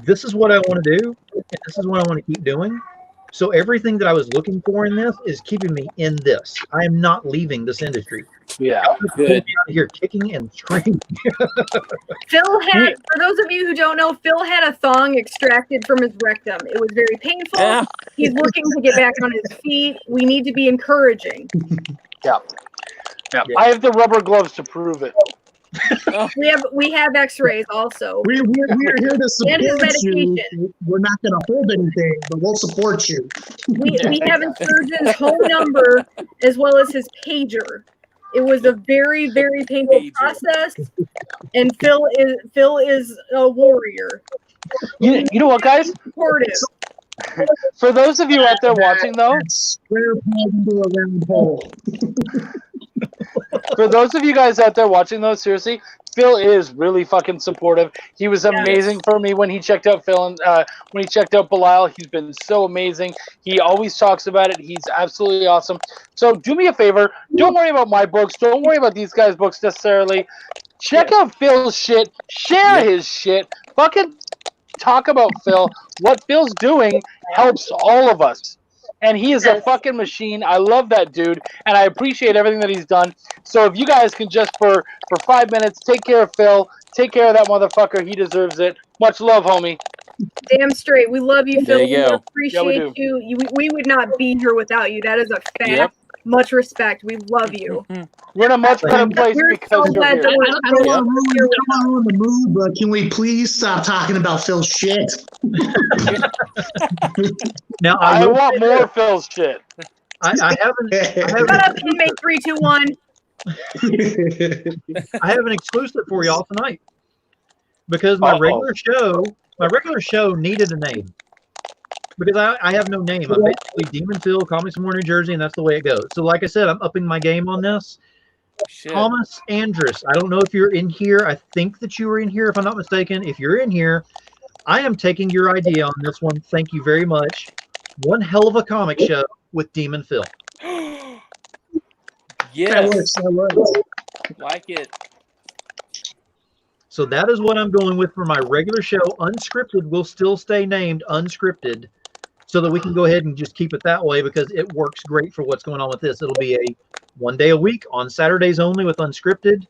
This is what I want to do, and this is what I want to keep doing. So everything that I was looking for in this is keeping me in this. I am not leaving this industry. Yeah, good. Out here kicking and screaming. Phil had, for those of you who don't know, Phil had a thong extracted from his rectum. It was very painful. Yeah. He's looking to get back on his feet. We need to be encouraging. Yeah. I have the rubber gloves to prove it. We have X-rays also. We're here to support you. medication. We're not going to hold anything, but we'll support you. We have a surgeon's home number as well as his pager. It was a very, very painful process, and Phil is a warrior. You know what, guys? Supportive. For those of you out there watching, though, square peg into a round hole. For those of you guys out there watching, though, seriously, Phil is really fucking supportive. He was amazing for me when he checked out Phil and when he checked out Belial. He's been so amazing. He always talks about it. He's absolutely awesome. So do me a favor. Don't worry about my books. Don't worry about these guys' books necessarily. Check out Phil's shit. Share his shit. Fucking talk about Phil. What Phil's doing helps all of us. And he is a fucking machine. I love that dude, and I appreciate everything that he's done. So if you guys can just for 5 minutes take care of Phil, take care of that motherfucker. He deserves it. Much love, homie. Damn straight. We love you, Phil. There you We go. appreciate you. We would not be here without you. That is a fact. Yep. Much respect. We love you. We're in a much better place We're because so you're glad here. that I don't want to ruin the mood, but can we please stop talking about Phil's shit? Now I want more Phil's shit. I haven't. Shut up, inmate 321. I have an exclusive for y'all tonight because my regular show needed a name because I have no name. I'm basically Demon Phil, Call Me Some More New Jersey, and that's the way it goes. So, like I said, I'm upping my game on this. Shit. Thomas Andrus, I don't know if you're in here. I think that you were in here, if I'm not mistaken. If you're in here, I am taking your idea on this one. Thank you very much. One hell of a comic show with Demon Phil. Yes. That works. Like it. So that is what I'm going with for my regular show. Unscripted will still stay named Unscripted so that we can go ahead and just keep it that way because it works great for what's going on with this. It'll be a 1 day a week on Saturdays only with Unscripted.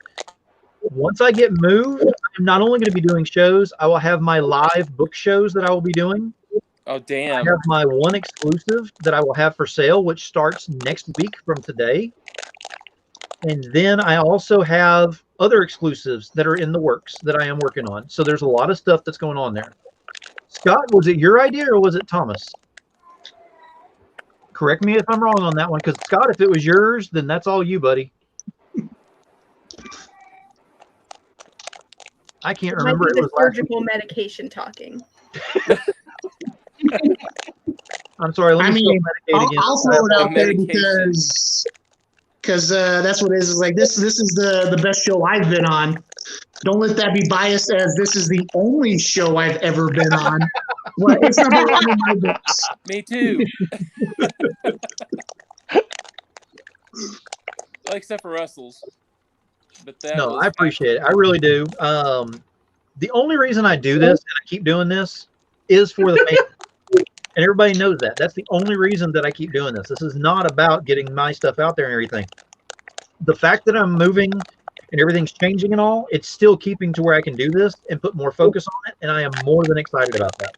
Once I get moved, I'm not only going to be doing shows, I will have my live book shows that I will be doing. Oh, damn. I have my one exclusive that I will have for sale, which starts next week from today. And then I also have other exclusives that are in the works that I am working on. So there's a lot of stuff that's going on there. Scott, was it your idea or was it Thomas? Correct me if I'm wrong on that one, because Scott, if it was yours, then that's all you, buddy. I can't remember. Might be It was the surgical medication talking. I'm sorry. Let me I'll again. throw it out there because that's what it is. It's like this is the best show I've been on. Don't let that be biased as this is the only show I've ever been on. Well, it's number one in my books. Me too. Well, except for Russell's. But that No, was I appreciate it. I really do. The only reason I do this and I keep doing this is for the fans. And everybody knows that. That's the only reason that I keep doing this. This is not about getting my stuff out there and everything. The fact that I'm moving and everything's changing and all, it's still keeping to where I can do this and put more focus on it. And I am more than excited about that.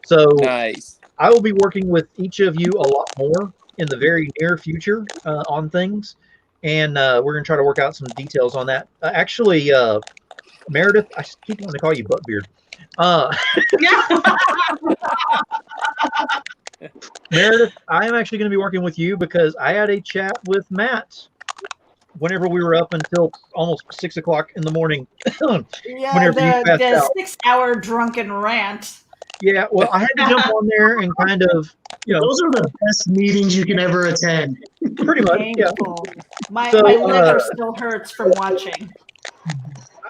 So nice. I will be working with each of you a lot more in the very near future on things. And we're going to try to work out some details on that. Actually, Meredith, I keep wanting to call you Buttbeard. Meredith, I am actually going to be working with you because I had a chat with Matt whenever we were up until almost 6 o'clock in the morning. Yeah, the 6 hour drunken rant. Yeah, well, I had to jump on there and kind of, those are the best meetings you can ever attend. Pretty much, yeah. My liver still hurts from watching.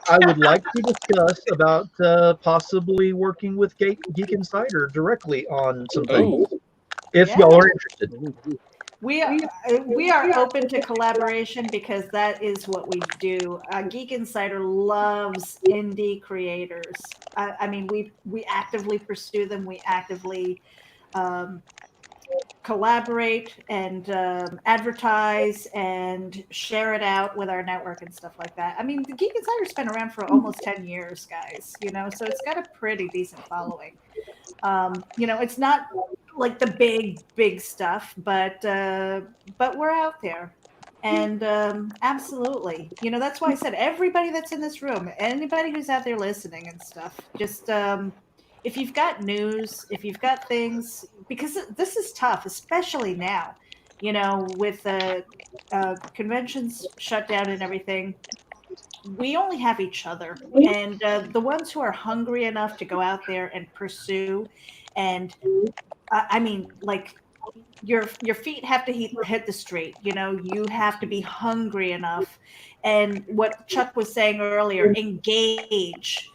I would like to discuss about possibly working with Geek Insider directly on some things, if y'all are interested. We are open to collaboration because that is what we do. Geek Insider loves indie creators. I mean, we actively pursue them. We actively collaborate and advertise and share it out with our network and stuff like that. I mean, the Geek Insider's been around for almost 10 years, guys, so it's got a pretty decent following. It's not like the big stuff, but we're out there. And absolutely, that's why I said everybody that's in this room, anybody who's out there listening and stuff, just if you've got news, if you've got things, because this is tough, especially now, with conventions shut down and everything. We only have each other, and the ones who are hungry enough to go out there and pursue, and I mean, like, your feet have to hit the street. You have to be hungry enough, and what Chuck was saying earlier, engage,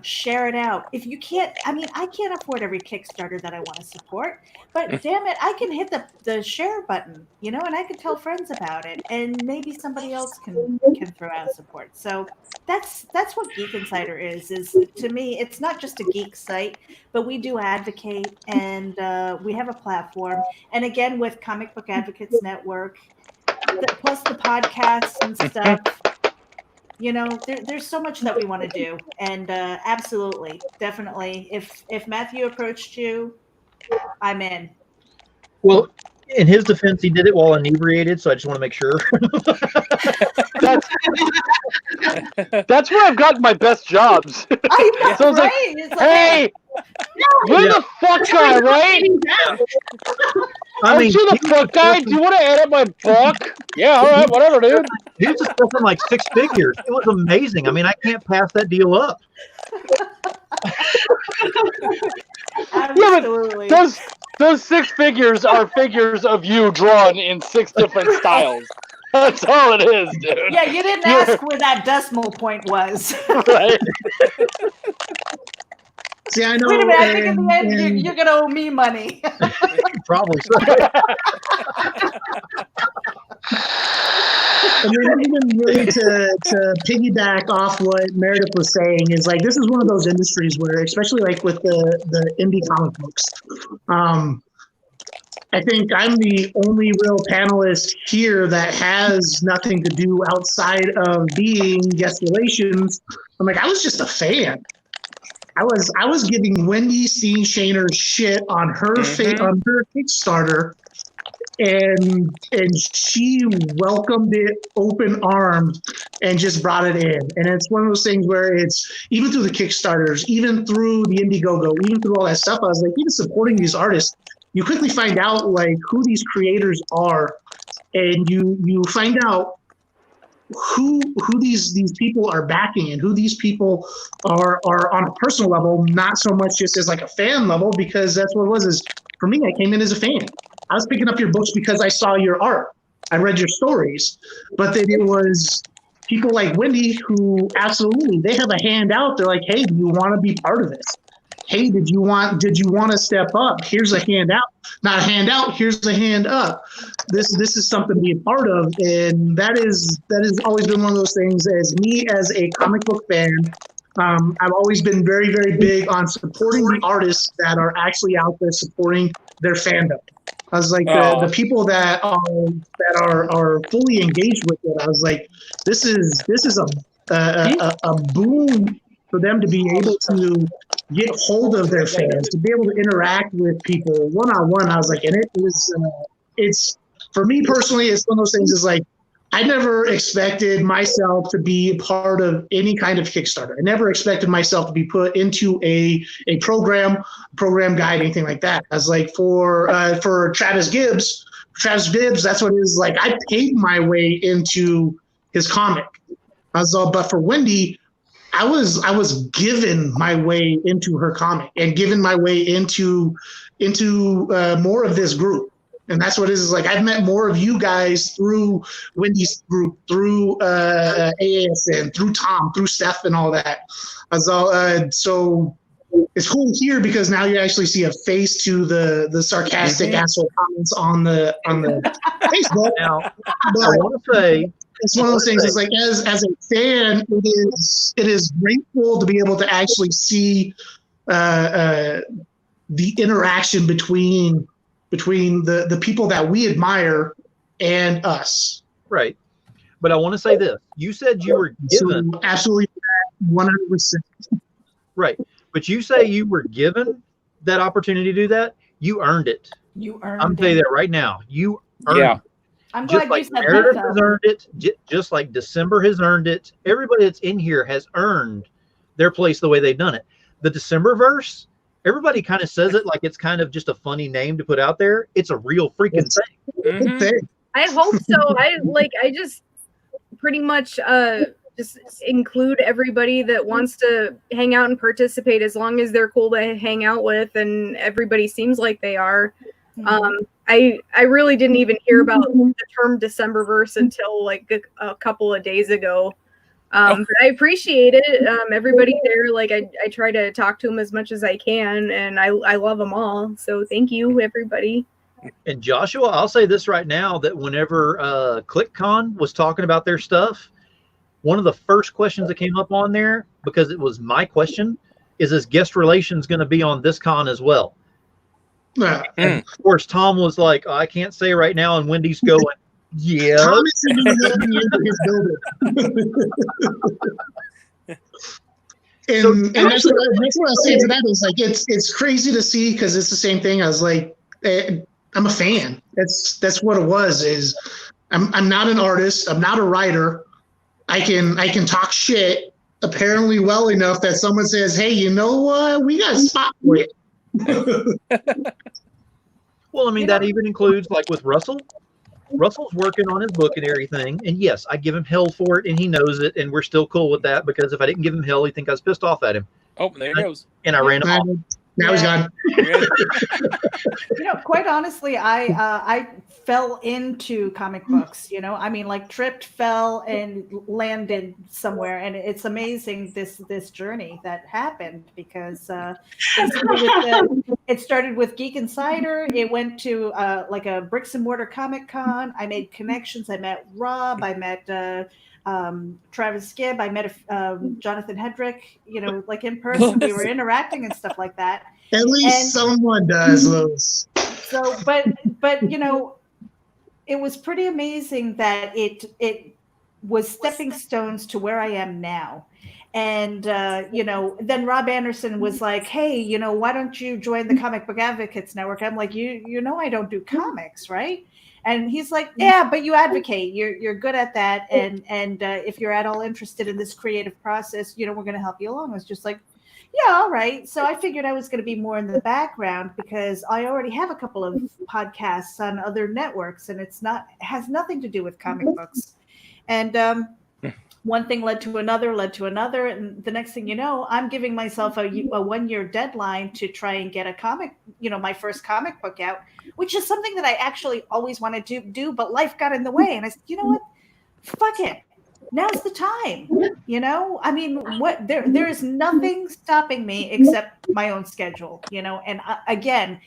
share it out. If you can't, I can't afford every Kickstarter that I want to support, but damn it, I can hit the share button, and I can tell friends about it, and maybe somebody else can throw out support. So that's what Geek Insider is to me. It's not just a geek site, but we do advocate, and we have a platform. And again, with Comic Book Advocates Network, plus the podcasts and stuff, there's so much that we want to do. And absolutely, definitely, if Matthew approached you, I'm in. Well, in his defense, he did it while inebriated, so I just want to make sure. That's where I've gotten my best jobs. I know, So it's right? like, hey, you're the fuck guy, right? I mean, you're the fuck guy. Do you want to edit my book? Yeah, all right, whatever, dude. He was discussing like 6 figures. It was amazing. I mean, I can't pass that deal up. Absolutely. Yeah, but those 6 figures are figures of you drawn in 6 different styles. That's all it is, dude. Yeah, you didn't ask where that decimal point was. Right. See, I know. Wait a minute, I think in the end you're going to owe me money. Probably so. I mean, even really to piggyback off what Meredith was saying is like, this is one of those industries where, especially like with the indie comic books, I think I'm the only real panelist here that has nothing to do outside of being guest relations. I'm like, I was just a fan. I was giving Wendy C. Shaner shit on her on her Kickstarter, and she welcomed it open arms and just brought it in. And it's one of those things where it's even through the Kickstarters, even through the Indiegogo, even through all that stuff. I was like, even supporting these artists, you quickly find out like who these creators are, and you find out who these people are backing and who these people are on a personal level, not so much just as like a fan level, because that's what it was. Is for me, I came in as a fan. I was picking up your books because I saw your art. I read your stories, but then it was people like Wendy who absolutely, they have a hand out. They're like, hey, do you want to be part of this? Hey, did you want to step up? Here's a hand out, not a hand out. Here's a hand up. This is something to be a part of, and that has always been one of those things. As me as a comic book fan, I've always been very, very big on supporting the artists that are actually out there supporting their fandom. I was like the people that are fully engaged with it. I was like, this is a boon for them to be able to get hold of their fans, to be able to interact with people one-on-one. I was like, and it's for me personally, it's one of those things is like, I never expected myself to be part of any kind of Kickstarter. I never expected myself to be put into a program guide, anything like that. I was like, for Travis Gibbs, that's what it is. Like, I paid my way into his comic. But for Wendy, I was given my way into her comic and given my way into more of this group. And that's what it is. Like, I've met more of you guys through Wendy's group, through AASN, through Tom, through Steph, and all that. So it's cool here because now you actually see a face to the sarcastic asshole comments on the Facebook. Now, I want to say, it's one of those things. It's like as a fan, it is grateful to be able to actually see the interaction between the people that we admire and us. Right. But I want to say this. You said you were given. So absolutely 100%. Right. But you say you were given that opportunity to do that. You earned it. You earned I'm telling you that right now. You earned it. I'm just glad like you said Meredith that, has Phil. earned it, just like December has earned it. Everybody that's in here has earned their place the way they've done it. The December verse, everybody kind of says it like it's kind of just a funny name to put out there. It's a real freaking thing. I hope so. I just pretty much just include everybody that wants to hang out and participate as long as they're cool to hang out with, and everybody seems like they are. I really didn't even hear about the term Decemberverse until like a couple of days ago. But I appreciate it. Everybody there, like I try to talk to them as much as I can, and I love them all. So thank you, everybody. And Joshua, I'll say this right now, that whenever ClickCon was talking about their stuff, one of the first questions that came up on there, because it was my question, is guest relations going to be on this con as well? And of course, Tom was like, I can't say right now, and Wendy's going, yeah. Tom is in his building. And that's what I was saying to that is like it's crazy to see, because it's the same thing. I was like, I'm a fan. That's what it was. Is I'm not an artist. I'm not a writer. I can talk shit apparently well enough that someone says, hey, you know what? We got a spot for it. Well, I mean, that even includes like with Russell. Russell's working on his book and everything. And yes, I give him hell for it, and he knows it. And we're still cool with that, because if I didn't give him hell, he'd think I was pissed off at him. Oh, there he goes. And I ran him off. Now he's gone. Quite honestly, I fell into comic books. I mean, like tripped, fell, and landed somewhere, and it's amazing this journey that happened, because it started with Geek Insider. It went to like a bricks and mortar Comic Con. I made connections. I met Rob. I met Travis Gibb. I met Jonathan Hedrick, like in person. We were interacting and stuff like that. At least someone does, Louis. So, but it was pretty amazing that it was stepping stones to where I am now. And then Rob Anderson was like, hey, why don't you join the Comic Book Advocates Network? I'm like, you know I don't do comics, right? And he's like, yeah, but you advocate. You're good at that. And if you're at all interested in this creative process, we're going to help you along. I was just like, yeah, all right. So I figured I was going to be more in the background, because I already have a couple of podcasts on other networks, and has nothing to do with comic books. And one thing led to another, and the next thing you know, I'm giving myself a 1-year deadline to try and get a comic, my first comic book out, which is something that I actually always wanted to do, but life got in the way. And I said, you know what? Fuck it. Now's the time. I mean, there is nothing stopping me except my own schedule, and again,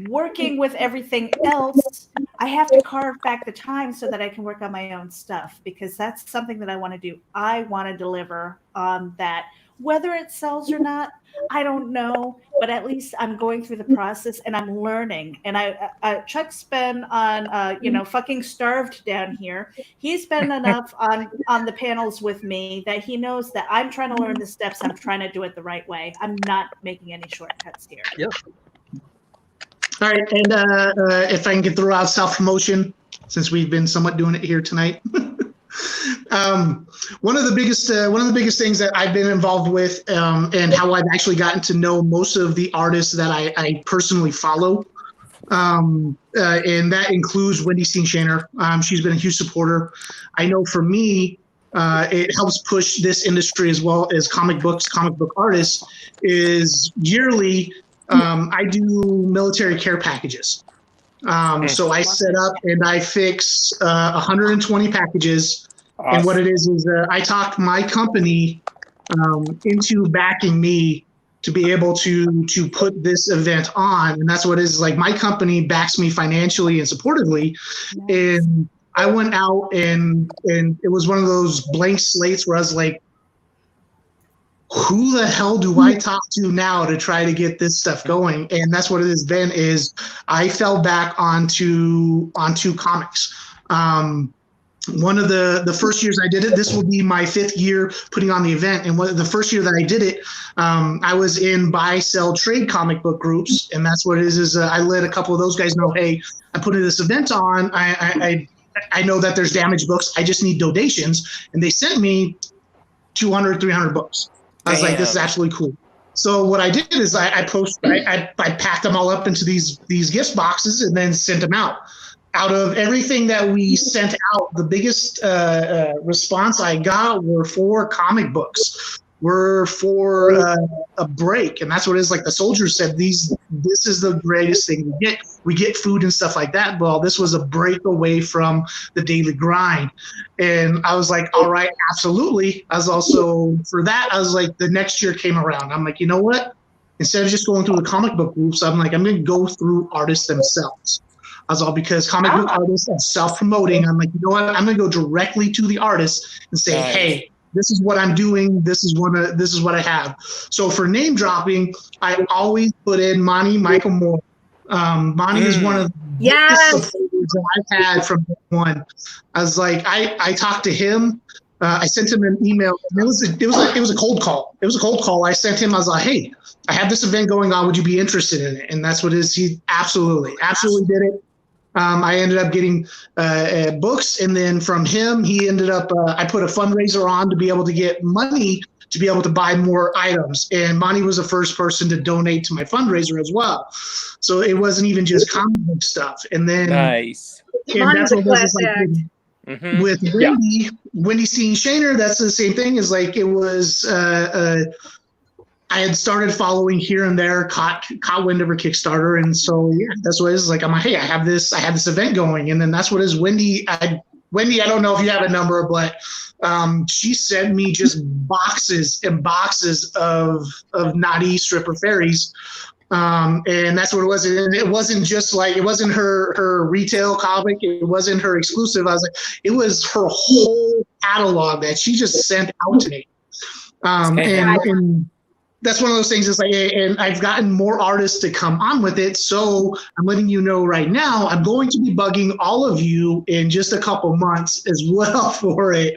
working with everything else, I have to carve back the time so that I can work on my own stuff, because that's something that I want to do. I want to deliver on that. Whether it sells or not, I don't know, but at least I'm going through the process and I'm learning. And Chuck's been on, fucking starved down here. He's been enough on the panels with me that he knows that I'm trying to learn the steps. I'm trying to do it the right way. I'm not making any shortcuts here. Yep. All right, and if I can throw out self-promotion, since we've been somewhat doing it here tonight. One of the biggest things that I've been involved with, and how I've actually gotten to know most of the artists that I personally follow, and that includes Wendy Steenshiner. She's been a huge supporter. I know for me, it helps push this industry as well as comic book artists. Is yearly, I do military care packages. So I set up and I fix 120 packages. Awesome. And what it is I talked my company into backing me to be able to put this event on. And that's what it is. Like, my company backs me financially and supportively. Nice. And I went out and it was one of those blank slates where I was like, who the hell do I talk to now to try to get this stuff going? And that's what it has been, is I fell back onto comics. One of the first years I did it, this will be my 5th year putting on the event. And the first year that I did it, I was in buy, sell, trade comic book groups. And that's what it is I let a couple of those guys know, hey, I put this event on. I I know that there's damaged books. I just need donations. And they sent me 200, 300 books. I was like, this is absolutely cool. So what I did is I packed them all up into these gift boxes and then sent them out. Out of everything that we sent out, the biggest response I got were 4 comic books. Were for a break, and that's what it is. Like the soldiers said, this is the greatest thing we get. We get food and stuff like that. Well, this was a break away from the daily grind, and I was like, all right, absolutely. I was also for that. I was like, the next year came around. I'm like, you know what? Instead of just going through the comic book groups, I'm like, I'm going to go through artists themselves. I was all because comic book artists are self-promoting. I'm like, you know what? I'm going to go directly to the artists and say, hey. This is what I'm doing. This is what I have. So for name dropping, I always put in Monty Michael Moore. Monty is one of the biggest supporters that I've had from day one. I was like, I talked to him. I sent him an email. It was a cold call. It was a cold call. I sent him. I was like, hey, I have this event going on. Would you be interested in it? And that's what it is. He absolutely did it. I ended up getting books, and then from him, he ended up. I put a fundraiser on to be able to get money to be able to buy more items, and Monty was the first person to donate to my fundraiser as well. So it wasn't even just comic book stuff. And then nice. And that's what was like with Wendy Steen Shaner. That's the same thing. Is like it was. I had started following here and there, caught wind of her Kickstarter, and so that's what it is. Like I'm like, hey, I have this event going, and then that's what it is. Wendy, I don't know if you have a number, but she sent me just boxes and boxes of naughty stripper fairies, and that's what it was. And it wasn't just like it wasn't her retail comic, it wasn't her exclusive. I was like, it was her whole catalog that she just sent out to me, and that's one of those things. It's like, and I've gotten more artists to come on with it. So I'm letting you know right now, I'm going to be bugging all of you in just a couple months as well for it.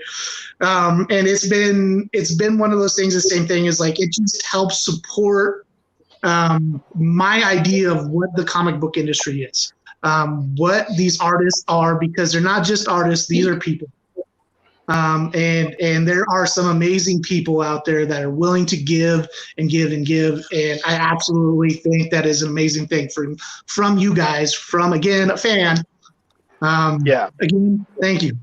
And it's been one of those things. The same thing is like, it just helps support my idea of what the comic book industry is, what these artists are, because they're not just artists. These are people. And there are some amazing people out there that are willing to give and give and give. And I absolutely think that is an amazing thing from you guys, from, again, a fan. Again, thank you.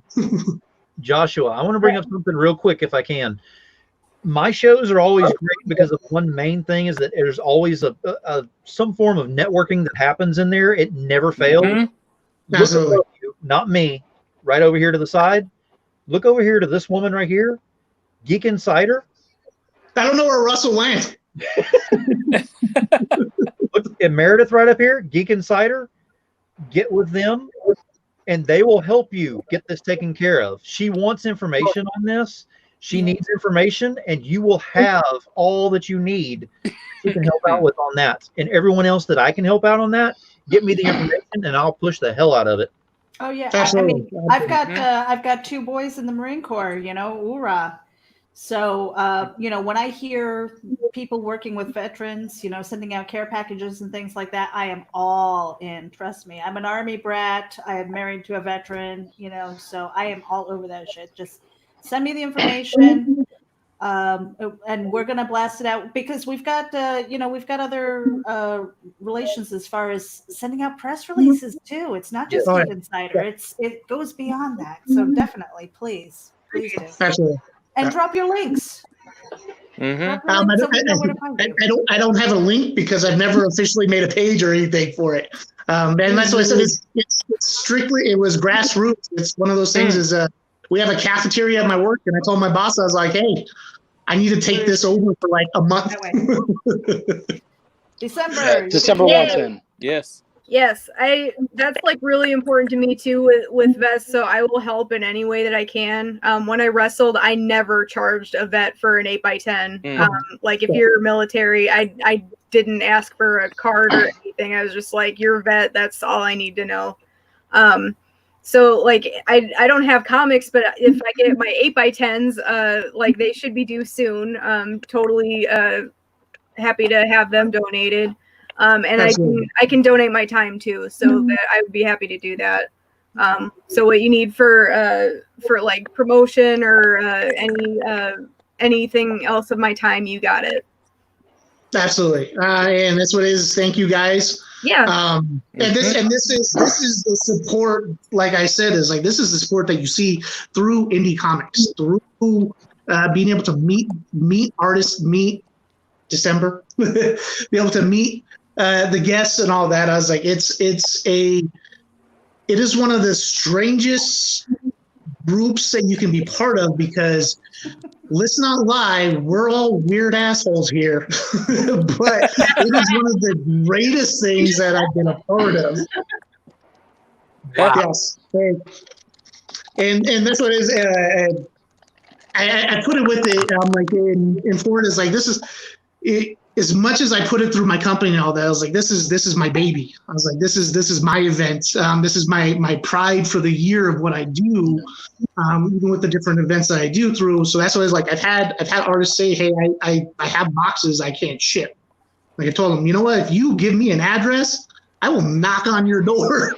Joshua, I want to bring up something real quick if I can. My shows are always great because of one main thing is that there's always some form of networking that happens in there. It never fails. Absolutely. You, not me, right over here to the side. Look over here to this woman right here, Geek Insider. I don't know where Russell went. Look, and Meredith right up here, Geek Insider. Get with them, and they will help you get this taken care of. She wants information on this. She needs information, and you will have all that you need. She can help out with on that. And everyone else that I can help out on that, get me the information, and I'll push the hell out of it. Oh yeah, I mean, I've got 2 boys in the Marine Corps. You know, hoorah! So you know, when I hear people working with veterans, you know, sending out care packages and things like that, I am all in. Trust me, I'm an Army brat. I am married to a veteran. You know, so I am all over that shit. Just send me the information. And we're gonna blast it out because we've got we've got other relations as far as sending out press releases too. It's not just Geek Insider; it goes beyond that. So definitely, please do. Absolutely. And drop your links. I don't have a link because I've never officially made a page or anything for it. And that's what I said. It's strictly, it was grassroots. It's one of those things. We have a cafeteria at my work, and I told my boss, I was like, hey, I need to take this over for like a month. December wants in. Yes. Yes, that's like really important to me too with vets, so I will help in any way that I can. When I wrestled, I never charged a vet for an 8x10. Like if you're military, I didn't ask for a card or anything. I was just like, you're a vet, that's all I need to know. So like I don't have comics, but if I get my 8x10s, like they should be due soon. Totally happy to have them donated. And I can donate my time too, so that I would be happy to do that. So what you need for like promotion or anything else of my time, you got it. Absolutely, and that's what it is. Thank you guys. Yeah. And this is the support. Like I said, is like this is the support that you see through indie comics, through being able to meet artists, meet December, be able to meet the guests and all that. I was like, it is one of the strangest groups that you can be part of because let's not lie, we're all weird assholes here, but it is one of the greatest things that I've been a part of. Wow. Yes, and that's what it is. I put it with it. I'm like in Florida. It's like this is it. As much as I put it through my company and all that, I was like, this is my baby. I was like, this is my event. This is my pride for the year of what I do, even with the different events that I do through. So that's what it's like. I've had artists say, hey, I have boxes I can't ship. Like I told them, you know what? If you give me an address, I will knock on your door.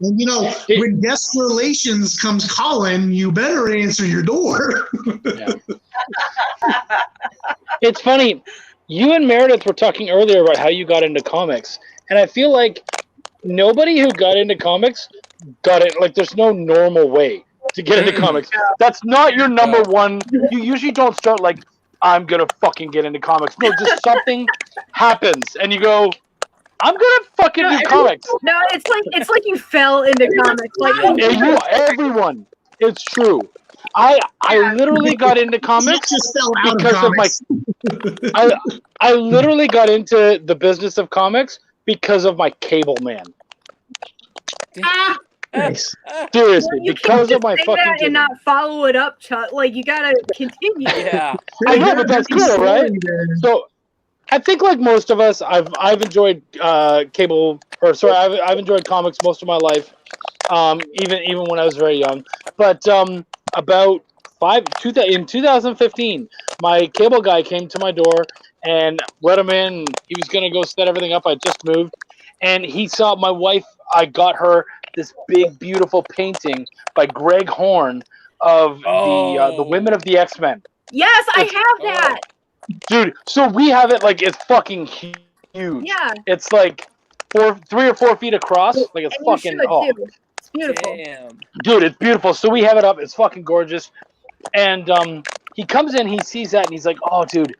And you know, when guest relations comes calling, you better answer your door. Yeah. It's funny. You and Meredith were talking earlier about how you got into comics, and I feel like nobody who got into comics got it. Like, there's no normal way to get into comics. That's not your number one. You usually don't start like, I'm gonna fucking get into comics. No, just something happens, and you go, I'm gonna fucking do comics. No, it's like you fell into comics. Like everyone, it's true. I literally got into comics because of my. I literally got into the business of comics because of my cable man. Nice. Seriously, you because can't of my just say fucking that cable. and not follow it up, Chuck. Like you gotta continue. Yeah, I know, but that's cool, right? So, I think like most of us, I've enjoyed cable, or sorry, I've enjoyed comics most of my life, even when I was very young. But about in 2015, my cable guy came to my door and let him in. He was gonna go set everything up. I just moved, and he saw my wife. I got her this big, beautiful painting by Greg Horn of the Women of the X-Men. Yes, I have that. Dude, so we have it like it's fucking huge. Yeah. It's like 3 or 4 feet across. Like it's And fucking you should, too. It's beautiful. Damn. Dude, it's beautiful. So we have it up. It's fucking gorgeous. And he comes in, he sees that, and he's like, "Oh, dude,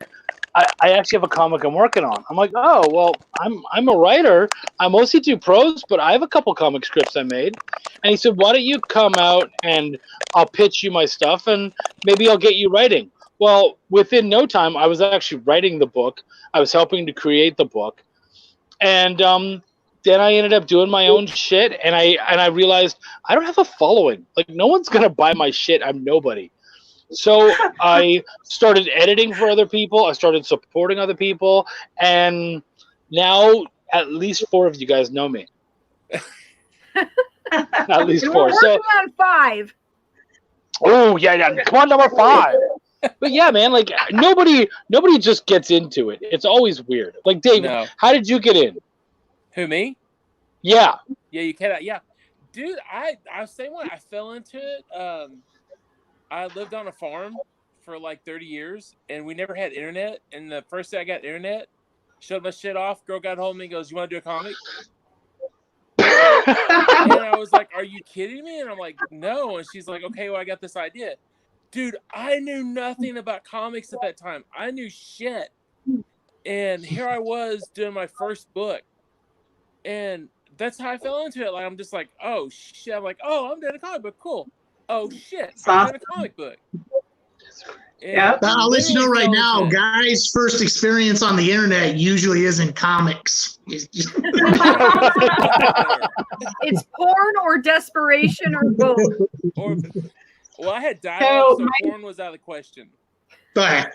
I actually have a comic I'm working on." I'm like, "Oh, well, I'm a writer. I mostly do prose, but I have a couple comic scripts I made." And he said, "Why don't you come out and I'll pitch you my stuff, and maybe I'll get you writing." Well, within no time, I was actually writing the book. I was helping to create the book, and then I ended up doing my own shit. And I realized I don't have a following. Like, no one's gonna buy my shit. I'm nobody. So I started editing for other people. I started supporting other people, and now at least 4 of you guys know me. At least 4. We're working on 5. Oh yeah. Come on, number 5. But yeah, man, like nobody just gets into it. It's always weird. Like Dave, how did you get in? Who, me? Yeah. Yeah, you cannot. Yeah, dude, I was saying when I fell into it. I lived on a farm for like 30 years, and we never had internet. And the first day I got internet, shut my shit off. Girl got hold of me and goes, "You want to do a comic?" And I was like, "Are you kidding me?" And I'm like, "No." And she's like, "Okay, well, I got this idea." Dude, I knew nothing about comics at that time. I knew shit. And here I was doing my first book. And that's how I fell into it. Like, I'm just like, oh, shit. I'm like, oh, I'm doing a comic book. Cool. Oh, shit. I'm doing a comic book. Yeah. I'll let you know right now, guys' first experience on the internet usually isn't comics. It's porn or desperation or both. Well, I had dialogue, so porn was out of the question. Right.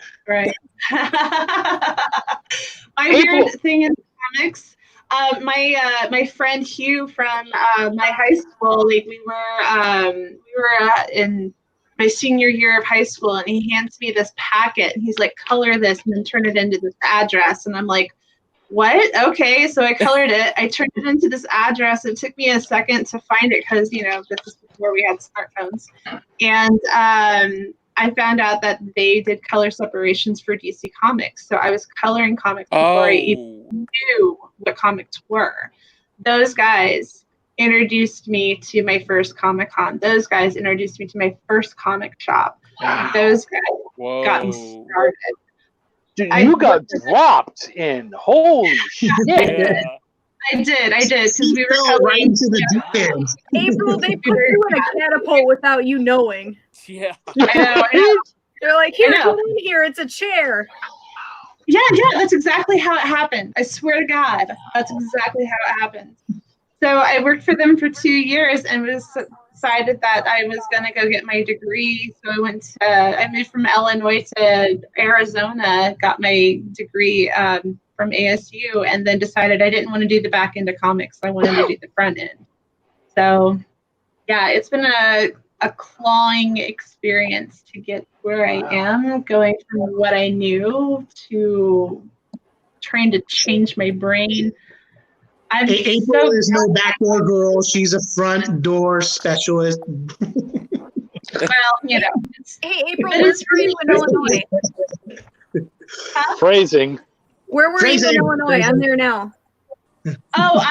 My weird thing in comics, my friend Hugh from my high school, like we were in my senior year of high school, and he hands me this packet, and he's like, color this and then turn it into this address, and I'm like, what? Okay, so I colored it. I turned it into this address. It took me a second to find it because, this is before we had smartphones. And I found out that they did color separations for DC Comics. So I was coloring comics before I even knew what comics were. Those guys introduced me to my first Comic-Con. Those guys introduced me to my first comic shop. Those guys got me started. Dude, you got dropped in. Holy shit. Yeah. I did, because we were right into the deep end. April, they put you in a catapult without you knowing. Yeah. I know. They're like, here, come in here, it's a chair. Yeah, that's exactly how it happened. I swear to God, that's exactly how it happened. So I worked for them for 2 years and decided that I was going to go get my degree. So I moved from Illinois to Arizona, got my degree from ASU, and then decided I didn't want to do the back end of comics. I wanted to do the front end. So yeah, it's been a clawing experience to get where I am, going from what I knew to trying to change my brain. April is no backdoor girl. She's a front door specialist. Well, Hey, April, where were you in Illinois? Phrasing. Where were you in Illinois? I'm there now. Oh,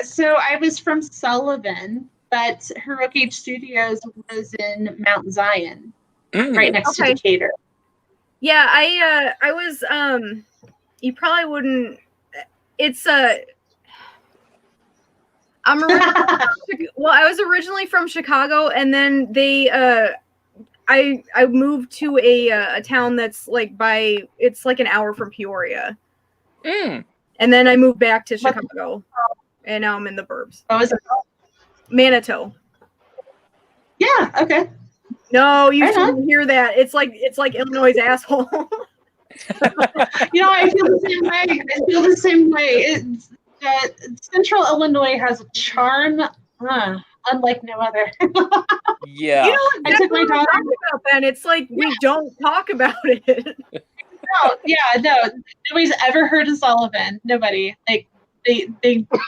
so I was from Sullivan, but Heroic Age Studios was in Mount Zion, right next to Decatur. Yeah, I was you probably wouldn't. It's I was originally from Chicago, and then I moved to a town that's it's like an hour from Peoria. And then I moved back to Chicago, and now I'm in the burbs. Oh, is it? Manitou. Yeah. Okay. No, you shouldn't hear that. It's like Illinois' asshole. I feel the same way. Central Illinois has a charm unlike no other. Yeah. I took my daughter. About that. It's like we don't talk about it. No. Nobody's ever heard of Sullivan. Nobody. They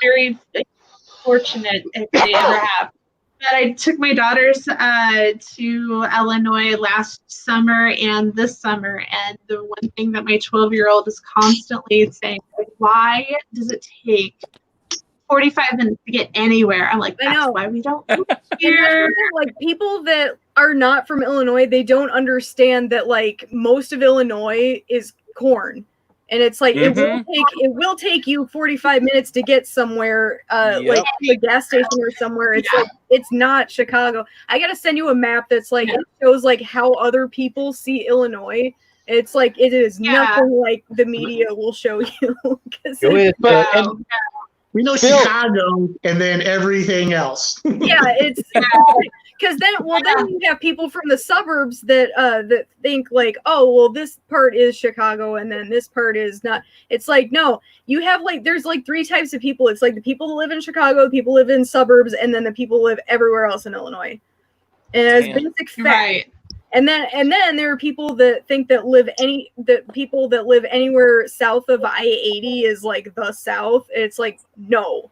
very fortunate if they ever have. But I took my daughters to Illinois last summer and this summer, and the one thing that my 12-year-old is constantly saying, why does it take 45 minutes to get anywhere? I'm like, that's why we don't live here. Like, people that are not from Illinois, they don't understand that most of Illinois is corn. And it's like it will take you 45 minutes to get somewhere, like a gas station or somewhere. It's like it's not Chicago. I gotta send you a map that's it shows how other people see Illinois. It's like it is nothing like the media will show you. We know Chicago and then everything else. Yeah, it's because then you have people from the suburbs that think this part is Chicago and then this part is not. It's like, no, you have there's 3 types of people. It's like the people that live in Chicago, the people live in suburbs, and then the people who live everywhere else in Illinois. And it's basic fact. Right. And then there are people that think that people that live anywhere south of I-80 is the South. It's like, no,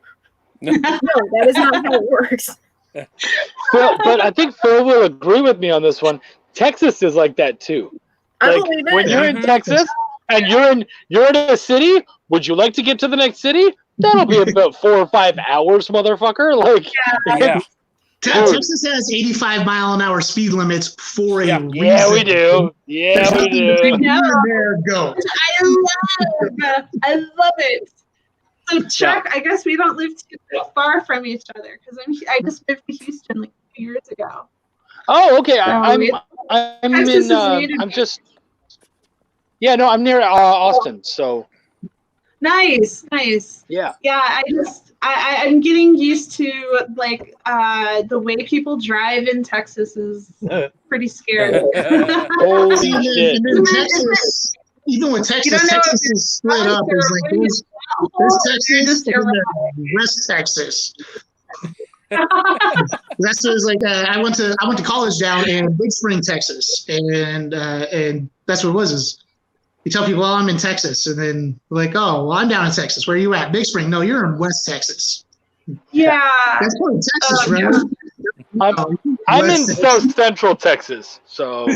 that is not how it works. But I think Phil will agree with me on this one. Texas is like that too. I believe it. When you're in Texas and you're in a city, would you like to get to the next city? That'll be about 4 or 5 hours, motherfucker. Yeah. Texas has 85-mile-an-hour speed limits for a reason. Yeah, we do. Yeah, we do. There, go. I love it. So, Chuck, I guess we don't live too far from each other because I just moved to Houston 2 years ago. Oh, okay. So I'm near Austin. So nice. Yeah. Yeah, I'm getting used to the way people drive in Texas is pretty scary. Holy shit. In Texas, even with Texas, Texas is split up. There's Texas and then West Texas. That's I went to college down in Big Spring, Texas, and that's what it was. you tell people, oh, I'm in Texas. And then like, oh, well, I'm down in Texas. Where are you at? Big Spring. No, you're in West Texas. Yeah. That's part of Texas, right? Yeah. I'm in South Central Texas. So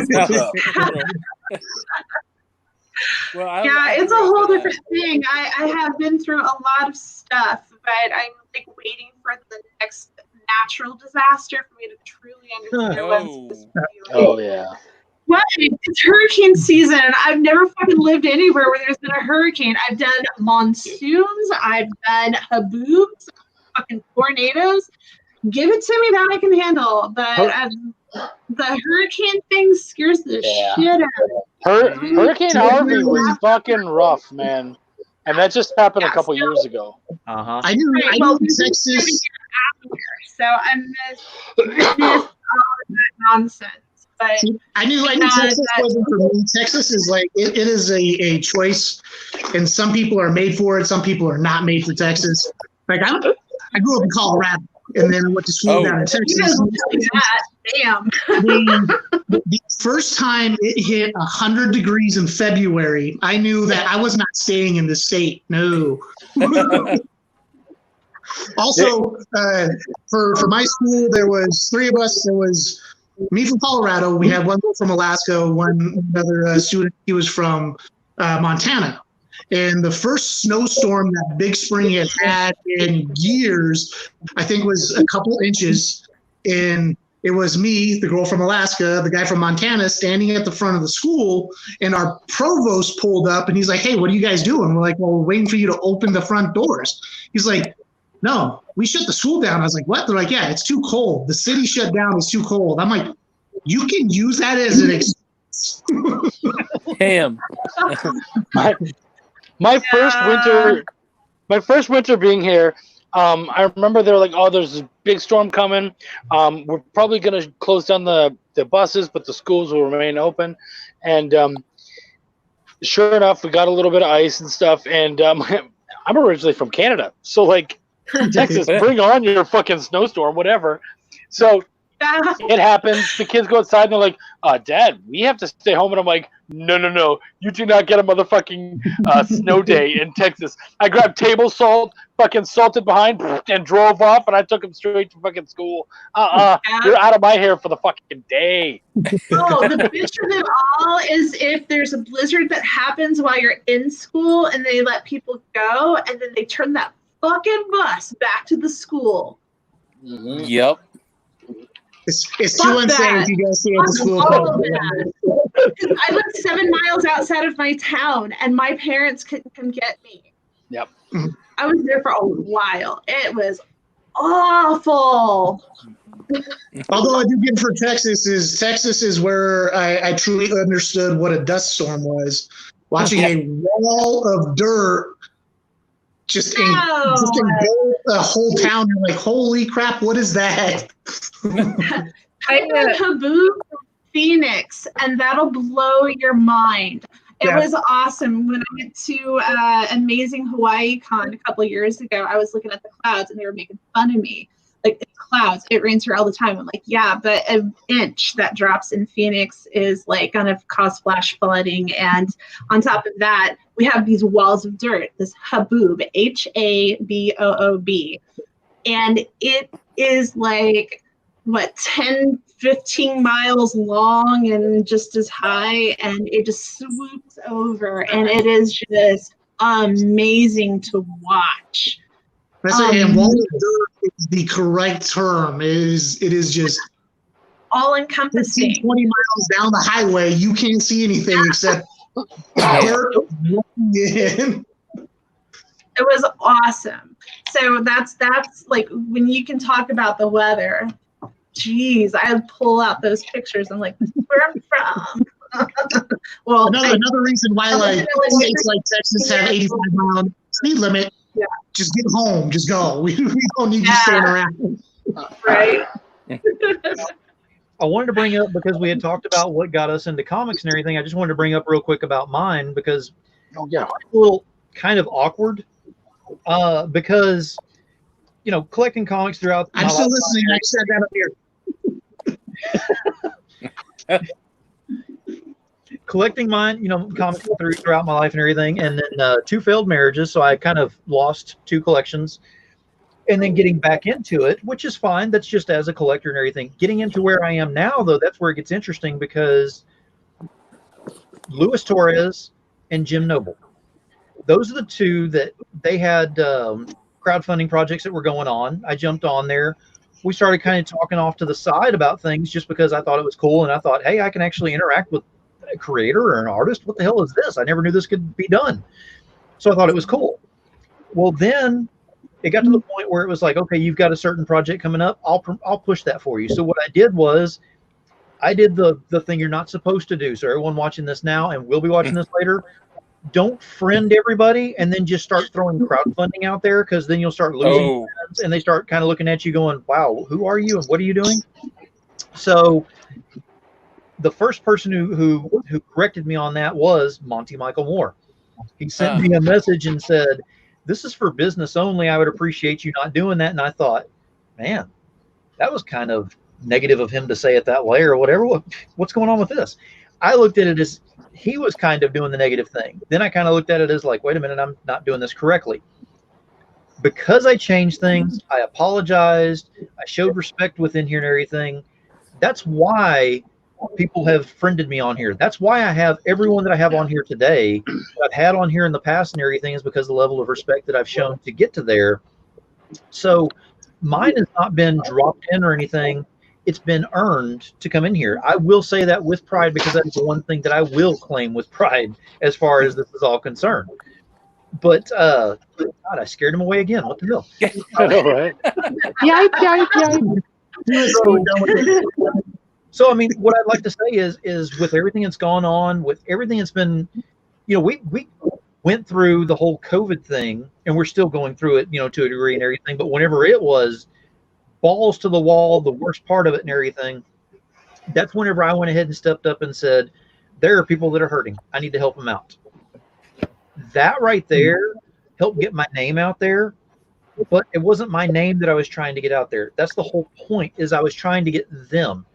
well, yeah, it's a whole different thing. I have been through a lot of stuff, but I'm like waiting for the next natural disaster for me to truly understand what this Oh yeah. What? It's hurricane season. I've never fucking lived anywhere where there's been a hurricane. I've done monsoons. I've done haboobs, fucking tornadoes. Give it to me that I can handle. But the hurricane thing scares the shit out of me. Hurricane Harvey was fucking rough, man. And that just happened a couple years ago. Uh-huh. I knew Texas. So I miss all of that nonsense. But I knew Texas wasn't for me. Texas is like it is a choice, and some people are made for it. Some people are not made for Texas. Like I grew up in Colorado, and then I went to school down in Texas. Damn. The first time it hit 100 degrees in February, I knew that I was not staying in the state. No. Also, for my school, there was 3 of us. There was me from Colorado. We had one from Alaska, another student. He was from Montana. And the first snowstorm that Big Spring had had in years, I think, was a couple inches. And it was me, the girl from Alaska, the guy from Montana, standing at the front of the school. And our provost pulled up, and he's like, "Hey, what are you guys doing?" We're like, "Well, we're waiting for you to open the front doors." He's like, "No, we shut the school down." I was like, "What?" They're like, "Yeah, it's too cold. The city shut down. It's too cold." I'm like, "You can use that as an excuse." Damn. My first winter being here, I remember they were like, "Oh, there's this big storm coming. We're probably going to close down the buses, but the schools will remain open." And sure enough, we got a little bit of ice and stuff. And I'm originally from Canada, so like Texas, bring on your fucking snowstorm, whatever. So it happens. The kids go outside and they're like, "Dad, we have to stay home." And I'm like, No. You do not get a motherfucking snow day in Texas. I grabbed table salt, fucking salted behind, and drove off, and I took him straight to fucking school. You're out of my hair for the fucking day. Oh, the bitch of it all is if there's a blizzard that happens while you're in school and they let people go, and then they turn that fucking bus back to the school. Mm-hmm. Yep. It's too unsafe. You guys see at the school. I live 7 miles outside of my town, and my parents couldn't come get me. Yep. I was there for a while. It was awful. Although I do get for Texas is where I truly understood what a dust storm was. Watching a wall of dirt just engulf a whole town. You're like, holy crap, what is that? I went Haboob Phoenix, and that'll blow your mind. It was awesome. When I went to Amazing Hawaii Con a couple of years ago, I was looking at the clouds, and they were making fun of me. Like, it's clouds. It rains here all the time. I'm like, yeah, but an inch that drops in Phoenix is like going to cause flash flooding. And on top of that, we have these walls of dirt, this haboob, Haboob. And it is like, 10, 15 miles long and just as high. And it just swoops over. And it is just amazing to watch. And wall of dirt is the correct term. It is just all encompassing. 20 miles down the highway, you can't see anything except dirt rolling in. It was awesome. So that's like when you can talk about the weather. Geez, I pull out those pictures. I'm like, this is where I'm from. Well, another reason why states like Texas have 85-mile speed limit. Yeah. Just get home. Just go. We don't need you staying around. Right. I wanted to bring up, because we had talked about what got us into comics and everything, I just wanted to bring up real quick about mine, because it's a little kind of awkward. Because, collecting comics throughout. I'm still listening. I said that up here. collecting mine, comics throughout my life and everything, and then 2 failed marriages, so I kind of lost 2 collections, and then getting back into it, which is fine. That's just as a collector and everything. Getting into where I am now, though, that's where it gets interesting because Luis Torres and Jim Noble, those are the 2 that they had crowdfunding projects that were going on. I jumped on there. We started kind of talking off to the side about things just because I thought it was cool, and I thought, hey, I can actually interact with a creator or an artist. What the hell is this? I never knew this could be done. So I thought it was cool. Well, then it got to the point where it was like, okay, you've got a certain project coming up. I'll push that for you. So what I did was I did the thing you're not supposed to do. So everyone watching this now and will be watching this later, don't friend everybody and then just start throwing crowdfunding out there, because then you'll start losing friends and they start kind of looking at you going, wow, who are you and what are you doing? So the first person who corrected me on that was Monty Michael Moore. He sent me a message and said, this is for business only. I would appreciate you not doing that. And I thought, man, that was kind of negative of him to say it that way or whatever. What's going on with this? I looked at it as he was kind of doing the negative thing. Then I kind of looked at it as like, wait a minute, I'm not doing this correctly. Because I changed things, I apologized, I showed respect within here and everything. That's why people have friended me on here. That's why I have everyone that I have on here today, that I've had on here in the past and everything, is because of the level of respect that I've shown to get to there. So mine has not been dropped in or anything. It's been earned to come in here. I will say that with pride, because that's the one thing that I will claim with pride as far as this is all concerned. But God, I scared him away again. What the hell? I know, right? So, I mean, what I'd like to say is with everything that's gone on, with everything that's been, we went through the whole COVID thing, and we're still going through it, to a degree and everything. But whenever it was balls to the wall, the worst part of it and everything, that's whenever I went ahead and stepped up and said, there are people that are hurting. I need to help them out. That right there helped get my name out there, but it wasn't my name that I was trying to get out there. That's the whole point, is I was trying to get them.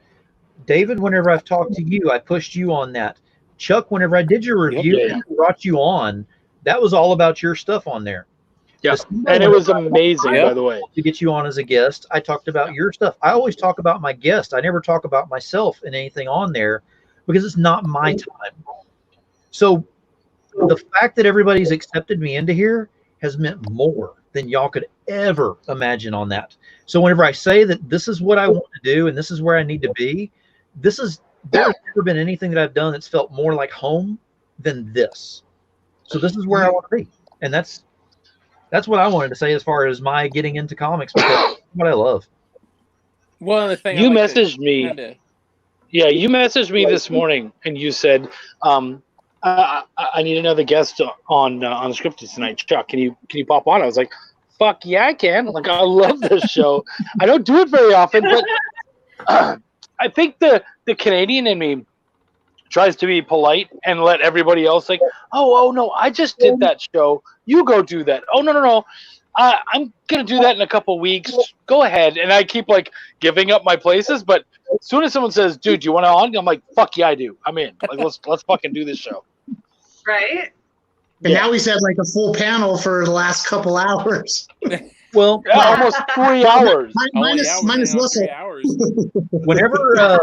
David, whenever I've talked to you, I pushed you on that. Chuck, whenever I did your review and brought you on, that was all about your stuff on there. Yeah, and it was amazing, by the way. To get you on as a guest, I talked about your stuff. I always talk about my guest. I never talk about myself in anything on there because it's not my time. So the fact that everybody's accepted me into here has meant more than y'all could ever imagine on that. So whenever I say that this is what I want to do and this is where I need to be, there's never been anything that I've done that's felt more like home than this. So this is where I want to be. And that's what I wanted to say as far as my getting into comics, because that's what I love. One of the things you messaged me. Yeah, you messaged me this morning and you said, I need another guest on Unscripted tonight. Chuck, can you pop on? I was like, fuck yeah, I can. Like, I love this show. I don't do it very often, but I think the Canadian in me tries to be polite and let everybody else like, oh no, I just did that show. You go do that. Oh no. I'm gonna do that in a couple weeks. Go ahead. And I keep like giving up my places, but as soon as someone says, dude, do you want to on? I'm like, fuck yeah, I do. I'm in. Like, let's fucking do this show. Right? And now he's had like a full panel for the last couple hours. Well, almost 3 hours. Minus Russell. Whenever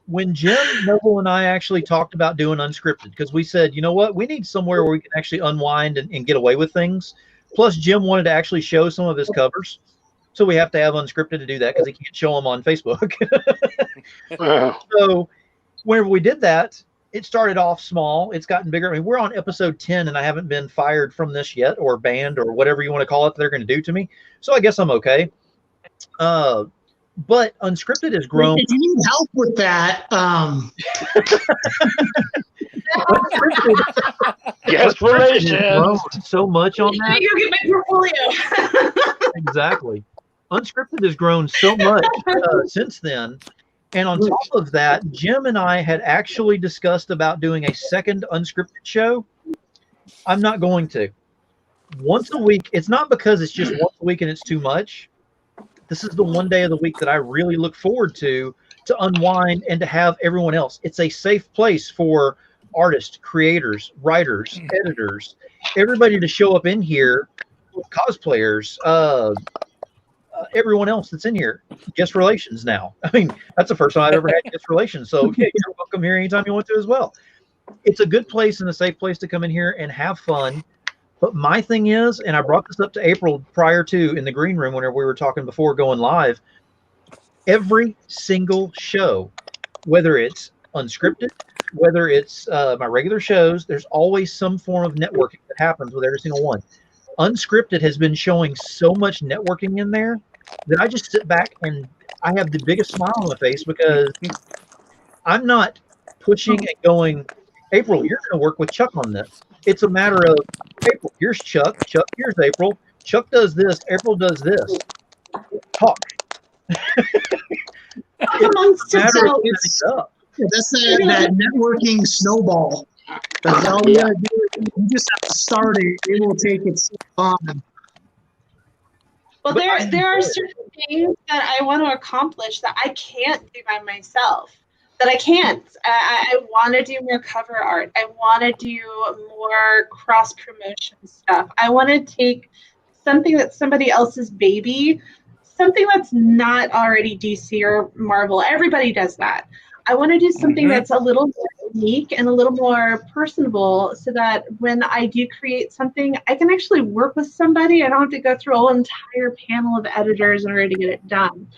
when Jim Noble and I actually talked about doing Unscripted, because we said, you know what, we need somewhere where we can actually unwind and get away with things. Plus, Jim wanted to actually show some of his covers. So we have to have Unscripted to do that because he can't show them on Facebook. So whenever we did that, it started off small. It's gotten bigger. I mean, we're on episode 10 and I haven't been fired from this yet, or banned, or whatever you want to call it they're going to do to me. So I guess I'm okay. But Unscripted has grown. If you need help with that, so much on that. Go get my portfolio. Exactly. Unscripted has grown so much since then. And on top of that, Jim and I had actually discussed about doing a second Unscripted show. I'm not going to. Once a week. It's not because it's just once a week and it's too much. This is the one day of the week that I really look forward to unwind and to have everyone else. It's a safe place for artists, creators, writers, editors, everybody to show up in here, cosplayers, everyone else that's in here. Guest relations now. I mean, that's the first time I've ever had guest relations. So yeah, you're welcome here anytime you want to as well. It's a good place and a safe place to come in here and have fun. But my thing is, and I brought this up to April prior to in the green room whenever we were talking before going live, every single show, whether it's unscripted, whether it's my regular shows, there's always some form of networking that happens with every single one. Unscripted has been showing so much networking in there that I just sit back and I have the biggest smile on my face because I'm not pushing and going, April, you're going to work with Chuck on this. It's a matter of, April, here's Chuck. Chuck, here's April. Chuck does this. April does this. Talk. Amongst yourself. That's that networking snowball. That's all you gotta do. You just have to start it. It will take its time. Well, there are certain things that I want to accomplish that I can't do by myself. That I can't. I want to do more cover art. I want to do more cross promotion stuff. I want to take something that's somebody else's baby, something that's not already DC or Marvel. Everybody does that. I want to do something that's a little more unique and a little more personable so that when I do create something, I can actually work with somebody. I don't have to go through a whole entire panel of editors in order to get it done.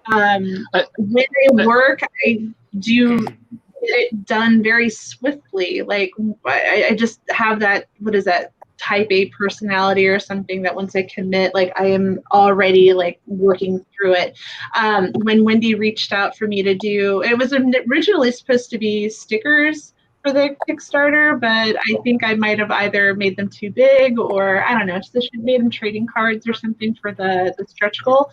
When I work, I do get it done very swiftly. Like I just have that, what is that, type A personality or something that once I commit, like I am already like working through it. When Wendy reached out for me to do, it was originally supposed to be stickers for the Kickstarter, but I think I might have either made them too big or I don't know, so she made them trading cards or something for the stretch goal.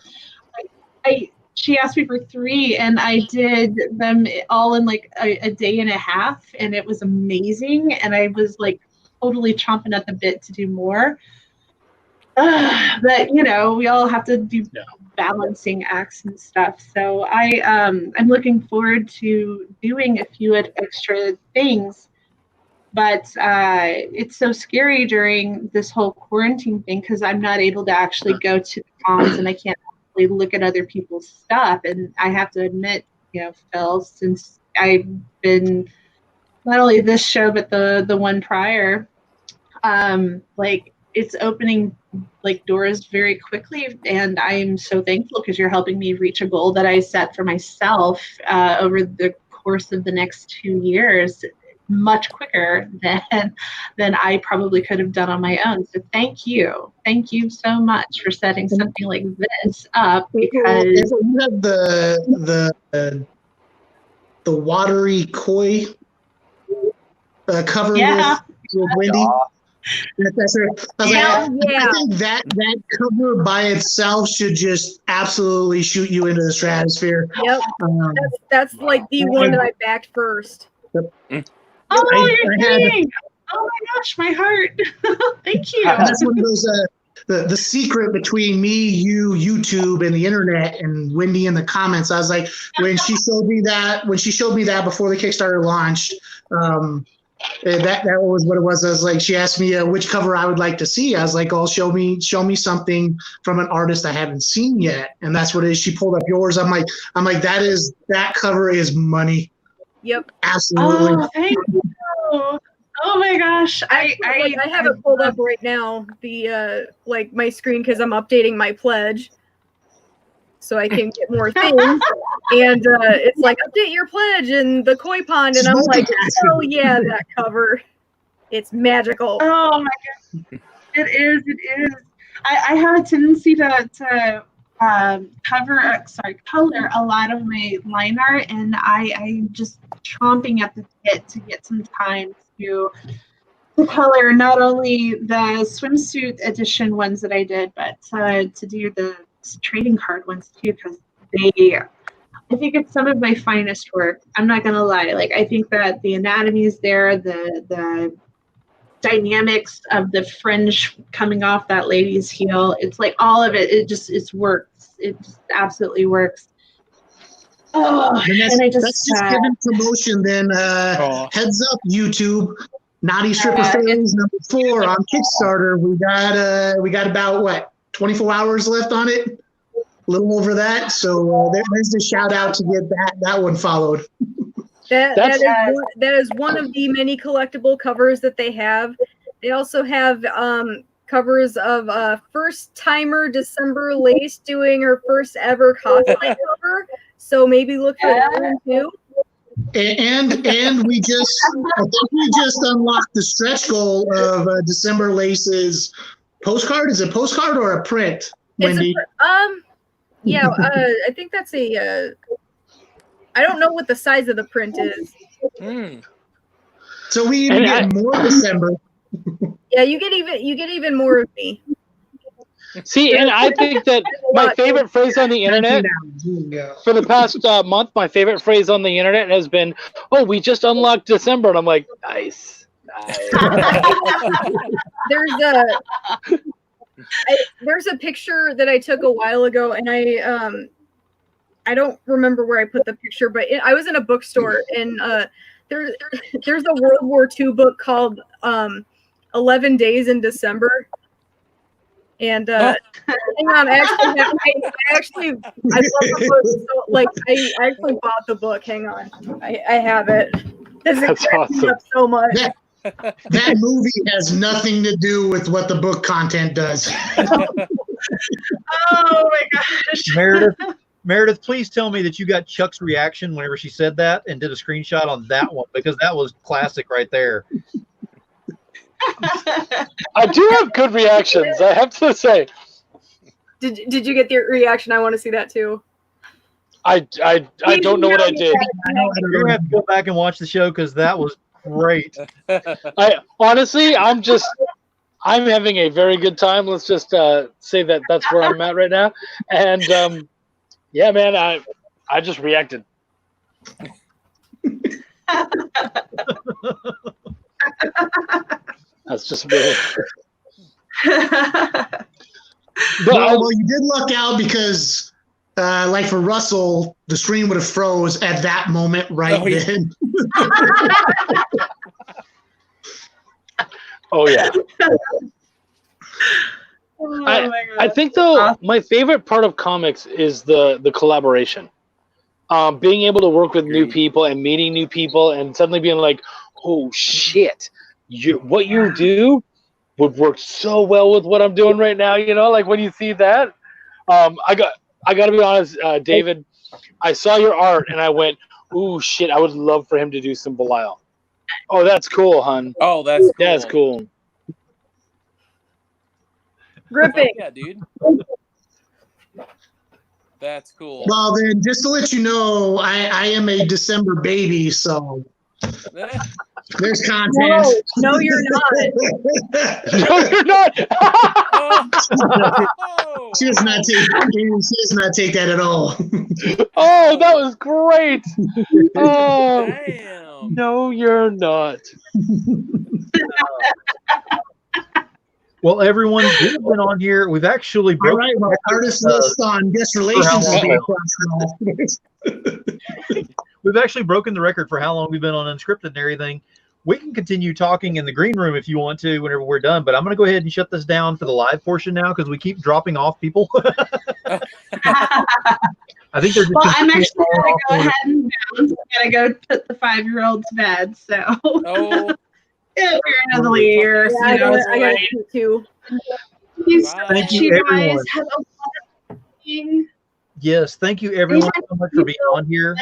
She asked me for 3 and I did them all in like a day and a half and it was amazing. And I was like totally chomping at the bit to do more. But you know, we all have to do balancing acts and stuff. So I'm looking forward to doing a few extra things. But it's so scary during this whole quarantine thing because I'm not able to actually go to the cons and I can't actually look at other people's stuff. And I have to admit, you know, Phil, since I've been not only this show but the one prior, like it's opening like doors very quickly, and I'm so thankful because you're helping me reach a goal that I set for myself over the course of the next 2 years much quicker than I probably could have done on my own. So thank you so much for setting something like this up, because you have the watery koi cover with Wendy. That's right. I think that cover by itself should just absolutely shoot you into the stratosphere. Yep, that's like the one that I backed first. Yep. Oh, you're kidding! Oh my gosh, my heart! Thank you. That's one of those the secret between me, you, YouTube, and the internet, and Wendy in the comments. I was like, when she showed me that before the Kickstarter launched. That was what it was. I was like, she asked me which cover I would like to see. I was like, oh, show me something from an artist I haven't seen yet. And that's what it is. She pulled up yours. I'm like, that cover is money. Yep. Absolutely. Oh, thank you. Oh my gosh. I have it pulled up right now. The like my screen because I'm updating my pledge. So I can get more things. And it's like, update your pledge in the koi pond. And I'm like, oh yeah, that cover. It's magical. Oh my God. It is. I have a tendency to color a lot of my line art, and I'm just chomping at the bit to get some time to color not only the swimsuit edition ones that I did, but to do the trading card ones too, because I think it's some of my finest work. I'm not gonna lie. Like I think that the anatomy is there, the dynamics of the fringe coming off that lady's heel. It's like all of it. It works. It just absolutely works. Oh, And and I that's just giving promotion. Then heads up, YouTube. Naughty Stripper Fairies #4 on Kickstarter. We got about what 24 hours left on it, a little over that. So there's a shout out to get that one followed. That is one of the many collectible covers that they have. They also have covers of first timer December Lace doing her first ever cosplay cover. So maybe look for that one too. And we just unlocked the stretch goal of December Lace's postcard. Is it a postcard or a print, Wendy? Yeah, I think that's a. I don't know what the size of the print is. So we even get more December. Yeah, you get even more of me. See, and I think that my favorite phrase on the internet for the past month, my favorite phrase on the internet has been, "Oh, we just unlocked December," and I'm like, nice. There's a picture that I took a while ago, and I don't remember where I put the picture, but I was in a bookstore, and there's a World War II book called 11 Days in December. And hang on, I love the book. So, like, I actually bought the book. Hang on, I have it. That's awesome. So much. That movie has nothing to do with what the book content does. Oh my gosh, Meredith, please tell me that you got Chuck's reaction whenever she said that and did a screenshot on that one, because that was classic right there. I do have good reactions, I have to say. Did you get the reaction? I want to see that too. I don't know what I did. You're gonna have to go back and watch the show because that was great. Honestly, I'm having a very good time. Let's just say that's where I'm at right now. And yeah, man, I just reacted. That's just me. Well, you did luck out because, like for Russell, the stream would have froze at that moment then. Oh yeah. I think though my favorite part of comics is the collaboration. Being able to work with new people and meeting new people and suddenly being like, oh shit, what you do would work so well with what I'm doing right now, like when you see that. I got to be honest, David, I saw your art and I went, ooh shit, I would love for him to do some Belial. Oh, that's cool, hun. Oh, that's cool. That's cool. Gripping. Yeah, dude. That's cool. Well, then, just to let you know, I am a December baby, so there's content. No, you're not. No, you're not. She does not take that at all. Oh, that was great. Oh, damn. No, you're not. Well, everyone, we've been on here. We've actually broken. All right, well, artist list on guest relations will be across. We've actually broken the record for how long we've been on Unscripted and everything. We can continue talking in the green room if you want to whenever we're done, but I'm going to go ahead and shut this down for the live portion now because we keep dropping off people. I think they're just I'm actually going to go ahead and bounce. I'm going to go put the 5-year-old to bed, so. Oh. Yeah, we're another year. I got it too. Thank you, everyone. Yes, thank you everyone so much for being on here,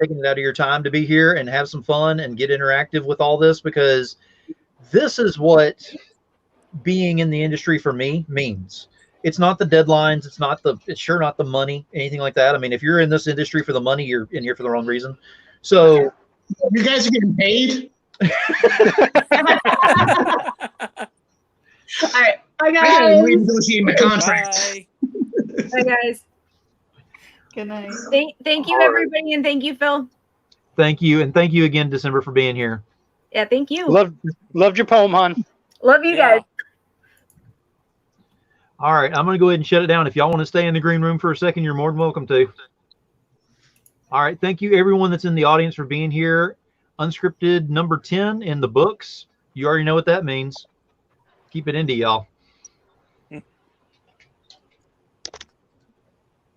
taking it out of your time to be here and have some fun and get interactive with all this, because this is what being in the industry for me means. It's not the deadlines, it's sure not the money, anything like that. I mean, if you're in this industry for the money, you're in here for the wrong reason. So you guys are getting paid? All right, bye guys. I gotta renegotiate my contract. Bye guys. Good night. Thank you, everybody, and thank you, Phil. Thank you, and thank you again, December, for being here. Yeah, thank you. Loved your poem, hon. Love you guys. All right, I'm going to go ahead and shut it down. If y'all want to stay in the green room for a second, you're more than welcome to. All right. Thank you, everyone that's in the audience, for being here. Unscripted number 10 in the books. You already know what that means. Keep it indie, y'all.